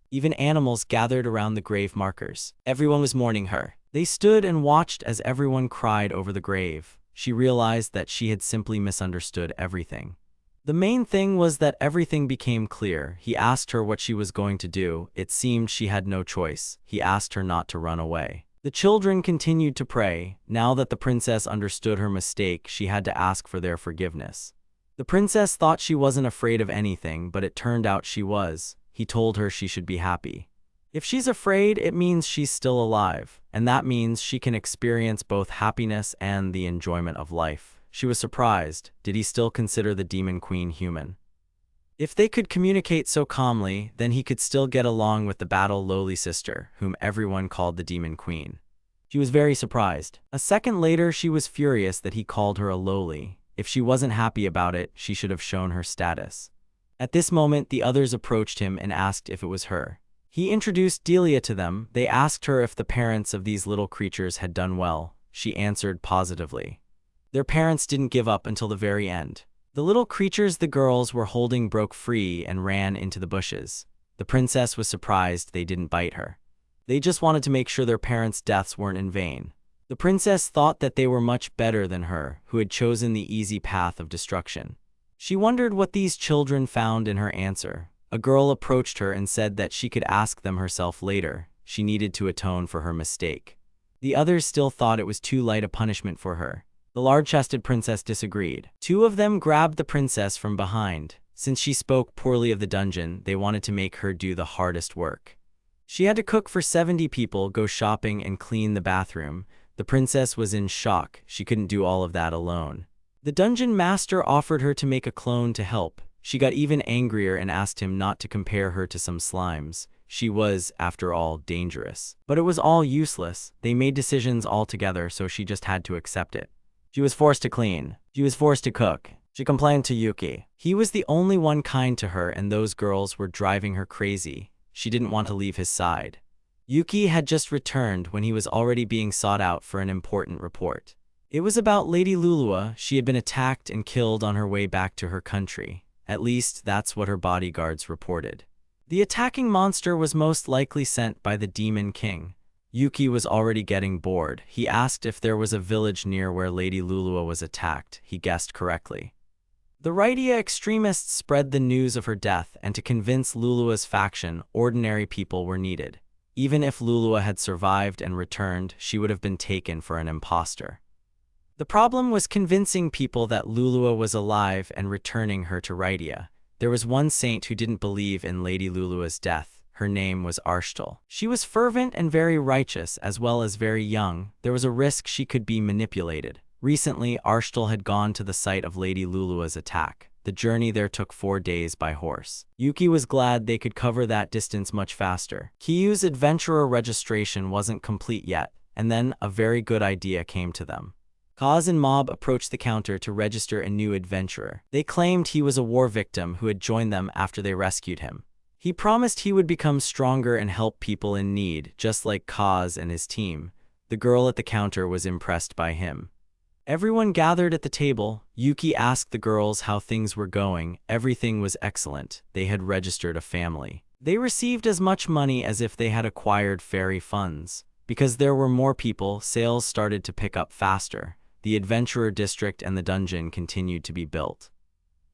Even animals gathered around the grave markers. Everyone was mourning her. They stood and watched as everyone cried over the grave. She realized that she had simply misunderstood everything. The main thing was that everything became clear. He asked her what she was going to do. It seemed she had no choice. He asked her not to run away. The children continued to pray. Now that the princess understood her mistake, she had to ask for their forgiveness. The princess thought she wasn't afraid of anything, but it turned out she was. He told her she should be happy. If she's afraid, it means she's still alive, and that means she can experience both happiness and the enjoyment of life. She was surprised. Did he still consider the demon queen human? If they could communicate so calmly, then he could still get along with the battle lowly sister, whom everyone called the demon queen. She was very surprised. A second later, she was furious that he called her a lowly. If she wasn't happy about it, she should have shown her status. At this moment, the others approached him and asked if it was her. He introduced Delia to them. They asked her if the parents of these little creatures had done well. She answered positively. Their parents didn't give up until the very end. The little creatures the girls were holding broke free and ran into the bushes. The princess was surprised they didn't bite her. They just wanted to make sure their parents' deaths weren't in vain. The princess thought that they were much better than her, who had chosen the easy path of destruction. She wondered what these children found in her answer. A girl approached her and said that she could ask them herself later. She needed to atone for her mistake. The others still thought it was too light a punishment for her. The large-chested princess disagreed. Two of them grabbed the princess from behind. Since she spoke poorly of the dungeon, they wanted to make her do the hardest work. She had to cook for 70 people, go shopping, and clean the bathroom. The princess was in shock. She couldn't do all of that alone. The dungeon master offered her to make a clone to help. She got even angrier and asked him not to compare her to some slimes. She was, after all, dangerous. But it was all useless. They made decisions all together, so she just had to accept it. She was forced to clean. She was forced to cook. She complained to Yuki. He was the only one kind to her, and those girls were driving her crazy. She didn't want to leave his side. Yuki had just returned when he was already being sought out for an important report. It was about Lady Lulua. She had been attacked and killed on her way back to her country. At least, that's what her bodyguards reported. The attacking monster was most likely sent by the Demon King. Yuki was already getting bored. He asked if there was a village near where Lady Lulua was attacked. He guessed correctly. The Raidia extremists spread the news of her death, and to convince Lulua's faction, ordinary people were needed. Even if Lulua had survived and returned, she would have been taken for an imposter. The problem was convincing people that Lulua was alive and returning her to Raidia. There was one saint who didn't believe in Lady Lulua's death. Her name was Arshtal. She was fervent and very righteous, as well as very young. There was a risk she could be manipulated. Recently, Arshtal had gone to the site of Lady Lulua's attack. The journey there took 4 days by horse. Yuki was glad they could cover that distance much faster. Kiyu's adventurer registration wasn't complete yet, and then a very good idea came to them. Kaz and Mob approached the counter to register a new adventurer. They claimed he was a war victim who had joined them after they rescued him. He promised he would become stronger and help people in need, just like Kaz and his team. The girl at the counter was impressed by him. Everyone gathered at the table. Yuki asked the girls how things were going. Everything was excellent. They had registered a family. They received as much money as if they had acquired fairy funds. Because there were more people, sales started to pick up faster. The adventurer district and the dungeon continued to be built.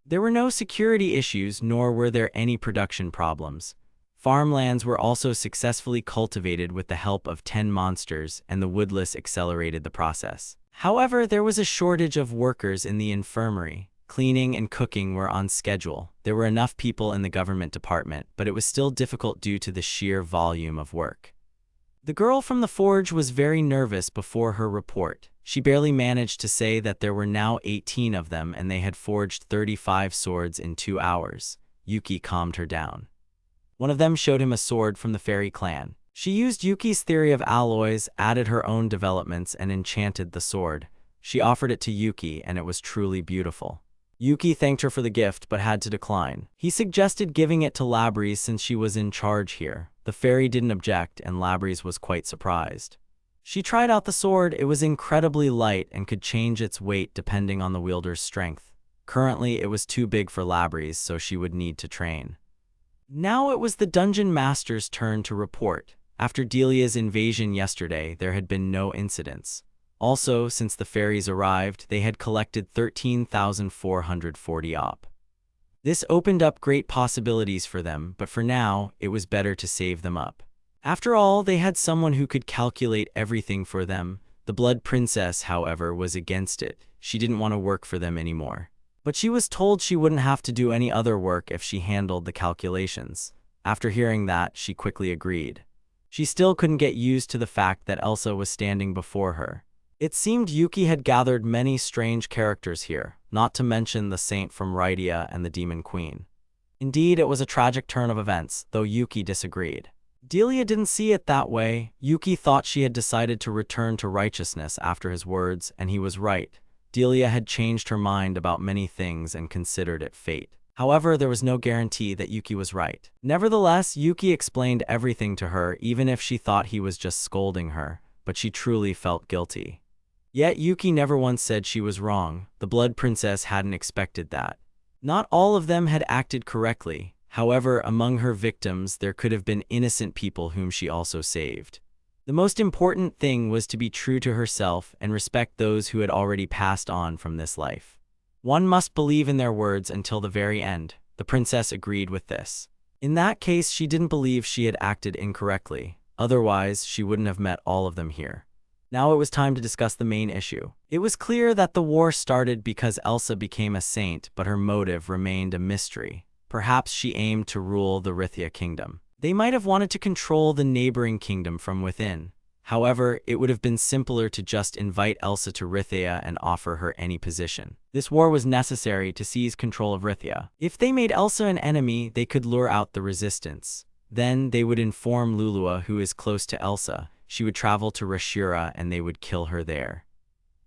There were no security issues, nor were there any production problems. Farmlands were also successfully cultivated with the help of 10 monsters, and the woodless accelerated the process. However, there was a shortage of workers in the infirmary. Cleaning and cooking were on schedule. There were enough people in the government department, but it was still difficult due to the sheer volume of work. The girl from the forge was very nervous before her report. She barely managed to say that there were now 18 of them and they had forged 35 swords in 2 hours. Yuki calmed her down. One of them showed him a sword from the fairy clan. She used Yuki's theory of alloys, added her own developments, and enchanted the sword. She offered it to Yuki, and it was truly beautiful. Yuki thanked her for the gift, but had to decline. He suggested giving it to Labries since she was in charge here. The fairy didn't object, and Labries was quite surprised. She tried out the sword. It was incredibly light and could change its weight depending on the wielder's strength. Currently, it was too big for Labries, so she would need to train. Now it was the dungeon master's turn to report. After Delia's invasion yesterday, there had been no incidents. Also, since the fairies arrived, they had collected 13,440 op. This opened up great possibilities for them, but for now, it was better to save them up. After all, they had someone who could calculate everything for them. The Blood Princess, however, was against it. She didn't want to work for them anymore. But she was told she wouldn't have to do any other work if she handled the calculations. After hearing that, she quickly agreed. She still couldn't get used to the fact that Elsa was standing before her. It seemed Yuki had gathered many strange characters here, not to mention the saint from Rydia and the demon queen. Indeed, it was a tragic turn of events, though Yuki disagreed. Delia didn't see it that way. Yuki thought she had decided to return to righteousness after his words, and he was right. Delia had changed her mind about many things and considered it fate. However, there was no guarantee that Yuki was right. Nevertheless, Yuki explained everything to her, even if she thought he was just scolding her, but she truly felt guilty. Yet Yuki never once said she was wrong. The Blood Princess hadn't expected that. Not all of them had acted correctly. However, among her victims, there could have been innocent people whom she also saved. The most important thing was to be true to herself and respect those who had already passed on from this life. One must believe in their words until the very end. The princess agreed with this. In that case, she didn't believe she had acted incorrectly. Otherwise, she wouldn't have met all of them here. Now it was time to discuss the main issue. It was clear that the war started because Elsa became a saint, but her motive remained a mystery. Perhaps she aimed to rule the Rithia kingdom. They might have wanted to control the neighboring kingdom from within. However, it would have been simpler to just invite Elsa to Rithia and offer her any position. This war was necessary to seize control of Rithia. If they made Elsa an enemy, they could lure out the resistance. Then they would inform Lulua, who is close to Elsa. She would travel to Rashura and they would kill her there.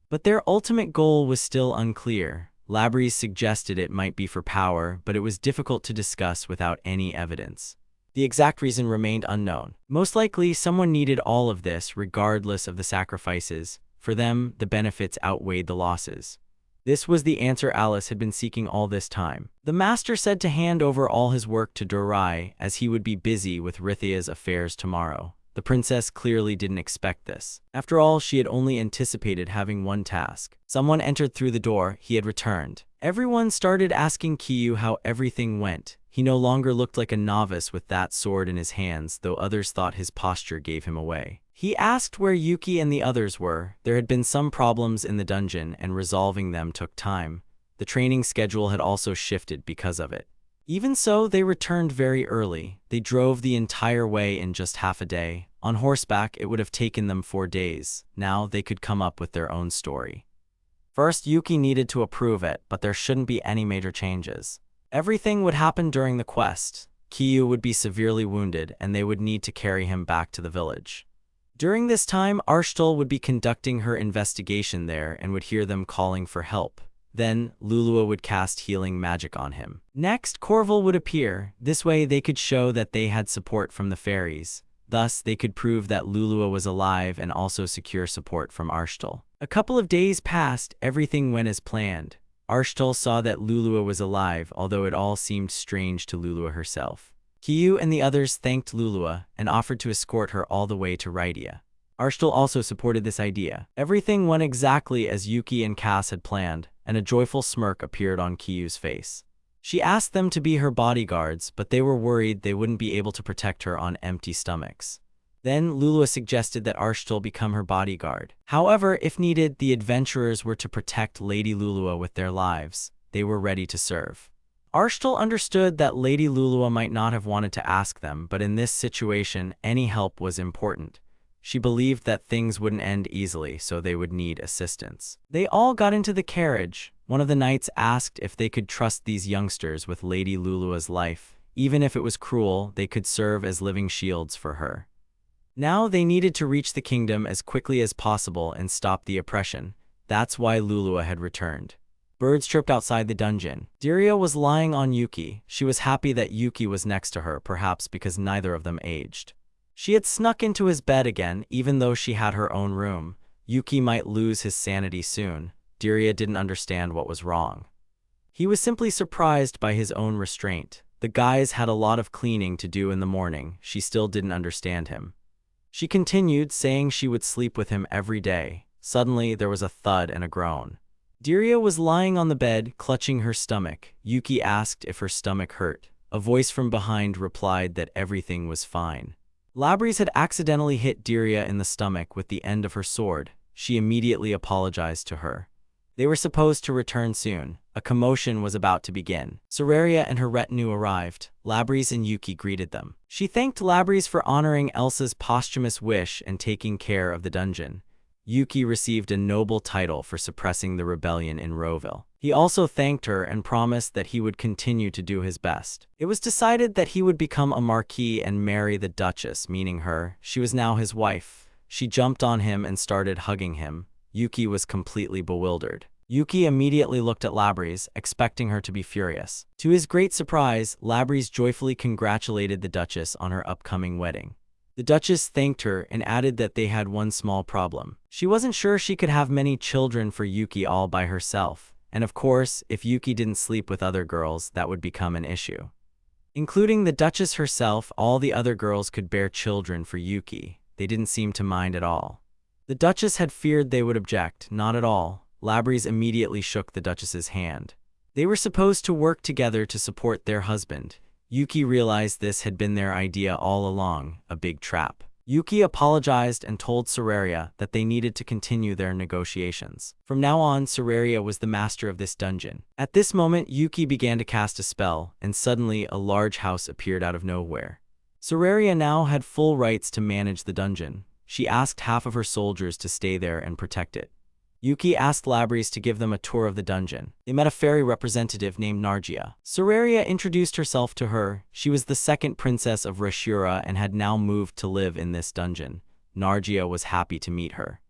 But their ultimate goal was still unclear. Labrys suggested it might be for power, but it was difficult to discuss without any evidence. The exact reason remained unknown. Most likely, someone needed all of this, regardless of the sacrifices. For them, the benefits outweighed the losses. This was the answer Alice had been seeking all this time. The master said to hand over all his work to Durai, as he would be busy with Rithia's affairs tomorrow. The princess clearly didn't expect this. After all, she had only anticipated having one task. Someone entered through the door. He had returned. Everyone started asking Kiyu how everything went. He no longer looked like a novice with that sword in his hands, though others thought his posture gave him away. He asked where Yuki and the others were. There had been some problems in the dungeon, and resolving them took time. The training schedule had also shifted because of it. Even so, they returned very early. They drove the entire way in just half a day. On horseback, it would have taken them 4 days. Now they could come up with their own story. First, Yuki needed to approve it, but there shouldn't be any major changes. Everything would happen during the quest. Kiyu would be severely wounded, and they would need to carry him back to the village. During this time, Arshtal would be conducting her investigation there and would hear them calling for help. Then, Lulua would cast healing magic on him. Next, Corval would appear. This way, they could show that they had support from the fairies. Thus, they could prove that Lulua was alive and also secure support from Arshtal. A couple of days passed. Everything went as planned. Arshtal saw that Lulua was alive, although it all seemed strange to Lulua herself. Kiyu and the others thanked Lulua and offered to escort her all the way to Rydia. Arshtal also supported this idea. Everything went exactly as Yuki and Cass had planned, and a joyful smirk appeared on Kiyu's face. She asked them to be her bodyguards, but they were worried they wouldn't be able to protect her on empty stomachs. Then Lulua suggested that Arshtal become her bodyguard. However, if needed, the adventurers were to protect Lady Lulua with their lives. They were ready to serve. Arshtal understood that Lady Lulua might not have wanted to ask them, but in this situation, any help was important. She believed that things wouldn't end easily, so they would need assistance. They all got into the carriage. One of the knights asked if they could trust these youngsters with Lady Lulua's life. Even if it was cruel, they could serve as living shields for her. Now they needed to reach the kingdom as quickly as possible and stop the oppression. That's why Lulua had returned. Birds chirped outside the dungeon. Diria was lying on Yuki. She was happy that Yuki was next to her, perhaps because neither of them aged. She had snuck into his bed again, even though she had her own room. Yuki might lose his sanity soon. Diria didn't understand what was wrong. He was simply surprised by his own restraint. The guys had a lot of cleaning to do in the morning. She still didn't understand him. She continued, saying she would sleep with him every day. Suddenly, there was a thud and a groan. Diria was lying on the bed, clutching her stomach. Yuki asked if her stomach hurt. A voice from behind replied that everything was fine. Labrys had accidentally hit Diria in the stomach with the end of her sword. She immediately apologized to her. They were supposed to return soon. A commotion was about to begin. Soraria and her retinue arrived. Labrys and Yuki greeted them. She thanked Labrys for honoring Elsa's posthumous wish and taking care of the dungeon. Yuki received a noble title for suppressing the rebellion in Roville. He also thanked her and promised that he would continue to do his best. It was decided that he would become a marquis and marry the Duchess, meaning her. She was now his wife. She jumped on him and started hugging him. Yuki was completely bewildered. Yuki immediately looked at Labrys, expecting her to be furious. To his great surprise, Labrys joyfully congratulated the Duchess on her upcoming wedding. The Duchess thanked her and added that they had one small problem. She wasn't sure she could have many children for Yuki all by herself. And of course, if Yuki didn't sleep with other girls, that would become an issue. Including the Duchess herself, all the other girls could bear children for Yuki. They didn't seem to mind at all. The Duchess had feared they would object. Not at all. Labrys immediately shook the Duchess's hand. They were supposed to work together to support their husband. Yuki realized this had been their idea all along, a big trap. Yuki apologized and told Soraria that they needed to continue their negotiations. From now on, Soraria was the master of this dungeon. At this moment, Yuki began to cast a spell, and suddenly a large house appeared out of nowhere. Soraria now had full rights to manage the dungeon. She asked half of her soldiers to stay there and protect it. Yuki asked Labrys to give them a tour of the dungeon. They met a fairy representative named Nargia. Soraria introduced herself to her. She was the second princess of Rashura and had now moved to live in this dungeon. Nargia was happy to meet her.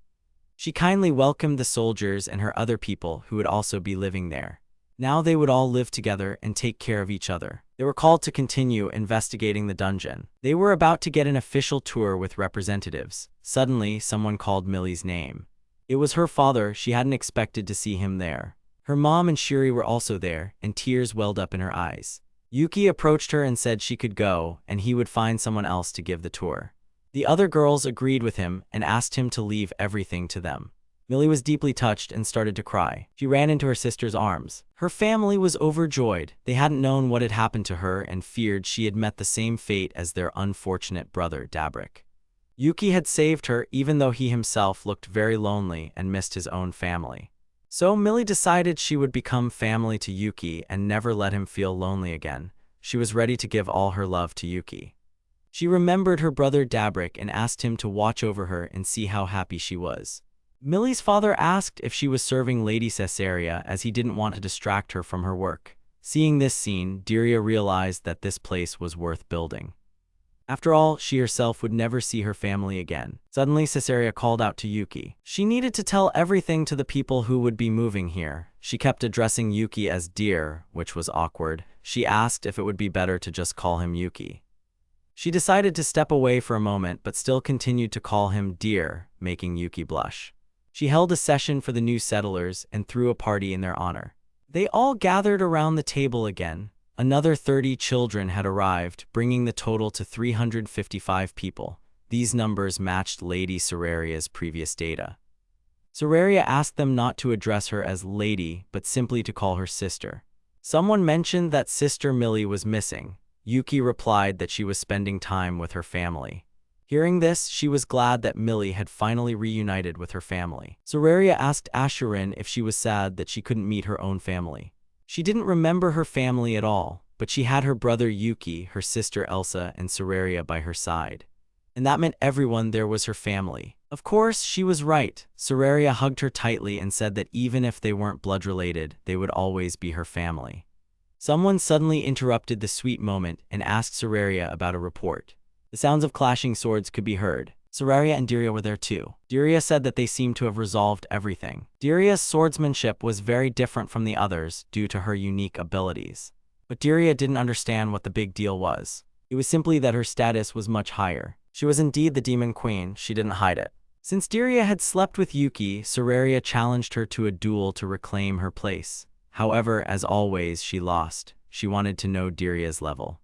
She kindly welcomed the soldiers and her other people who would also be living there. Now they would all live together and take care of each other. They were called to continue investigating the dungeon. They were about to get an official tour with representatives. Suddenly, someone called Millie's name. It was her father. She hadn't expected to see him there. Her mom and Shuri were also there, and tears welled up in her eyes. Yuki approached her and said she could go, and he would find someone else to give the tour. The other girls agreed with him and asked him to leave everything to them. Millie was deeply touched and started to cry. She ran into her sister's arms. Her family was overjoyed. They hadn't known what had happened to her and feared she had met the same fate as their unfortunate brother Dabrick. Yuki had saved her even though he himself looked very lonely and missed his own family. So Millie decided she would become family to Yuki and never let him feel lonely again. She was ready to give all her love to Yuki. She remembered her brother Dabrick and asked him to watch over her and see how happy she was. Millie's father asked if she was serving Lady Caesarea as he didn't want to distract her from her work. Seeing this scene, Diria realized that this place was worth building. After all, she herself would never see her family again. Suddenly, Caesarea called out to Yuki. She needed to tell everything to the people who would be moving here. She kept addressing Yuki as dear, which was awkward. She asked if it would be better to just call him Yuki. She decided to step away for a moment, but still continued to call him dear, making Yuki blush. She held a session for the new settlers and threw a party in their honor. They all gathered around the table again. Another 30 children had arrived, bringing the total to 355 people. These numbers matched Lady Soraria's previous data. Soraria asked them not to address her as Lady, but simply to call her sister. Someone mentioned that Sister Millie was missing. Yuki replied that she was spending time with her family. Hearing this, she was glad that Millie had finally reunited with her family. Soraria asked Asherin if she was sad that she couldn't meet her own family. She didn't remember her family at all, but she had her brother Yuki, her sister Elsa, and Soraria by her side. And that meant everyone there was her family. Of course, she was right. Soraria hugged her tightly and said that even if they weren't blood-related, they would always be her family. Someone suddenly interrupted the sweet moment and asked Soraria about a report. The sounds of clashing swords could be heard. Soraria and Diria were there too. Diria said that they seemed to have resolved everything. Diria's swordsmanship was very different from the others due to her unique abilities. But Diria didn't understand what the big deal was. It was simply that her status was much higher. She was indeed the Demon Queen. She didn't hide it. Since Diria had slept with Yuki, Soraria challenged her to a duel to reclaim her place. However, as always, she lost. She wanted to know Diria's level.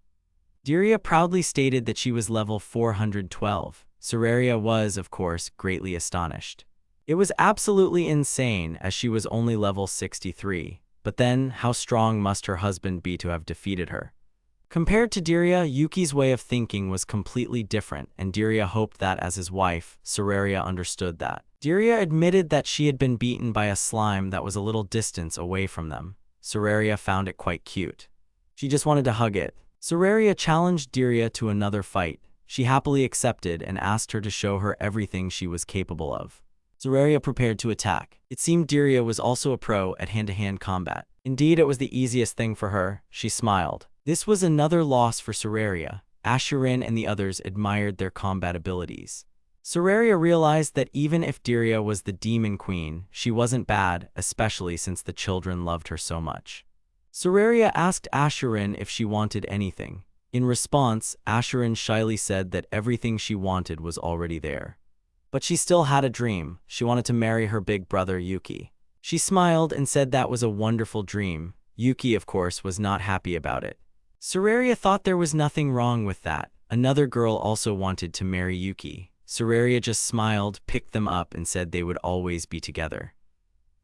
Diria proudly stated that she was level 412. Soraria was, of course, greatly astonished. It was absolutely insane as she was only level 63. But then, how strong must her husband be to have defeated her? Compared to Diria, Yuki's way of thinking was completely different, and Diria hoped that as his wife, Soraria understood that. Diria admitted that she had been beaten by a slime that was a little distance away from them. Sararia found it quite cute. She just wanted to hug it. Sararia challenged Diria to another fight. She happily accepted and asked her to show her everything she was capable of. Sararia prepared to attack. It seemed Diria was also a pro at hand-to-hand combat. Indeed, it was the easiest thing for her. She smiled. This was another loss for Sararia. Asherin and the others admired their combat abilities. Sararia realized that even if Diria was the demon queen, she wasn't bad, especially since the children loved her so much. Sararia asked Asherin if she wanted anything. In response, Asherin shyly said that everything she wanted was already there. But she still had a dream. She wanted to marry her big brother Yuki. She smiled and said that was a wonderful dream. Yuki, of course, was not happy about it. Sararia thought there was nothing wrong with that. Another girl also wanted to marry Yuki. Sararia just smiled, picked them up, and said they would always be together.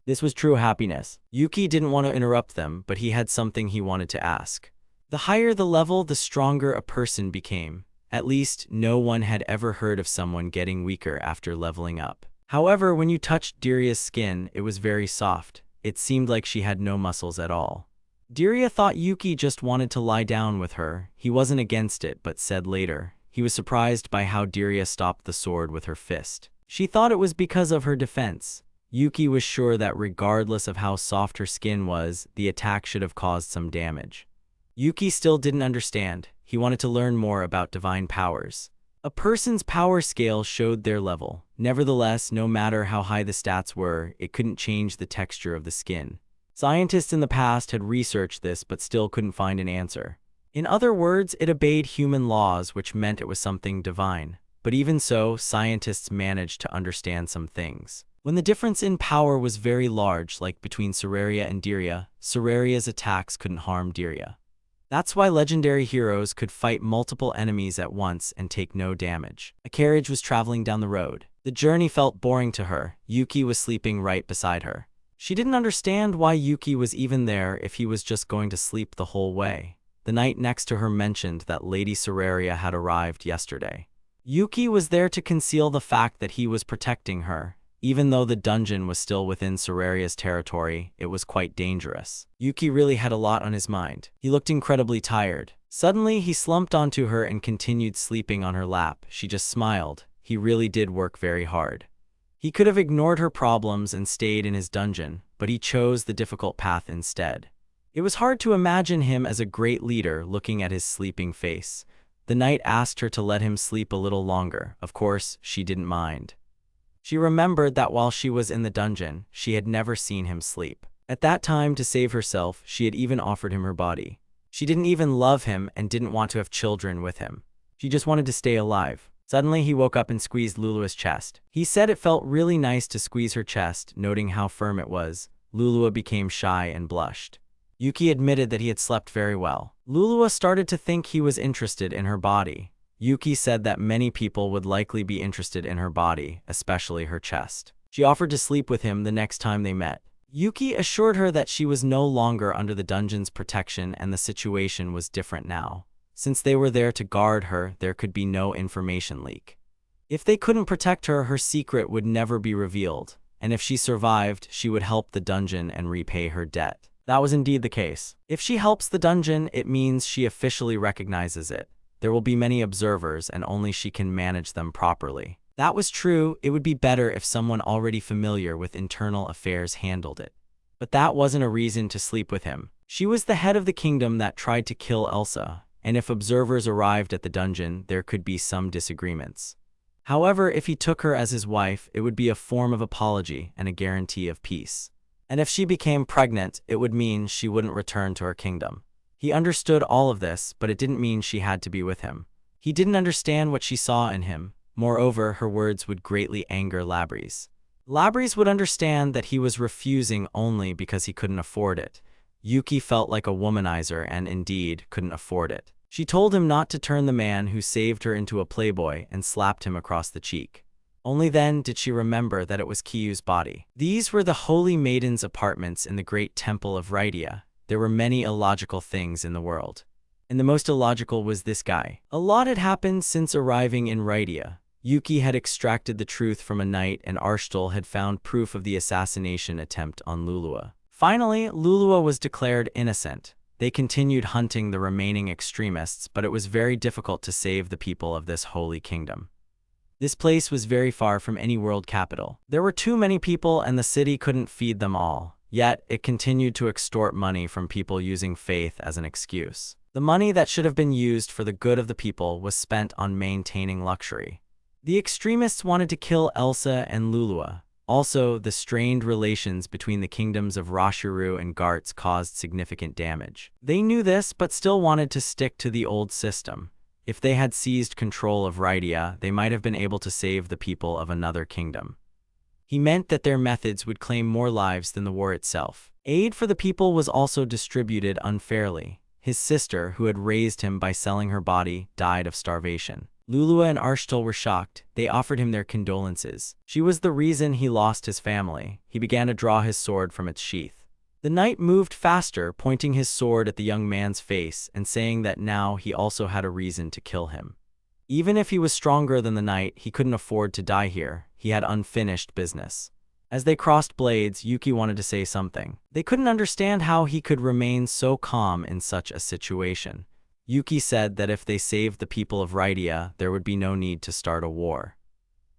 This was true happiness. Yuki didn't want to interrupt them, but he had something he wanted to ask. The higher the level, the stronger a person became. At least, no one had ever heard of someone getting weaker after leveling up. However, when you touched Diria's skin, it was very soft. It seemed like she had no muscles at all. Diria thought Yuki just wanted to lie down with her. He wasn't against it, but said later. He was surprised by how Diria stopped the sword with her fist. She thought it was because of her defense. Yuki was sure that regardless of how soft her skin was, the attack should have caused some damage. Yuki still didn't understand. He wanted to learn more about divine powers. A person's power scale showed their level. Nevertheless, no matter how high the stats were, it couldn't change the texture of the skin. Scientists in the past had researched this but still couldn't find an answer. In other words, it obeyed human laws, which meant it was something divine. But even so, scientists managed to understand some things. When the difference in power was very large, like between Sararia and Diria, Sararia's attacks couldn't harm Diria. That's why legendary heroes could fight multiple enemies at once and take no damage. A carriage was traveling down the road. The journey felt boring to her. Yuki was sleeping right beside her. She didn't understand why Yuki was even there if he was just going to sleep the whole way. The knight next to her mentioned that Lady Sararia had arrived yesterday. Yuki was there to conceal the fact that he was protecting her. Even though the dungeon was still within Sararia's territory, it was quite dangerous. Yuki really had a lot on his mind. He looked incredibly tired. Suddenly, he slumped onto her and continued sleeping on her lap. She just smiled. He really did work very hard. He could have ignored her problems and stayed in his dungeon, but he chose the difficult path instead. It was hard to imagine him as a great leader looking at his sleeping face. The knight asked her to let him sleep a little longer. Of course, she didn't mind. She remembered that while she was in the dungeon, she had never seen him sleep. At that time, to save herself, she had even offered him her body. She didn't even love him and didn't want to have children with him. She just wanted to stay alive. Suddenly, he woke up and squeezed Lulua's chest. He said it felt really nice to squeeze her chest, noting how firm it was. Lulua became shy and blushed. Yuki admitted that he had slept very well. Lulua started to think he was interested in her body. Yuki said that many people would likely be interested in her body, especially her chest. She offered to sleep with him the next time they met. Yuki assured her that she was no longer under the dungeon's protection and the situation was different now. Since they were there to guard her, there could be no information leak. If they couldn't protect her, her secret would never be revealed, and if she survived, she would help the dungeon and repay her debt. That was indeed the case. If she helps the dungeon, it means she officially recognizes it. There will be many observers and only she can manage them properly. That was true. It would be better if someone already familiar with internal affairs handled it. But that wasn't a reason to sleep with him. She was the head of the kingdom that tried to kill Elsa, and if observers arrived at the dungeon, there could be some disagreements. However, if he took her as his wife, it would be a form of apology and a guarantee of peace. And if she became pregnant, it would mean she wouldn't return to her kingdom. He understood all of this, but it didn't mean she had to be with him. He didn't understand what she saw in him. Moreover, her words would greatly anger Labries. Labries would understand that he was refusing only because he couldn't afford it. Yuki felt like a womanizer and indeed couldn't afford it. She told him not to turn the man who saved her into a playboy and slapped him across the cheek. Only then did she remember that it was Kiyu's body. These were the Holy Maiden's apartments in the great temple of Rydia. There were many illogical things in the world. And the most illogical was this guy. A lot had happened since arriving in Rydia. Yuki had extracted the truth from a knight and Arshtal had found proof of the assassination attempt on Lulua. Finally, Lulua was declared innocent. They continued hunting the remaining extremists, but it was very difficult to save the people of this holy kingdom. This place was very far from any world capital. There were too many people and the city couldn't feed them all. Yet, it continued to extort money from people using faith as an excuse. The money that should have been used for the good of the people was spent on maintaining luxury. The extremists wanted to kill Elsa and Lulua. Also, the strained relations between the kingdoms of Rashuru and Gartz caused significant damage. They knew this, but still wanted to stick to the old system. If they had seized control of Rydia, they might have been able to save the people of another kingdom. He meant that their methods would claim more lives than the war itself. Aid for the people was also distributed unfairly. His sister, who had raised him by selling her body, died of starvation. Lulua and Arshtal were shocked. They offered him their condolences. She was the reason he lost his family. He began to draw his sword from its sheath. The knight moved faster, pointing his sword at the young man's face and saying that now he also had a reason to kill him. Even if he was stronger than the knight, he couldn't afford to die here. He had unfinished business. As they crossed blades, Yuki wanted to say something. They couldn't understand how he could remain so calm in such a situation. Yuki said that if they saved the people of Rydia, there would be no need to start a war.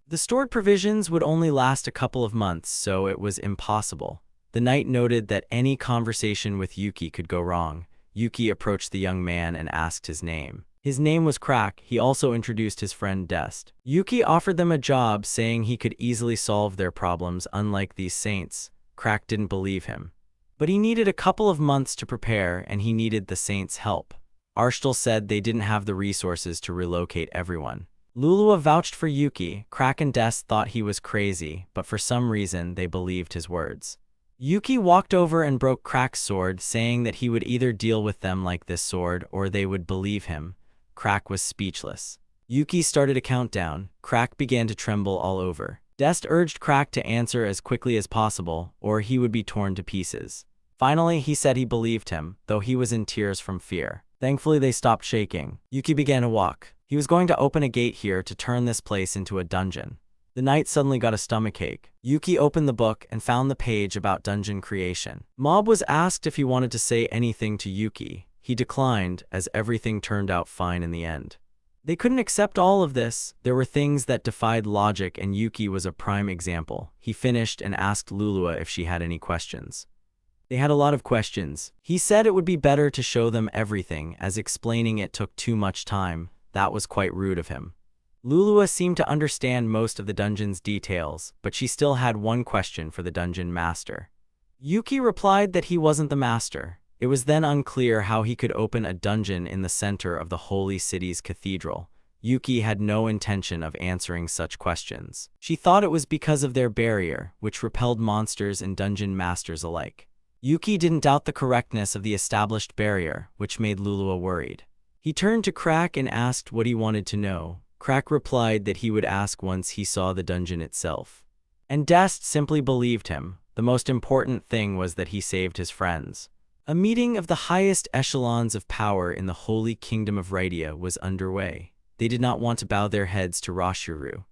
The stored provisions would only last a couple of months, so it was impossible. The knight noted that any conversation with Yuki could go wrong. Yuki approached the young man and asked his name. His name was Crack. He also introduced his friend Dest. Yuki offered them a job, saying he could easily solve their problems, unlike these saints. Crack didn't believe him. But he needed a couple of months to prepare, and he needed the saints' help. Arshtal said they didn't have the resources to relocate everyone. Lulua vouched for Yuki. Crack and Dest thought he was crazy, but for some reason they believed his words. Yuki walked over and broke Crack's sword, saying that he would either deal with them like this sword or they would believe him. Crack was speechless. Yuki started a countdown. Crack began to tremble all over. Dest urged Crack to answer as quickly as possible, or he would be torn to pieces. Finally, he said he believed him, though he was in tears from fear. Thankfully, they stopped shaking. Yuki began to walk. He was going to open a gate here to turn this place into a dungeon. The knight suddenly got a stomachache. Yuki opened the book and found the page about dungeon creation. Mob was asked if he wanted to say anything to Yuki. He declined, as everything turned out fine in the end. They couldn't accept all of this. There were things that defied logic, and Yuki was a prime example. He finished and asked Lulua if she had any questions. They had a lot of questions. He said it would be better to show them everything, as explaining it took too much time. That was quite rude of him. Lulua seemed to understand most of the dungeon's details, but she still had one question for the dungeon master. Yuki replied that he wasn't the master. It was then unclear how he could open a dungeon in the center of the holy city's cathedral. Yuki had no intention of answering such questions. She thought it was because of their barrier, which repelled monsters and dungeon masters alike. Yuki didn't doubt the correctness of the established barrier, which made Lulua worried. He turned to Crack and asked what he wanted to know. Crack replied that he would ask once he saw the dungeon itself. And Dest simply believed him. The most important thing was that he saved his friends. A meeting of the highest echelons of power in the Holy Kingdom of Rydia was underway. They did not want to bow their heads to Rashuru.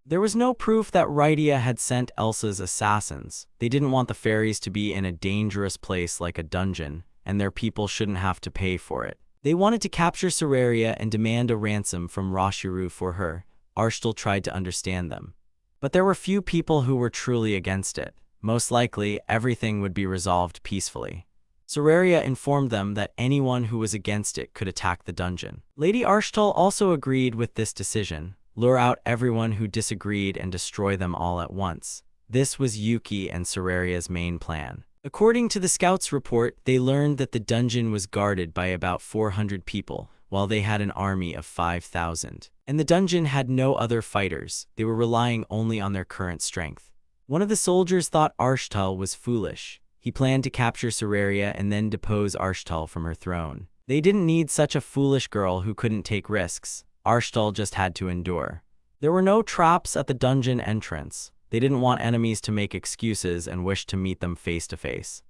There was no proof that Rydia had sent Elsa's assassins. They didn't want the fairies to be in a dangerous place like a dungeon, and their people shouldn't have to pay for it. They wanted to capture Soraria and demand a ransom from Rashuru for her. Arshtal tried to understand them. But there were few people who were truly against it. Most likely, everything would be resolved peacefully. Soraria informed them that anyone who was against it could attack the dungeon. Lady Arshtal also agreed with this decision. Lure out everyone who disagreed and destroy them all at once. This was Yuki and Soraria's main plan. According to the scouts' report, they learned that the dungeon was guarded by about 400 people, while they had an army of 5,000. And the dungeon had no other fighters. They were relying only on their current strength. One of the soldiers thought Arshtal was foolish. He planned to capture Soraria and then depose Arshtal from her throne. They didn't need such a foolish girl who couldn't take risks. Arshtal just had to endure. There were no traps at the dungeon entrance. They didn't want enemies to make excuses and wish to meet them face to face.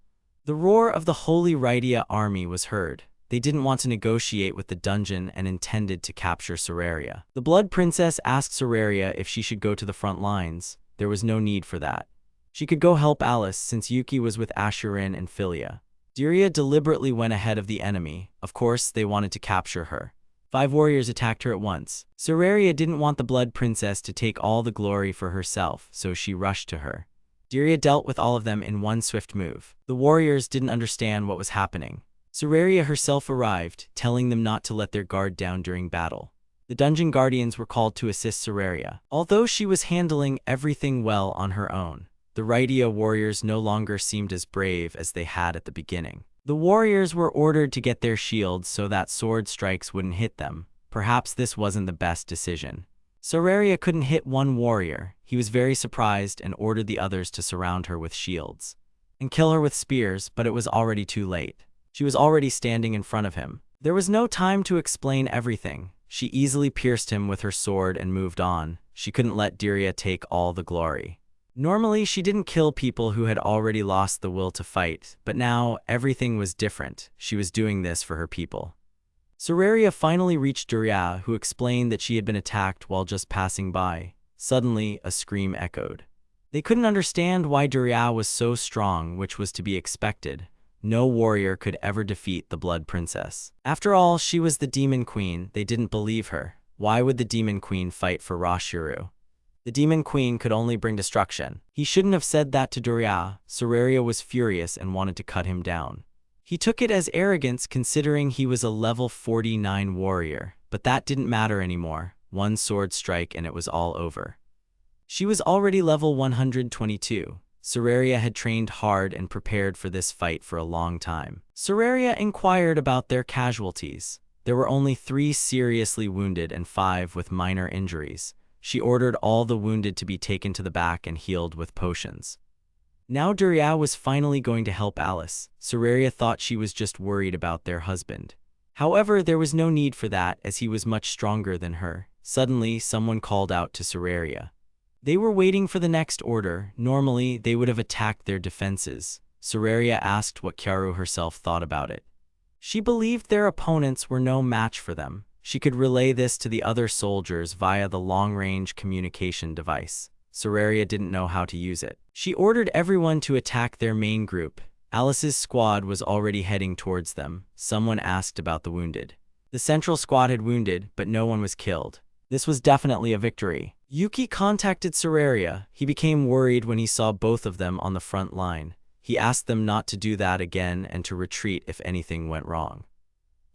The roar of the Holy Rydia army was heard. They didn't want to negotiate with the dungeon and intended to capture Sararia. The Blood Princess asked Sararia if she should go to the front lines. There was no need for that. She could go help Alice since Yuki was with Asherin and Philia. Diria deliberately went ahead of the enemy. Of course, they wanted to capture her. 5 warriors attacked her at once. Sararia didn't want the Blood Princess to take all the glory for herself, so she rushed to her. Diria dealt with all of them in one swift move. The warriors didn't understand what was happening. Sararia herself arrived, telling them not to let their guard down during battle. The dungeon guardians were called to assist Sararia. Although she was handling everything well on her own, the Rydia warriors no longer seemed as brave as they had at the beginning. The warriors were ordered to get their shields so that sword strikes wouldn't hit them. Perhaps this wasn't the best decision. Sararia couldn't hit one warrior. He was very surprised and ordered the others to surround her with shields and kill her with spears, but it was already too late. She was already standing in front of him. There was no time to explain everything. She easily pierced him with her sword and moved on. She couldn't let Diria take all the glory. Normally, she didn't kill people who had already lost the will to fight, but now everything was different. She was doing this for her people. Sararia finally reached Diria, who explained that she had been attacked while just passing by. Suddenly, a scream echoed. They couldn't understand why Diria was so strong, which was to be expected. No warrior could ever defeat the Blood Princess. After all, she was the Demon Queen. They didn't believe her. Why would the Demon Queen fight for Rashiru? The Demon Queen could only bring destruction. He shouldn't have said that to Diria. Sararia was furious and wanted to cut him down. He took it as arrogance considering he was a level 49 warrior, but that didn't matter anymore. One sword strike and it was all over. She was already level 122. Sararia had trained hard and prepared for this fight for a long time. Sararia inquired about their casualties. There were only 3 seriously wounded and 5 with minor injuries. She ordered all the wounded to be taken to the back and healed with potions. Now Diria was finally going to help Alice. Sararia thought she was just worried about their husband. However, there was no need for that as he was much stronger than her. Suddenly, someone called out to Sararia. They were waiting for the next order. Normally, they would have attacked their defenses. Sararia asked what Kyaru herself thought about it. She believed their opponents were no match for them. She could relay this to the other soldiers via the long-range communication device. Sararia didn't know how to use it. She ordered everyone to attack their main group. Alice's squad was already heading towards them. Someone asked about the wounded. The central squad had wounded, but no one was killed. This was definitely a victory. Yuki contacted Sararia. He became worried when he saw both of them on the front line. He asked them not to do that again and to retreat if anything went wrong.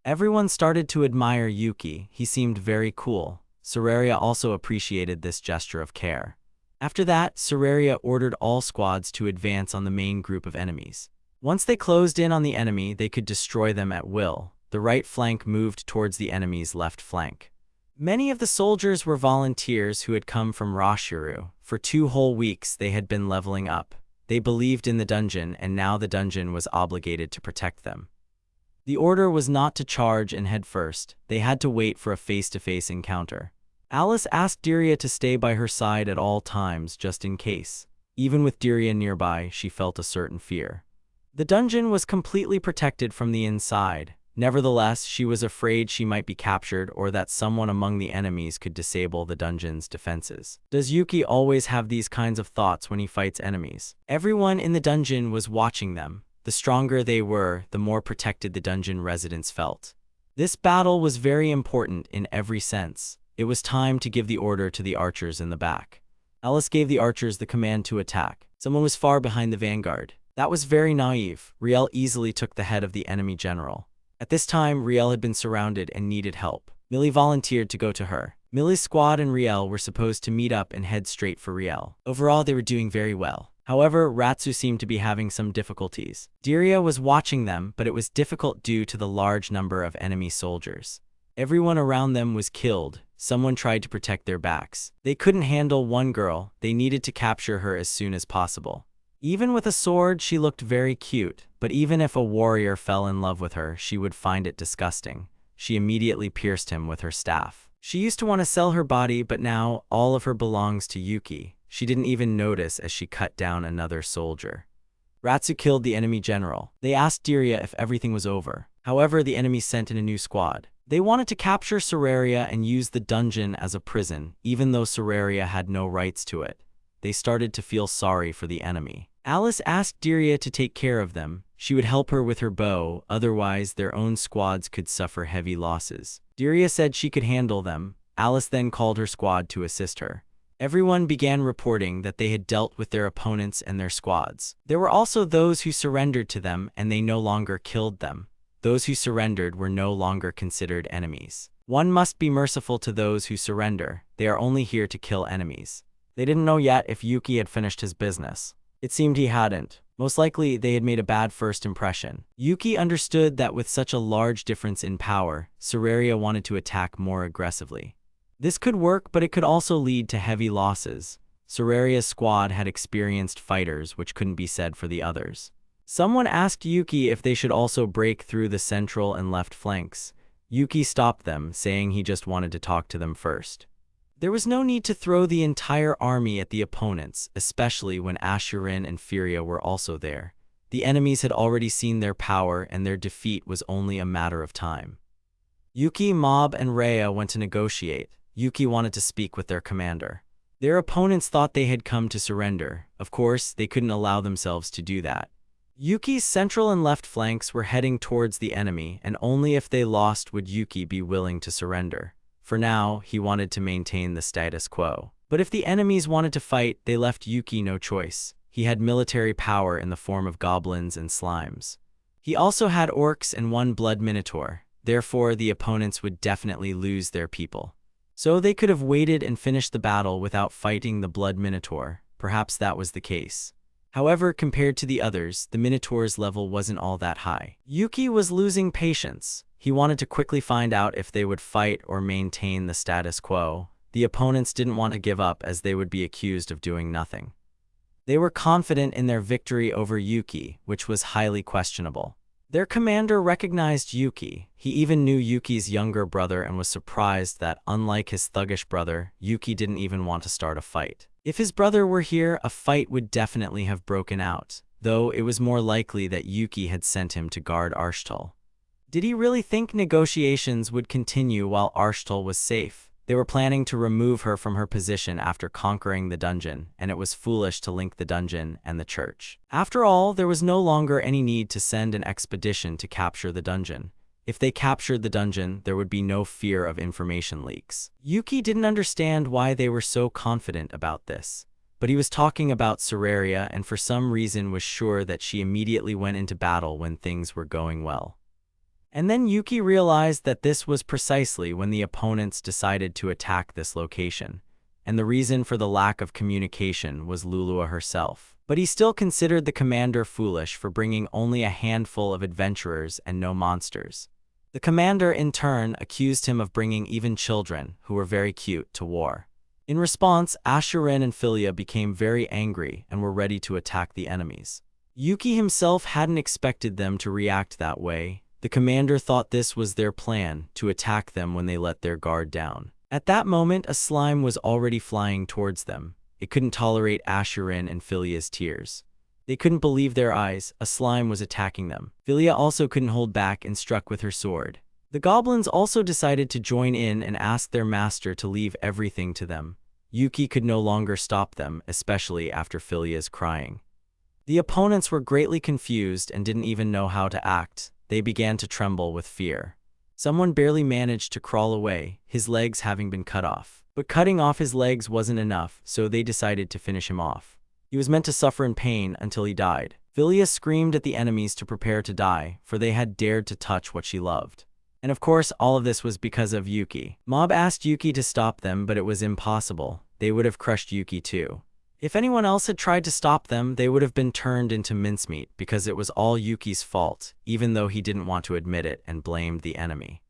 Everyone started to admire Yuki. He seemed very cool. Sararia also appreciated this gesture of care. After that, Sararia ordered all squads to advance on the main group of enemies. Once they closed in on the enemy, they could destroy them at will. The right flank moved towards the enemy's left flank. Many of the soldiers were volunteers who had come from Rashiru. For 2 whole weeks, they had been leveling up. They believed in the dungeon, and now the dungeon was obligated to protect them. The order was not to charge and head first. They had to wait for a face-to-face encounter. Alice asked Diria to stay by her side at all times, just in case. Even with Diria nearby, she felt a certain fear. The dungeon was completely protected from the inside. Nevertheless, she was afraid she might be captured or that someone among the enemies could disable the dungeon's defenses. Does Yuki always have these kinds of thoughts when he fights enemies? Everyone in the dungeon was watching them. The stronger they were, the more protected the dungeon residents felt. This battle was very important in every sense. It was time to give the order to the archers in the back. Alice gave the archers the command to attack. Someone was far behind the vanguard. That was very naive. Riel easily took the head of the enemy general. At this time, Riel had been surrounded and needed help. Millie volunteered to go to her. Millie's squad and Riel were supposed to meet up and head straight for Riel. Overall, they were doing very well. However, Ratsu seemed to be having some difficulties. Diria was watching them, but it was difficult due to the large number of enemy soldiers. Everyone around them was killed. Someone tried to protect their backs. They couldn't handle one girl. They needed to capture her as soon as possible. Even with a sword, she looked very cute, but even if a warrior fell in love with her, she would find it disgusting. She immediately pierced him with her staff. She used to want to sell her body, but now all of her belongs to Yuki. She didn't even notice as she cut down another soldier. Ratsu killed the enemy general. They asked Diria if everything was over. However, the enemy sent in a new squad. They wanted to capture Sararia and use the dungeon as a prison, even though Sararia had no rights to it. They started to feel sorry for the enemy. Alice asked Diria to take care of them. She would help her with her bow, otherwise their own squads could suffer heavy losses. Diria said she could handle them. Alice then called her squad to assist her. Everyone began reporting that they had dealt with their opponents and their squads. There were also those who surrendered to them and they no longer killed them. Those who surrendered were no longer considered enemies. One must be merciful to those who surrender. They are only here to kill enemies. They didn't know yet if Yuki had finished his business. It seemed he hadn't. Most likely, they had made a bad first impression. Yuki understood that with such a large difference in power, Sararia wanted to attack more aggressively. This could work, but it could also lead to heavy losses. Sararia's squad had experienced fighters, which couldn't be said for the others. Someone asked Yuki if they should also break through the central and left flanks. Yuki stopped them, saying he just wanted to talk to them first. There was no need to throw the entire army at the opponents, especially when Asherin and Furia were also there. The enemies had already seen their power and their defeat was only a matter of time. Yuki, Mob, and Rhea went to negotiate. Yuki wanted to speak with their commander. Their opponents thought they had come to surrender. Of course, they couldn't allow themselves to do that. Yuki's central and left flanks were heading towards the enemy, and only if they lost would Yuki be willing to surrender. For now, he wanted to maintain the status quo. But if the enemies wanted to fight, they left Yuki no choice. He had military power in the form of goblins and slimes. He also had orcs and one blood minotaur. Therefore, the opponents would definitely lose their people. So they could have waited and finished the battle without fighting the blood minotaur. Perhaps that was the case. However, compared to the others, the minotaur's level wasn't all that high. Yuki was losing patience. He wanted to quickly find out if they would fight or maintain the status quo. The opponents didn't want to give up as they would be accused of doing nothing. They were confident in their victory over Yuki, which was highly questionable. Their commander recognized Yuki. He even knew Yuki's younger brother and was surprised that, unlike his thuggish brother, Yuki didn't even want to start a fight. If his brother were here, a fight would definitely have broken out, though it was more likely that Yuki had sent him to guard Arshtal. Did he really think negotiations would continue while Arshtal was safe? They were planning to remove her from her position after conquering the dungeon, and it was foolish to link the dungeon and the church. After all, there was no longer any need to send an expedition to capture the dungeon. If they captured the dungeon, there would be no fear of information leaks. Yuki didn't understand why they were so confident about this, but he was talking about Sararia and for some reason was sure that she immediately went into battle when things were going well. And then Yuki realized that this was precisely when the opponents decided to attack this location, and the reason for the lack of communication was Lulua herself. But he still considered the commander foolish for bringing only a handful of adventurers and no monsters. The commander, in turn, accused him of bringing even children, who were very cute, to war. In response, Asherin and Philia became very angry and were ready to attack the enemies. Yuki himself hadn't expected them to react that way. The commander thought this was their plan, to attack them when they let their guard down. At that moment, a slime was already flying towards them. It couldn't tolerate Asherin and Philia's tears. They couldn't believe their eyes. A slime was attacking them. Philia also couldn't hold back and struck with her sword. The goblins also decided to join in and ask their master to leave everything to them. Yuki could no longer stop them, especially after Philia's crying. The opponents were greatly confused and didn't even know how to act. They began to tremble with fear. Someone barely managed to crawl away, his legs having been cut off. But cutting off his legs wasn't enough, so they decided to finish him off. He was meant to suffer in pain until he died. Philia screamed at the enemies to prepare to die, for they had dared to touch what she loved. And of course, all of this was because of Yuki. Mob asked Yuki to stop them, but it was impossible. They would have crushed Yuki too. If anyone else had tried to stop them, they would have been turned into mincemeat because it was all Yuki's fault, even though he didn't want to admit it and blamed the enemy.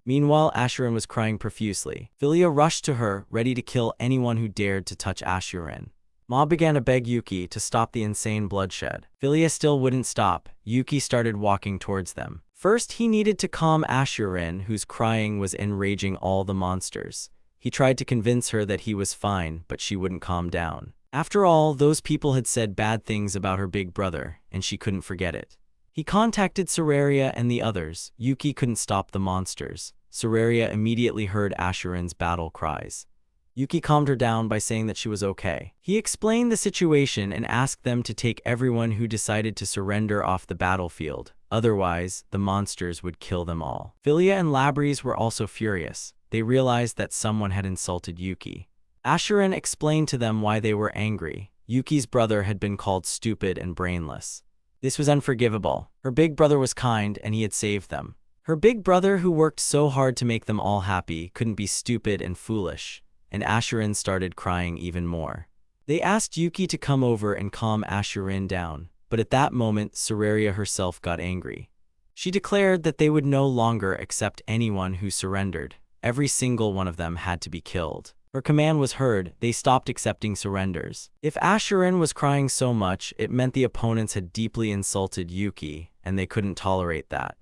Meanwhile, Asherin was crying profusely. Philia rushed to her, ready to kill anyone who dared to touch Asherin. Ma began to beg Yuki to stop the insane bloodshed. Philia still wouldn't stop. Yuki started walking towards them. First, he needed to calm Asherin, whose crying was enraging all the monsters. He tried to convince her that he was fine, but she wouldn't calm down. After all, those people had said bad things about her big brother, and she couldn't forget it. He contacted Sararia and the others. Yuki couldn't stop the monsters. Sararia immediately heard Asheron's battle cries. Yuki calmed her down by saying that she was okay. He explained the situation and asked them to take everyone who decided to surrender off the battlefield. Otherwise, the monsters would kill them all. Philia and Labries were also furious. They realized that someone had insulted Yuki. Asheron explained to them why they were angry. Yuki's brother had been called stupid and brainless. This was unforgivable. Her big brother was kind and he had saved them. Her big brother, who worked so hard to make them all happy, couldn't be stupid and foolish. And Asheron started crying even more. They asked Yuki to come over and calm Asheron down, but at that moment Sararia herself got angry. She declared that they would no longer accept anyone who surrendered. Every single one of them had to be killed. Her command was heard. They stopped accepting surrenders. If Asheron was crying so much, it meant the opponents had deeply insulted Yuki, and they couldn't tolerate that.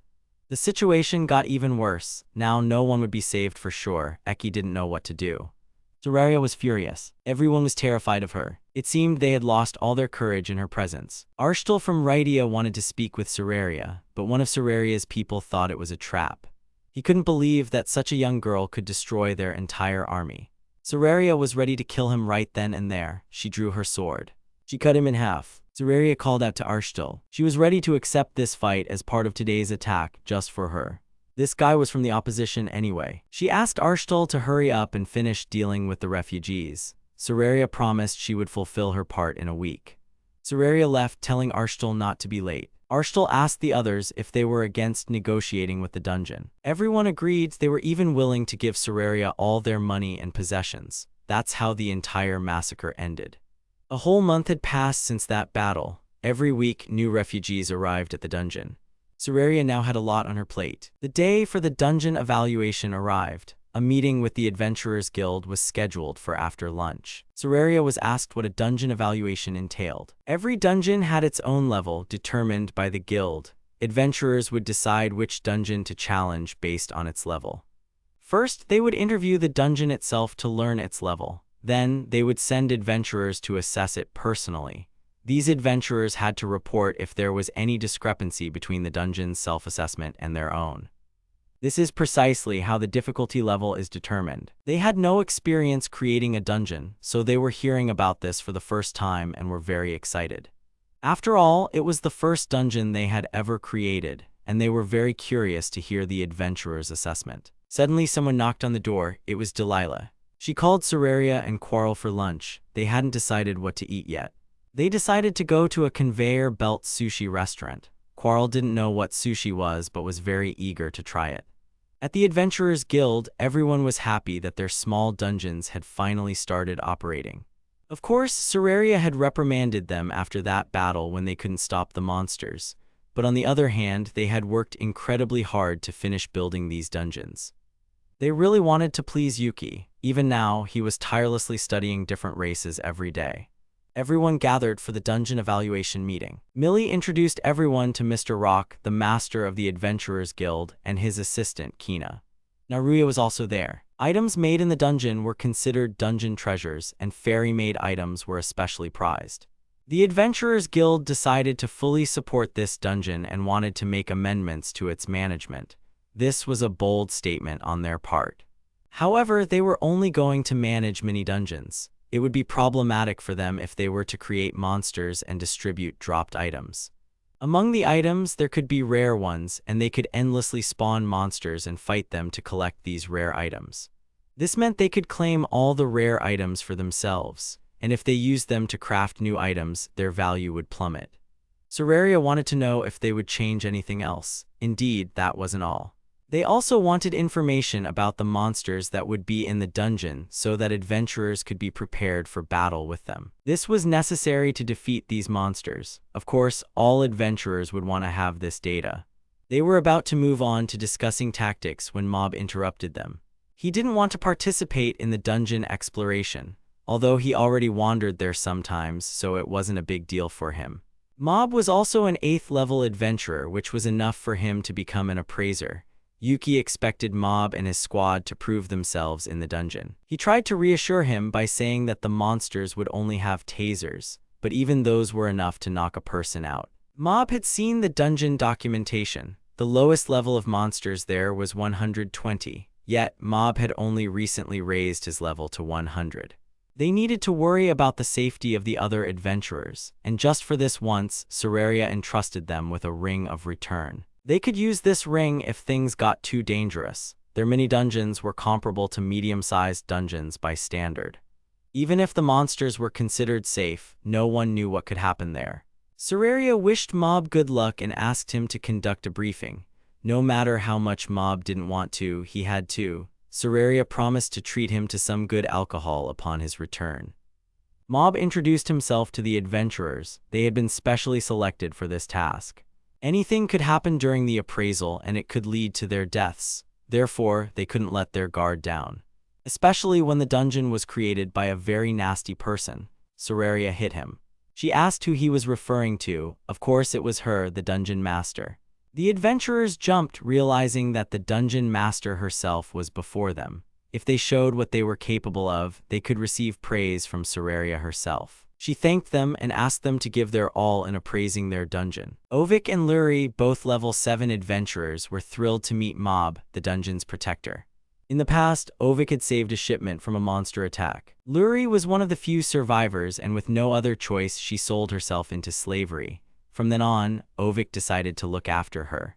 The situation got even worse. Now no one would be saved for sure. Eki didn't know what to do. Sararia was furious. Everyone was terrified of her. It seemed they had lost all their courage in her presence. Arstel from Rydia wanted to speak with Sararia, but one of Sararia's people thought it was a trap. He couldn't believe that such a young girl could destroy their entire army. Sararia was ready to kill him right then and there. She drew her sword. She cut him in half. Sararia called out to Arstel. She was ready to accept this fight as part of today's attack, just for her. This guy was from the opposition anyway. She asked Arstel to hurry up and finish dealing with the refugees. Sararia promised she would fulfill her part in a week. Sararia left, telling Arstel not to be late. Arstel asked the others if they were against negotiating with the dungeon. Everyone agreed. They were even willing to give Sararia all their money and possessions. That's how the entire massacre ended. A whole month had passed since that battle. Every week, new refugees arrived at the dungeon. Sararia now had a lot on her plate. The day for the dungeon evaluation arrived. A meeting with the Adventurers Guild was scheduled for after lunch. Sararia was asked what a dungeon evaluation entailed. Every dungeon had its own level, determined by the guild. Adventurers would decide which dungeon to challenge based on its level. First, they would interview the dungeon itself to learn its level. Then, they would send adventurers to assess it personally. These adventurers had to report if there was any discrepancy between the dungeon's self-assessment and their own. This is precisely how the difficulty level is determined. They had no experience creating a dungeon, so they were hearing about this for the first time and were very excited. After all, it was the first dungeon they had ever created, and they were very curious to hear the adventurer's assessment. Suddenly, someone knocked on the door. It was Delilah. She called Sararia and Quarrel for lunch. They hadn't decided what to eat yet. They decided to go to a conveyor belt sushi restaurant. Quarrel didn't know what sushi was, but was very eager to try it. At the Adventurers Guild, everyone was happy that their small dungeons had finally started operating. Of course, Sararia had reprimanded them after that battle when they couldn't stop the monsters. But on the other hand, they had worked incredibly hard to finish building these dungeons. They really wanted to please Yuki. Even now, he was tirelessly studying different races every day. Everyone gathered for the dungeon evaluation meeting. Millie introduced everyone to Mr. Rock, the master of the Adventurers Guild, and his assistant, Kina. Naruya was also there. Items made in the dungeon were considered dungeon treasures, and fairy-made items were especially prized. The Adventurers Guild decided to fully support this dungeon and wanted to make amendments to its management. This was a bold statement on their part. However, they were only going to manage mini-dungeons. It would be problematic for them if they were to create monsters and distribute dropped items. Among the items, there could be rare ones, and they could endlessly spawn monsters and fight them to collect these rare items. This meant they could claim all the rare items for themselves, and if they used them to craft new items, their value would plummet. Sararia wanted to know if they would change anything else. Indeed, that wasn't all. They also wanted information about the monsters that would be in the dungeon so that adventurers could be prepared for battle with them. This was necessary to defeat these monsters. Of course, all adventurers would want to have this data. They were about to move on to discussing tactics when Mob interrupted them. He didn't want to participate in the dungeon exploration, although he already wandered there sometimes, so it wasn't a big deal for him. Mob was also an 8th level adventurer, which was enough for him to become an appraiser. Yuki expected Mob and his squad to prove themselves in the dungeon. He tried to reassure him by saying that the monsters would only have tasers, but even those were enough to knock a person out. Mob had seen the dungeon documentation. The lowest level of monsters there was 120, yet Mob had only recently raised his level to 100. They needed to worry about the safety of the other adventurers, and just for this once, Soraria entrusted them with a ring of return. They could use this ring if things got too dangerous. Their mini-dungeons were comparable to medium-sized dungeons by standard. Even if the monsters were considered safe, no one knew what could happen there. Soraria wished Mob good luck and asked him to conduct a briefing. No matter how much Mob didn't want to, he had to. Soraria promised to treat him to some good alcohol upon his return. Mob introduced himself to the adventurers. They had been specially selected for this task. Anything could happen during the appraisal, and it could lead to their deaths. Therefore, they couldn't let their guard down. Especially when the dungeon was created by a very nasty person. Soraria hit him. She asked who he was referring to. Of course, it was her, the dungeon master. The adventurers jumped, realizing that the dungeon master herself was before them. If they showed what they were capable of, they could receive praise from Soraria herself. She thanked them and asked them to give their all in appraising their dungeon. Ovik and Luri, both level 7 adventurers, were thrilled to meet Mob, the dungeon's protector. In the past, Ovik had saved a shipment from a monster attack. Luri was one of the few survivors, and with no other choice, she sold herself into slavery. From then on, Ovik decided to look after her.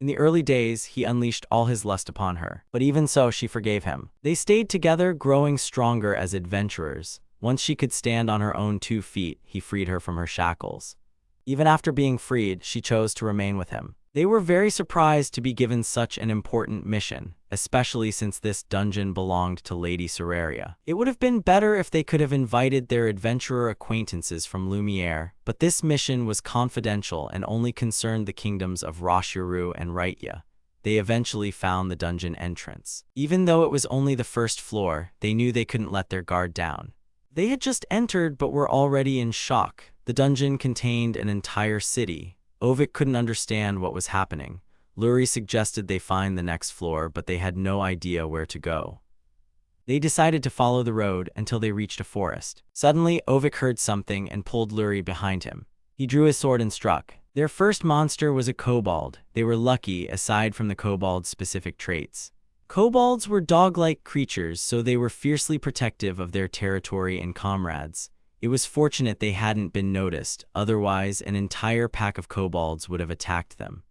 In the early days, he unleashed all his lust upon her, but even so, she forgave him. They stayed together, growing stronger as adventurers. Once she could stand on her own 2 feet, he freed her from her shackles. Even after being freed, she chose to remain with him. They were very surprised to be given such an important mission, especially since this dungeon belonged to Lady Soraria. It would have been better if they could have invited their adventurer acquaintances from Lumiere, but this mission was confidential and only concerned the kingdoms of Roshuru and Raitya. They eventually found the dungeon entrance. Even though it was only the first floor, they knew they couldn't let their guard down. They had just entered but were already in shock. The dungeon contained an entire city. Ovik couldn't understand what was happening. Luri suggested they find the next floor, but they had no idea where to go. They decided to follow the road until they reached a forest. Suddenly, Ovik heard something and pulled Luri behind him. He drew his sword and struck. Their first monster was a kobold. They were lucky, aside from the kobold's specific traits. Kobolds were dog-like creatures, so they were fiercely protective of their territory and comrades. It was fortunate they hadn't been noticed, otherwise an entire pack of kobolds would have attacked them.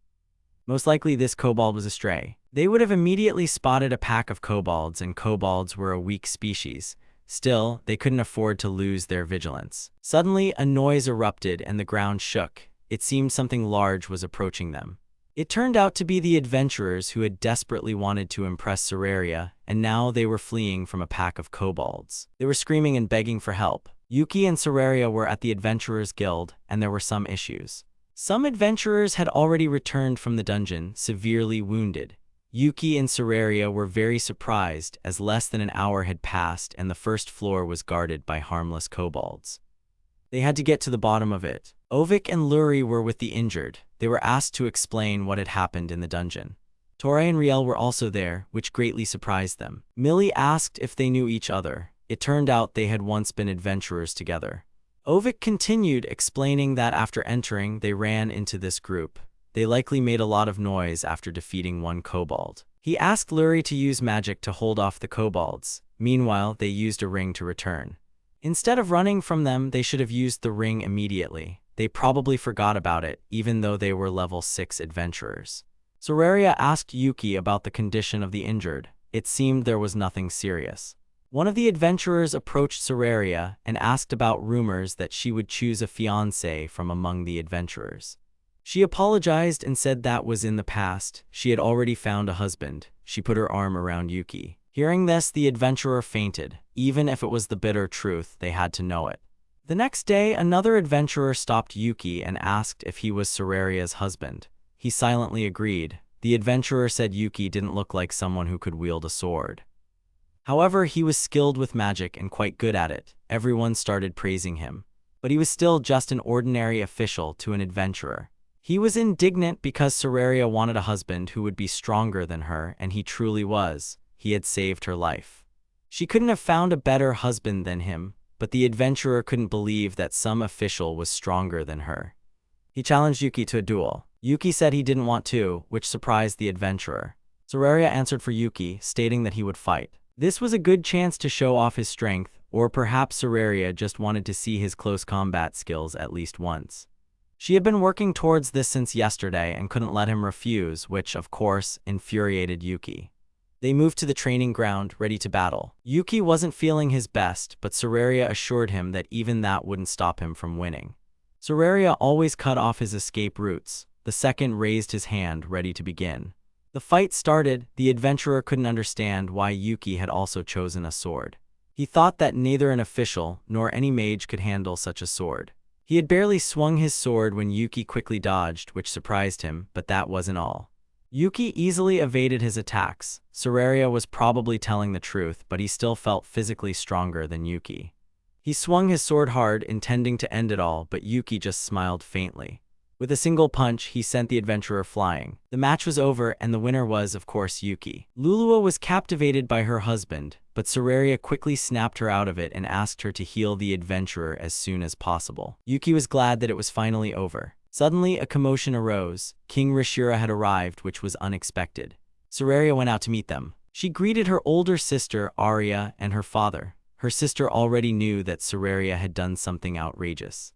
Most likely this kobold was a stray. They would have immediately spotted a pack of kobolds, and kobolds were a weak species. Still, they couldn't afford to lose their vigilance. Suddenly, a noise erupted and the ground shook. It seemed something large was approaching them. It turned out to be the adventurers who had desperately wanted to impress Soraria, and now they were fleeing from a pack of kobolds. They were screaming and begging for help. Yuki and Soraria were at the Adventurers Guild, and there were some issues. Some adventurers had already returned from the dungeon, severely wounded. Yuki and Soraria were very surprised, as less than an hour had passed and the first floor was guarded by harmless kobolds. They had to get to the bottom of it. Ovik and Luri were with the injured. They were asked to explain what had happened in the dungeon. Torre and Riel were also there, which greatly surprised them. Millie asked if they knew each other. It turned out they had once been adventurers together. Ovik continued, explaining that after entering, they ran into this group. They likely made a lot of noise after defeating one kobold. He asked Luri to use magic to hold off the kobolds. Meanwhile, they used a ring to return. Instead of running from them, they should have used the ring immediately. They probably forgot about it, even though they were level 6 adventurers. Soraria asked Yuki about the condition of the injured. It seemed there was nothing serious. One of the adventurers approached Soraria and asked about rumors that she would choose a fiancé from among the adventurers. She apologized and said that was in the past. She had already found a husband. She put her arm around Yuki. Hearing this, the adventurer fainted. Even if it was the bitter truth, they had to know it. The next day, another adventurer stopped Yuki and asked if he was Soraria's husband. He silently agreed. The adventurer said Yuki didn't look like someone who could wield a sword. However, he was skilled with magic and quite good at it. Everyone started praising him. But he was still just an ordinary official to an adventurer. He was indignant because Soraria wanted a husband who would be stronger than her, and he truly was. He had saved her life. She couldn't have found a better husband than him, but the adventurer couldn't believe that some official was stronger than her. He challenged Yuki to a duel. Yuki said he didn't want to, which surprised the adventurer. Soraria answered for Yuki, stating that he would fight. This was a good chance to show off his strength, or perhaps Soraria just wanted to see his close combat skills at least once. She had been working towards this since yesterday and couldn't let him refuse, which, of course, infuriated Yuki. They moved to the training ground, ready to battle. Yuki wasn't feeling his best, but Soraria assured him that even that wouldn't stop him from winning. Soraria always cut off his escape routes. The second raised his hand, ready to begin. The fight started. The adventurer couldn't understand why Yuki had also chosen a sword. He thought that neither an official nor any mage could handle such a sword. He had barely swung his sword when Yuki quickly dodged, which surprised him, but that wasn't all. Yuki easily evaded his attacks. Soraria was probably telling the truth, but he still felt physically stronger than Yuki. He swung his sword hard, intending to end it all, but Yuki just smiled faintly. With a single punch, he sent the adventurer flying. The match was over, and the winner was, of course, Yuki. Lulua was captivated by her husband, but Soraria quickly snapped her out of it and asked her to heal the adventurer as soon as possible. Yuki was glad that it was finally over. Suddenly, a commotion arose. King Rishira had arrived, which was unexpected. Soraria went out to meet them. She greeted her older sister, Arya, and her father. Her sister already knew that Soraria had done something outrageous.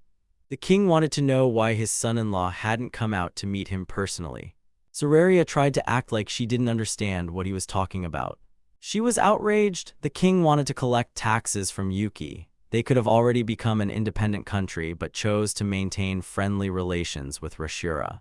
The king wanted to know why his son-in-law hadn't come out to meet him personally. Soraria tried to act like she didn't understand what he was talking about. She was outraged. The king wanted to collect taxes from Yuki. They could have already become an independent country, but chose to maintain friendly relations with Rishira.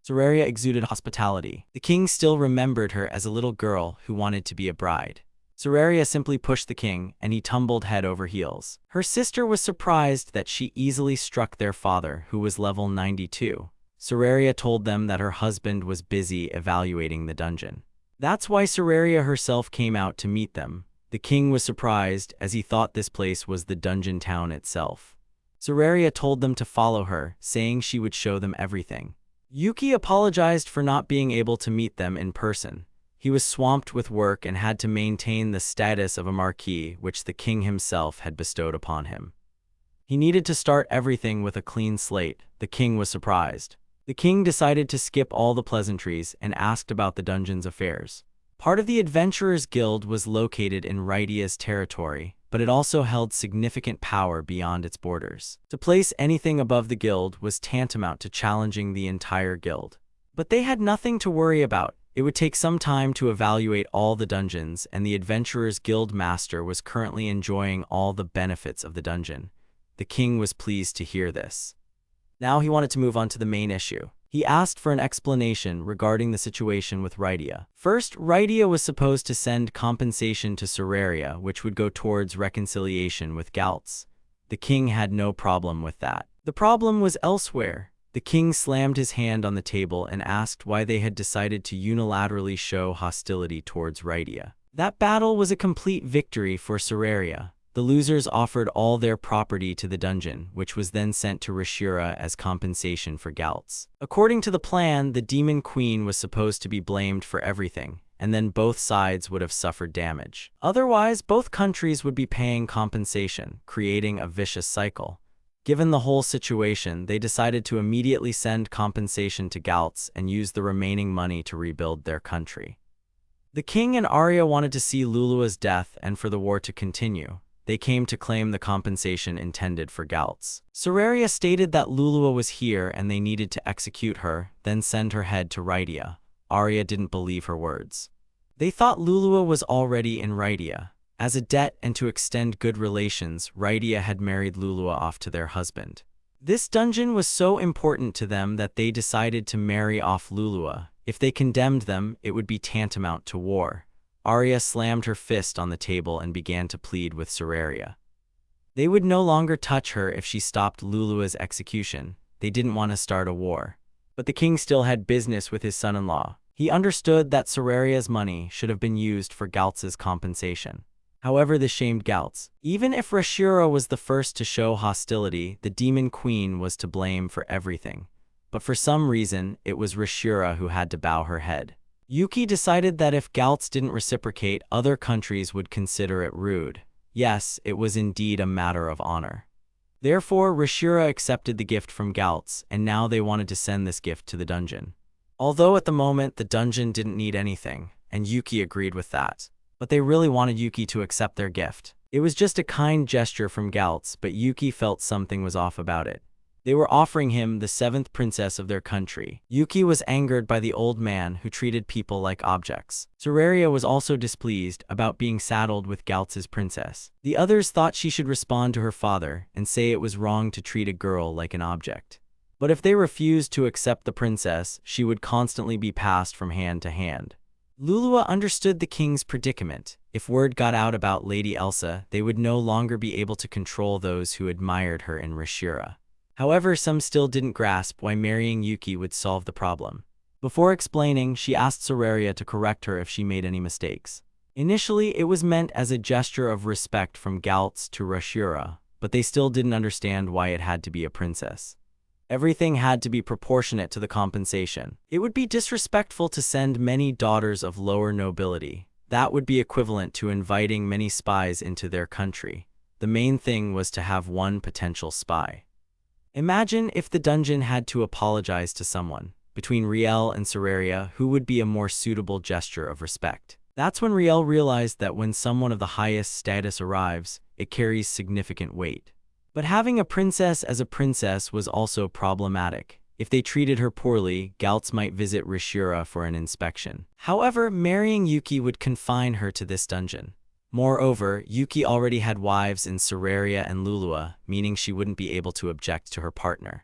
Soraria exuded hospitality. The king still remembered her as a little girl who wanted to be a bride. Soraria simply pushed the king, and he tumbled head over heels. Her sister was surprised that she easily struck their father, who was level 92. Soraria told them that her husband was busy evaluating the dungeon. That's why Soraria herself came out to meet them. The king was surprised, as he thought this place was the dungeon town itself. Soraria told them to follow her, saying she would show them everything. Yuki apologized for not being able to meet them in person. He was swamped with work and had to maintain the status of a marquis, which the king himself had bestowed upon him. He needed to start everything with a clean slate. The king was surprised. The king decided to skip all the pleasantries and asked about the dungeon's affairs. Part of the Adventurers Guild was located in Rydia's territory, but it also held significant power beyond its borders. To place anything above the guild was tantamount to challenging the entire guild. But they had nothing to worry about. It would take some time to evaluate all the dungeons, and the Adventurers Guild Master was currently enjoying all the benefits of the dungeon. The king was pleased to hear this. Now he wanted to move on to the main issue. He asked for an explanation regarding the situation with Rydia. First, Rydia was supposed to send compensation to Soraria, which would go towards reconciliation with Galtz. The king had no problem with that. The problem was elsewhere. The king slammed his hand on the table and asked why they had decided to unilaterally show hostility towards Rydia. That battle was a complete victory for Soraria. The losers offered all their property to the dungeon, which was then sent to Rishira as compensation for Galtz. According to the plan, the Demon Queen was supposed to be blamed for everything, and then both sides would have suffered damage. Otherwise, both countries would be paying compensation, creating a vicious cycle. Given the whole situation, they decided to immediately send compensation to Galtz and use the remaining money to rebuild their country. The king and Arya wanted to see Lulua's death and for the war to continue. They came to claim the compensation intended for Galtz. Soraria stated that Lulua was here and they needed to execute her, then send her head to Rydia. Arya didn't believe her words. They thought Lulua was already in Rydia. As a debt and to extend good relations, Rydia had married Lulua off to their husband. This dungeon was so important to them that they decided to marry off Lulua. If they condemned them, it would be tantamount to war. Arya slammed her fist on the table and began to plead with Soraria. They would no longer touch her if she stopped Lulua's execution. They didn't want to start a war. But the king still had business with his son-in-law. He understood that Soraria's money should have been used for Galtz's compensation. However, this shamed Galtz. Even if Rishira was the first to show hostility, the Demon Queen was to blame for everything. But for some reason, it was Rishira who had to bow her head. Yuki decided that if Galtz didn't reciprocate, other countries would consider it rude. Yes, it was indeed a matter of honor. Therefore, Rashira accepted the gift from Galtz, and now they wanted to send this gift to the dungeon. Although at the moment the dungeon didn't need anything, and Yuki agreed with that. But they really wanted Yuki to accept their gift. It was just a kind gesture from Galtz, but Yuki felt something was off about it. They were offering him the 7th princess of their country. Yuki was angered by the old man who treated people like objects. Suraria was also displeased about being saddled with Galtz's princess. The others thought she should respond to her father and say it was wrong to treat a girl like an object. But if they refused to accept the princess, she would constantly be passed from hand to hand. Lulua understood the king's predicament. If word got out about Lady Elsa, they would no longer be able to control those who admired her in Rashira. However, some still didn't grasp why marrying Yuki would solve the problem. Before explaining, she asked Suraria to correct her if she made any mistakes. Initially, it was meant as a gesture of respect from Galtz to Rashira, but they still didn't understand why it had to be a princess. Everything had to be proportionate to the compensation. It would be disrespectful to send many daughters of lower nobility. That would be equivalent to inviting many spies into their country. The main thing was to have one potential spy. Imagine if the dungeon had to apologize to someone. Between Riel and Suraria, who would be a more suitable gesture of respect? That's when Riel realized that when someone of the highest status arrives, it carries significant weight. But having a princess as a princess was also problematic. If they treated her poorly, Galtz might visit Rashira for an inspection. However, marrying Yuki would confine her to this dungeon. Moreover, Yuki already had wives in Suraria and Lulua, meaning she wouldn't be able to object to her partner.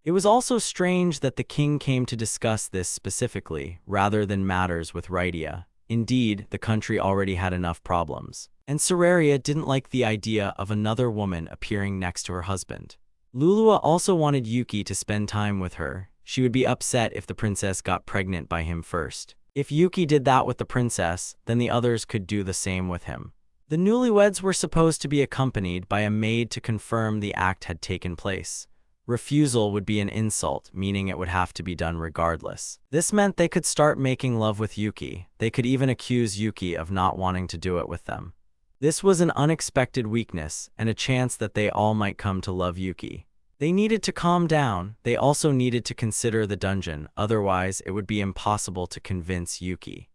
It was also strange that the king came to discuss this specifically, rather than matters with Rydia. Indeed, the country already had enough problems. And Suraria didn't like the idea of another woman appearing next to her husband. Lulua also wanted Yuki to spend time with her. She would be upset if the princess got pregnant by him first. If Yuki did that with the princess, then the others could do the same with him. The newlyweds were supposed to be accompanied by a maid to confirm the act had taken place. Refusal would be an insult, meaning it would have to be done regardless. This meant they could start making love with Yuki. They could even accuse Yuki of not wanting to do it with them. This was an unexpected weakness, and a chance that they all might come to love Yuki. They needed to calm down. They also needed to consider the dungeon, otherwise it would be impossible to convince Yuki.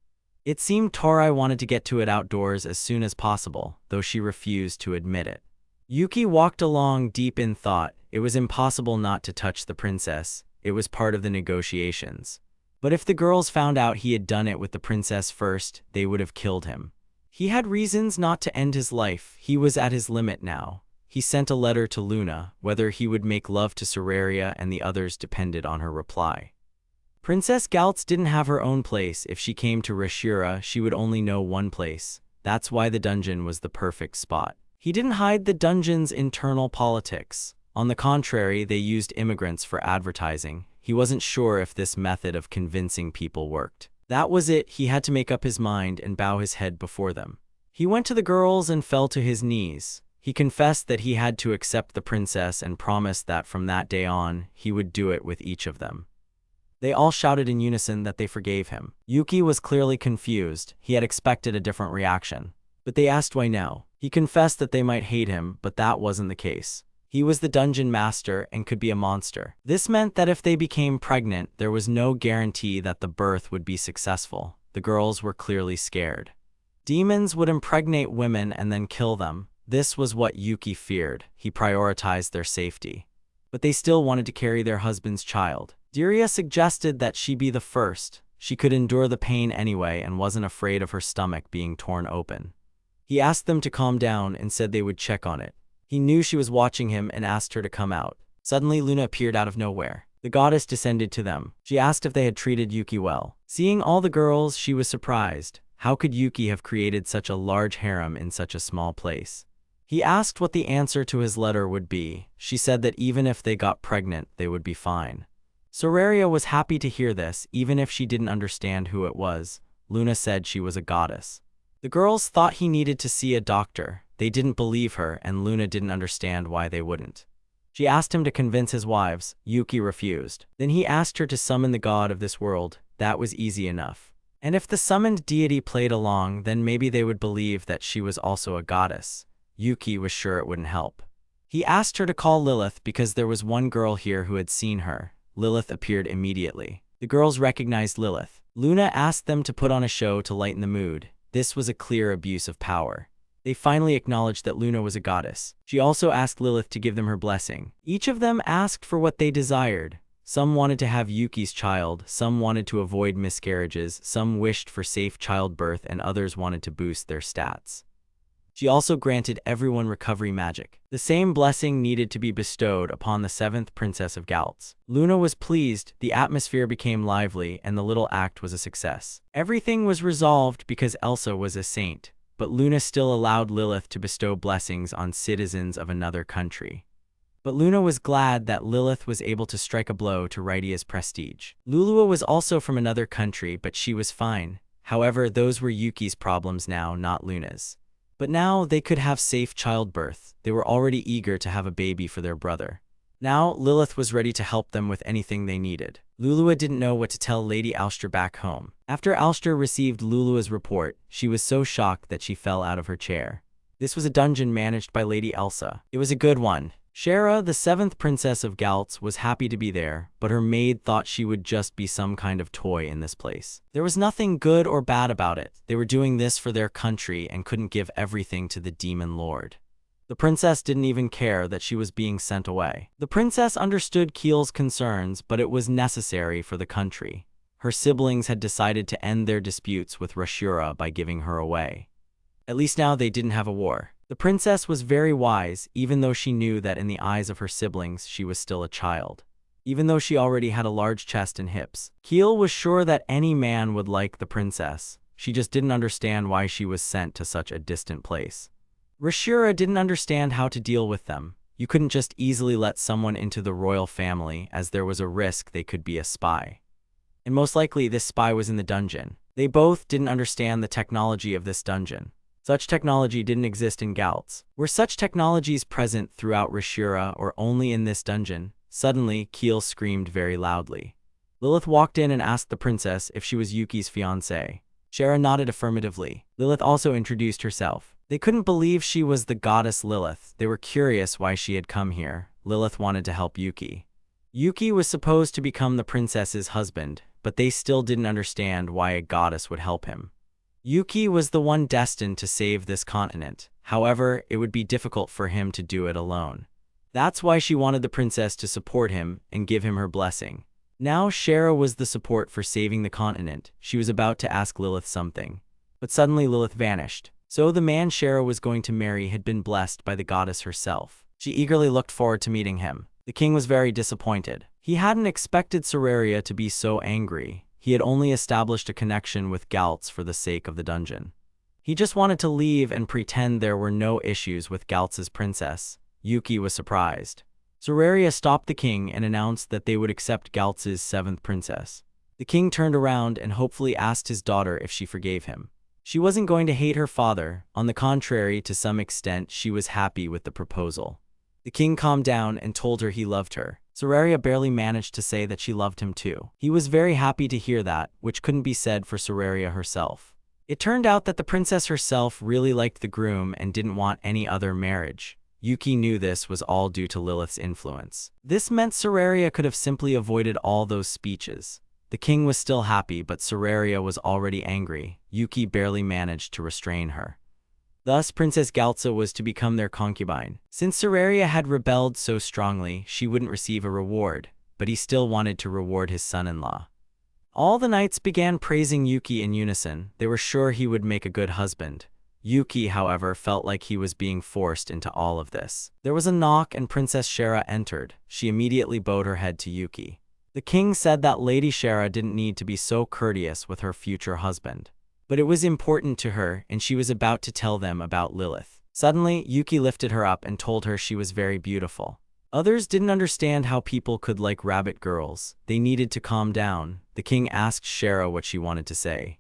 It seemed Torai wanted to get to it outdoors as soon as possible, though she refused to admit it. Yuki walked along deep in thought. It was impossible not to touch the princess. It was part of the negotiations. But if the girls found out he had done it with the princess first, they would have killed him. He had reasons not to end his life. He was at his limit now. He sent a letter to Luna. Whether he would make love to Suraria and the others depended on her reply. Princess Galtz didn't have her own place. If she came to Rashira, she would only know one place. That's why the dungeon was the perfect spot. He didn't hide the dungeon's internal politics. On the contrary, they used immigrants for advertising. He wasn't sure if this method of convincing people worked. That was it. He had to make up his mind and bow his head before them. He went to the girls and fell to his knees. He confessed that he had to accept the princess and promised that from that day on, he would do it with each of them. They all shouted in unison that they forgave him. Yuki was clearly confused. He had expected a different reaction. But they asked why now. He confessed that they might hate him, but that wasn't the case. He was the dungeon master and could be a monster. This meant that if they became pregnant, there was no guarantee that the birth would be successful. The girls were clearly scared. Demons would impregnate women and then kill them. This was what Yuki feared. He prioritized their safety. But they still wanted to carry their husband's child. Diria suggested that she be the first. She could endure the pain anyway and wasn't afraid of her stomach being torn open. He asked them to calm down and said they would check on it. He knew she was watching him and asked her to come out. Suddenly, Luna appeared out of nowhere. The goddess descended to them. She asked if they had treated Yuki well. Seeing all the girls, she was surprised. How could Yuki have created such a large harem in such a small place? He asked what the answer to his letter would be. She said that even if they got pregnant, they would be fine. Suraria was happy to hear this, even if she didn't understand who it was. Luna said she was a goddess. The girls thought he needed to see a doctor. They didn't believe her, and Luna didn't understand why they wouldn't. She asked him to convince his wives. Yuki refused. Then he asked her to summon the god of this world. That was easy enough. And if the summoned deity played along, then maybe they would believe that she was also a goddess. Yuki was sure it wouldn't help. He asked her to call Lilith because there was one girl here who had seen her. Lilith appeared immediately. The girls recognized Lilith. Luna asked them to put on a show to lighten the mood. This was a clear abuse of power. They finally acknowledged that Luna was a goddess. She also asked Lilith to give them her blessing. Each of them asked for what they desired. Some wanted to have Yuki's child, some wanted to avoid miscarriages, some wished for safe childbirth, and others wanted to boost their stats. She also granted everyone recovery magic. The same blessing needed to be bestowed upon the 7th princess of Galtz. Luna was pleased, the atmosphere became lively, and the little act was a success. Everything was resolved because Elsa was a saint, but Luna still allowed Lilith to bestow blessings on citizens of another country. But Luna was glad that Lilith was able to strike a blow to Rydia's prestige. Lulua was also from another country, but she was fine. However, those were Yuki's problems now, not Luna's. But now they could have safe childbirth. They were already eager to have a baby for their brother. Now Lilith was ready to help them with anything they needed. Lulua didn't know what to tell Lady Alster back home. After Alster received Lulua's report, she was so shocked that she fell out of her chair. This was a dungeon managed by Lady Elsa. It was a good one. Shara, the 7th princess of Galtz, was happy to be there, but her maid thought she would just be some kind of toy in this place. There was nothing good or bad about it. They were doing this for their country and couldn't give everything to the demon lord. The princess didn't even care that she was being sent away. The princess understood Kiel's concerns, but it was necessary for the country. Her siblings had decided to end their disputes with Rashura by giving her away. At least now they didn't have a war. The princess was very wise, even though she knew that in the eyes of her siblings she was still a child. Even though she already had a large chest and hips, Kiel was sure that any man would like the princess. She just didn't understand why she was sent to such a distant place. Rashura didn't understand how to deal with them. You couldn't just easily let someone into the royal family, as there was a risk they could be a spy. And most likely this spy was in the dungeon. They both didn't understand the technology of this dungeon. Such technology didn't exist in Galtz. Were such technologies present throughout Rashura or only in this dungeon? Suddenly, Kiel screamed very loudly. Lilith walked in and asked the princess if she was Yuki's fiancée. Shara nodded affirmatively. Lilith also introduced herself. They couldn't believe she was the goddess Lilith. They were curious why she had come here. Lilith wanted to help Yuki. Yuki was supposed to become the princess's husband, but they still didn't understand why a goddess would help him. Yuki was the one destined to save this continent. However, it would be difficult for him to do it alone. That's why she wanted the princess to support him and give him her blessing. Now Shara was the support for saving the continent. She was about to ask Lilith something. But suddenly Lilith vanished. So the man Shara was going to marry had been blessed by the goddess herself. She eagerly looked forward to meeting him. The king was very disappointed. He hadn't expected Soraria to be so angry. He had only established a connection with Galtz for the sake of the dungeon. He just wanted to leave and pretend there were no issues with Galtz's princess. Yuki was surprised. Soraria stopped the king and announced that they would accept Galtz's 7th princess. The king turned around and hopefully asked his daughter if she forgave him. She wasn't going to hate her father. On the contrary, to some extent, she was happy with the proposal. The king calmed down and told her he loved her. Soraria barely managed to say that she loved him too. He was very happy to hear that, which couldn't be said for Soraria herself. It turned out that the princess herself really liked the groom and didn't want any other marriage. Yuki knew this was all due to Lilith's influence. This meant Soraria could have simply avoided all those speeches. The king was still happy, but Soraria was already angry. Yuki barely managed to restrain her. Thus, Princess Galtza was to become their concubine. Since Soraria had rebelled so strongly, she wouldn't receive a reward, but he still wanted to reward his son-in-law. All the knights began praising Yuki in unison. They were sure he would make a good husband. Yuki, however, felt like he was being forced into all of this. There was a knock and Princess Shara entered. She immediately bowed her head to Yuki. The king said that Lady Shara didn't need to be so courteous with her future husband. But it was important to her, and she was about to tell them about Lilith. Suddenly, Yuki lifted her up and told her she was very beautiful. Others didn't understand how people could like rabbit girls. They needed to calm down. The king asked Shara what she wanted to say.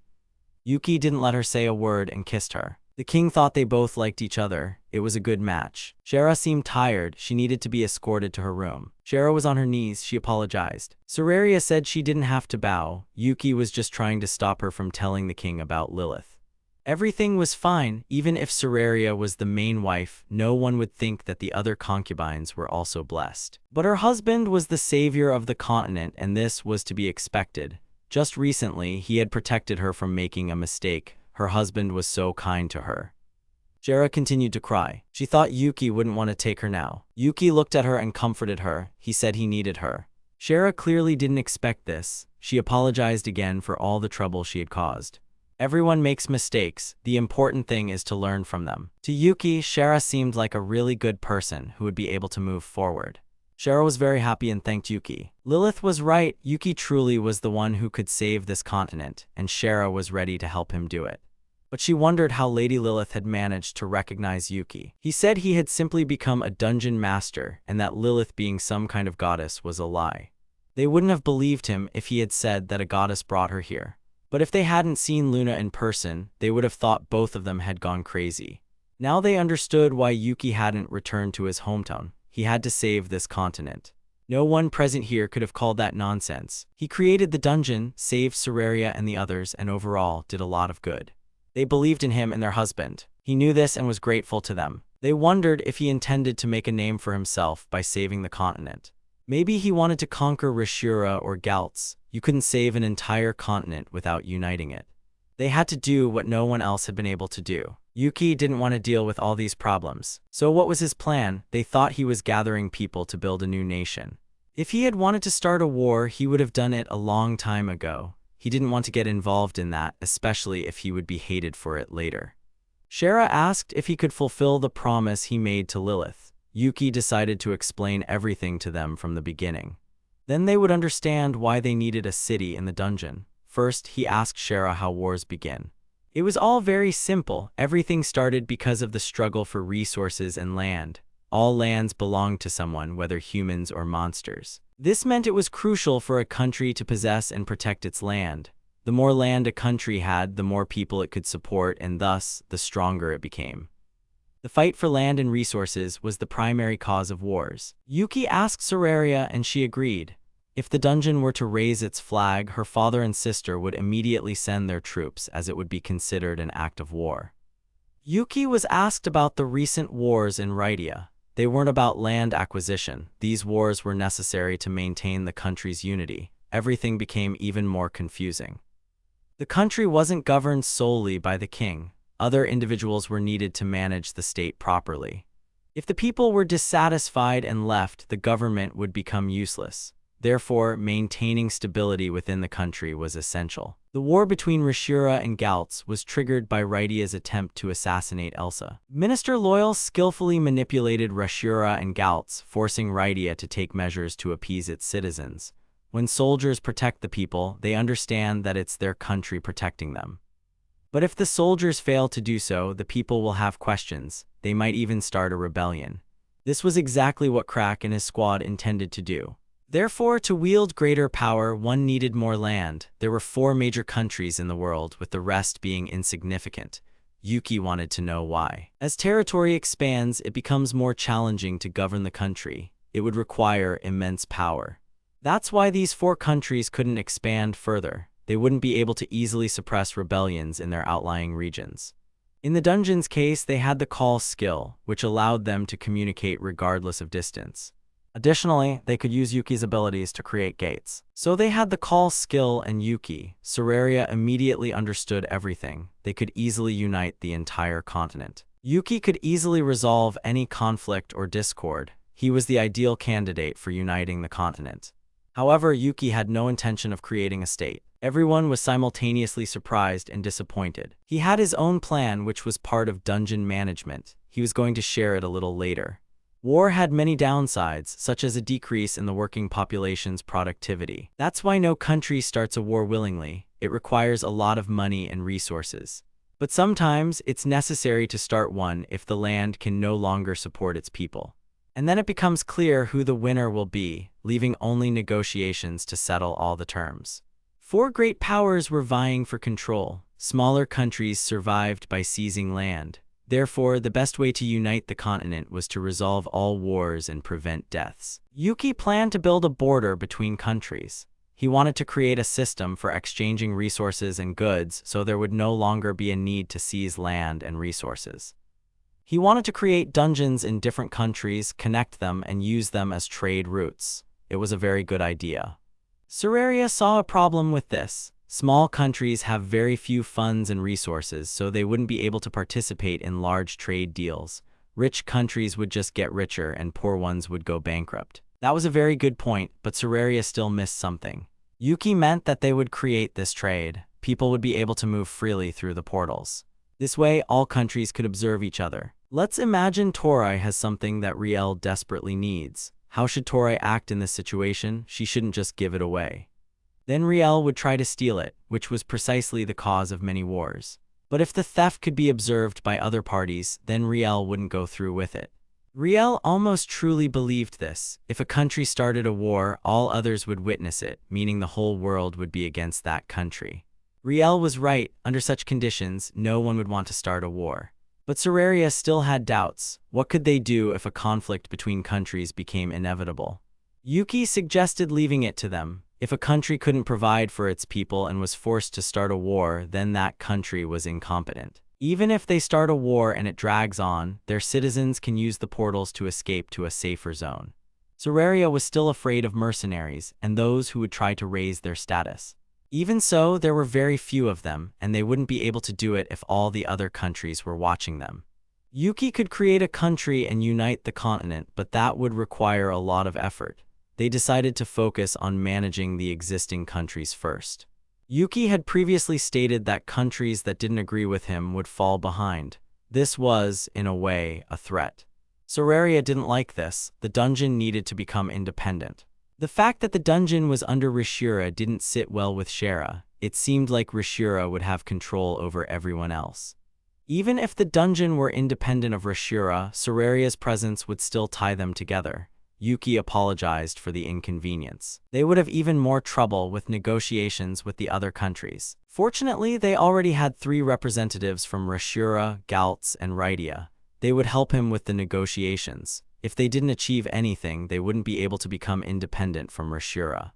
Yuki didn't let her say a word and kissed her. The king thought they both liked each other. It was a good match. Shara seemed tired. She needed to be escorted to her room. Shara was on her knees. She apologized. Soraria said she didn't have to bow. Yuki was just trying to stop her from telling the king about Lilith. Everything was fine. Even if Sararia was the main wife, no one would think that the other concubines were also blessed. But her husband was the savior of the continent, and this was to be expected. Just recently, he had protected her from making a mistake. Her husband was so kind to her. Shara continued to cry. She thought Yuki wouldn't want to take her now. Yuki looked at her and comforted her. He said he needed her. Shara clearly didn't expect this. She apologized again for all the trouble she had caused. Everyone makes mistakes. The important thing is to learn from them. To Yuki, Shara seemed like a really good person who would be able to move forward. Shara was very happy and thanked Yuki. Lilith was right. Yuki truly was the one who could save this continent, and Shara was ready to help him do it. But she wondered how Lady Lilith had managed to recognize Yuki. He said he had simply become a dungeon master, and that Lilith being some kind of goddess was a lie. They wouldn't have believed him if he had said that a goddess brought her here. But if they hadn't seen Luna in person, they would have thought both of them had gone crazy. Now they understood why Yuki hadn't returned to his hometown. He had to save this continent. No one present here could have called that nonsense. He created the dungeon, saved Sararia and the others, and overall did a lot of good. They believed in him and their husband. He knew this and was grateful to them. They wondered if he intended to make a name for himself by saving the continent. Maybe he wanted to conquer Rishura or Galtz. You couldn't save an entire continent without uniting it. They had to do what no one else had been able to do. Yuki didn't want to deal with all these problems. So what was his plan? They thought he was gathering people to build a new nation. If he had wanted to start a war, he would have done it a long time ago. He didn't want to get involved in that, especially if he would be hated for it later. Shara asked if he could fulfill the promise he made to Lilith. Yuki decided to explain everything to them from the beginning. Then they would understand why they needed a city in the dungeon. First, he asked Shara how wars begin. It was all very simple. Everything started because of the struggle for resources and land. All lands belonged to someone, whether humans or monsters. This meant it was crucial for a country to possess and protect its land. The more land a country had, the more people it could support, and thus, the stronger it became. The fight for land and resources was the primary cause of wars. Yuki asked Sararia, and she agreed. If the dungeon were to raise its flag, her father and sister would immediately send their troops, as it would be considered an act of war. Yuki was asked about the recent wars in Rydia. They weren't about land acquisition. These wars were necessary to maintain the country's unity. Everything became even more confusing. The country wasn't governed solely by the king. Other individuals were needed to manage the state properly. If the people were dissatisfied and left, the government would become useless. Therefore, maintaining stability within the country was essential. The war between Rishura and Galtz was triggered by Rydia's attempt to assassinate Elsa. Minister Loyal skillfully manipulated Rishura and Galtz, forcing Rydia to take measures to appease its citizens. When soldiers protect the people, they understand that it's their country protecting them. But if the soldiers fail to do so, the people will have questions. They might even start a rebellion. This was exactly what Crack and his squad intended to do. Therefore, to wield greater power, one needed more land. There were 4 major countries in the world, with the rest being insignificant. Yuki wanted to know why. As territory expands, it becomes more challenging to govern the country. It would require immense power. That's why these 4 countries couldn't expand further. They wouldn't be able to easily suppress rebellions in their outlying regions. In the dungeon's case, they had the call skill, which allowed them to communicate regardless of distance. Additionally, they could use Yuki's abilities to create gates. So they had the call skill and Yuki. Sararia immediately understood everything. They could easily unite the entire continent. Yuki could easily resolve any conflict or discord. He was the ideal candidate for uniting the continent. However, Yuki had no intention of creating a state. Everyone was simultaneously surprised and disappointed. He had his own plan, which was part of dungeon management. He was going to share it a little later. War had many downsides, such as a decrease in the working population's productivity. That's why no country starts a war willingly. It requires a lot of money and resources. But sometimes it's necessary to start one if the land can no longer support its people. And then it becomes clear who the winner will be, leaving only negotiations to settle all the terms. 4 great powers were vying for control. Smaller countries survived by seizing land. Therefore, the best way to unite the continent was to resolve all wars and prevent deaths. Yuki planned to build a border between countries. He wanted to create a system for exchanging resources and goods so there would no longer be a need to seize land and resources. He wanted to create dungeons in different countries, connect them, and use them as trade routes. It was a very good idea. Suraria saw a problem with this. Small countries have very few funds and resources, so they wouldn't be able to participate in large trade deals. Rich countries would just get richer and poor ones would go bankrupt. That was a very good point, but Suraria still missed something. Yuki meant that they would create this trade. People would be able to move freely through the portals. This way, all countries could observe each other. Let's imagine Torai has something that Riel desperately needs. How should Torai act in this situation? She shouldn't just give it away. Then Riel would try to steal it, which was precisely the cause of many wars. But if the theft could be observed by other parties, then Riel wouldn't go through with it. Riel almost truly believed this. If a country started a war, all others would witness it, meaning the whole world would be against that country. Riel was right. Under such conditions, no one would want to start a war. But Suraria still had doubts. What could they do if a conflict between countries became inevitable? Yuki suggested leaving it to them. If a country couldn't provide for its people and was forced to start a war, then that country was incompetent. Even if they start a war and it drags on, their citizens can use the portals to escape to a safer zone. Suraria was still afraid of mercenaries and those who would try to raise their status. Even so, there were very few of them, and they wouldn't be able to do it if all the other countries were watching them. Yuki could create a country and unite the continent, but that would require a lot of effort. They decided to focus on managing the existing countries first. Yuki had previously stated that countries that didn't agree with him would fall behind. This was, in a way, a threat. Suraria didn't like this. The dungeon needed to become independent. The fact that the dungeon was under Rishura didn't sit well with Shara. It seemed like Rishura would have control over everyone else. Even if the dungeon were independent of Rishura, Suraria's presence would still tie them together. Yuki apologized for the inconvenience. They would have even more trouble with negotiations with the other countries. Fortunately, they already had 3 representatives from Rishura, Galtz, and Rydia. They would help him with the negotiations. If they didn't achieve anything, they wouldn't be able to become independent from Rishura.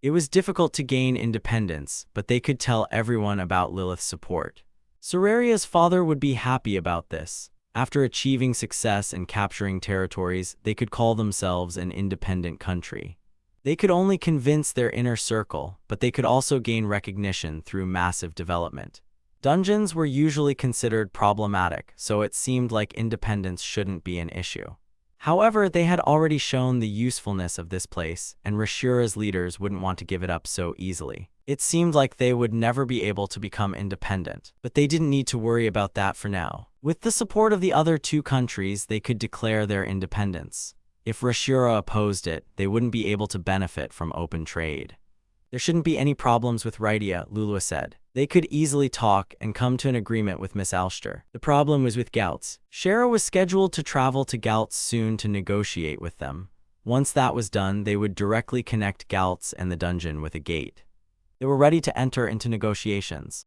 It was difficult to gain independence, but they could tell everyone about Lilith's support. Suraria's father would be happy about this. After achieving success and capturing territories, they could call themselves an independent country. They could only convince their inner circle, but they could also gain recognition through massive development. Dungeons were usually considered problematic, so it seemed like independence shouldn't be an issue. However, they had already shown the usefulness of this place, and Rishura's leaders wouldn't want to give it up so easily. It seemed like they would never be able to become independent, but they didn't need to worry about that for now. With the support of the other 2 countries, they could declare their independence. If Rishura opposed it, they wouldn't be able to benefit from open trade. There shouldn't be any problems with Rydia, Lulua said. They could easily talk and come to an agreement with Miss Alster. The problem was with Galtz. Shara was scheduled to travel to Galtz soon to negotiate with them. Once that was done, they would directly connect Galtz and the dungeon with a gate. They were ready to enter into negotiations.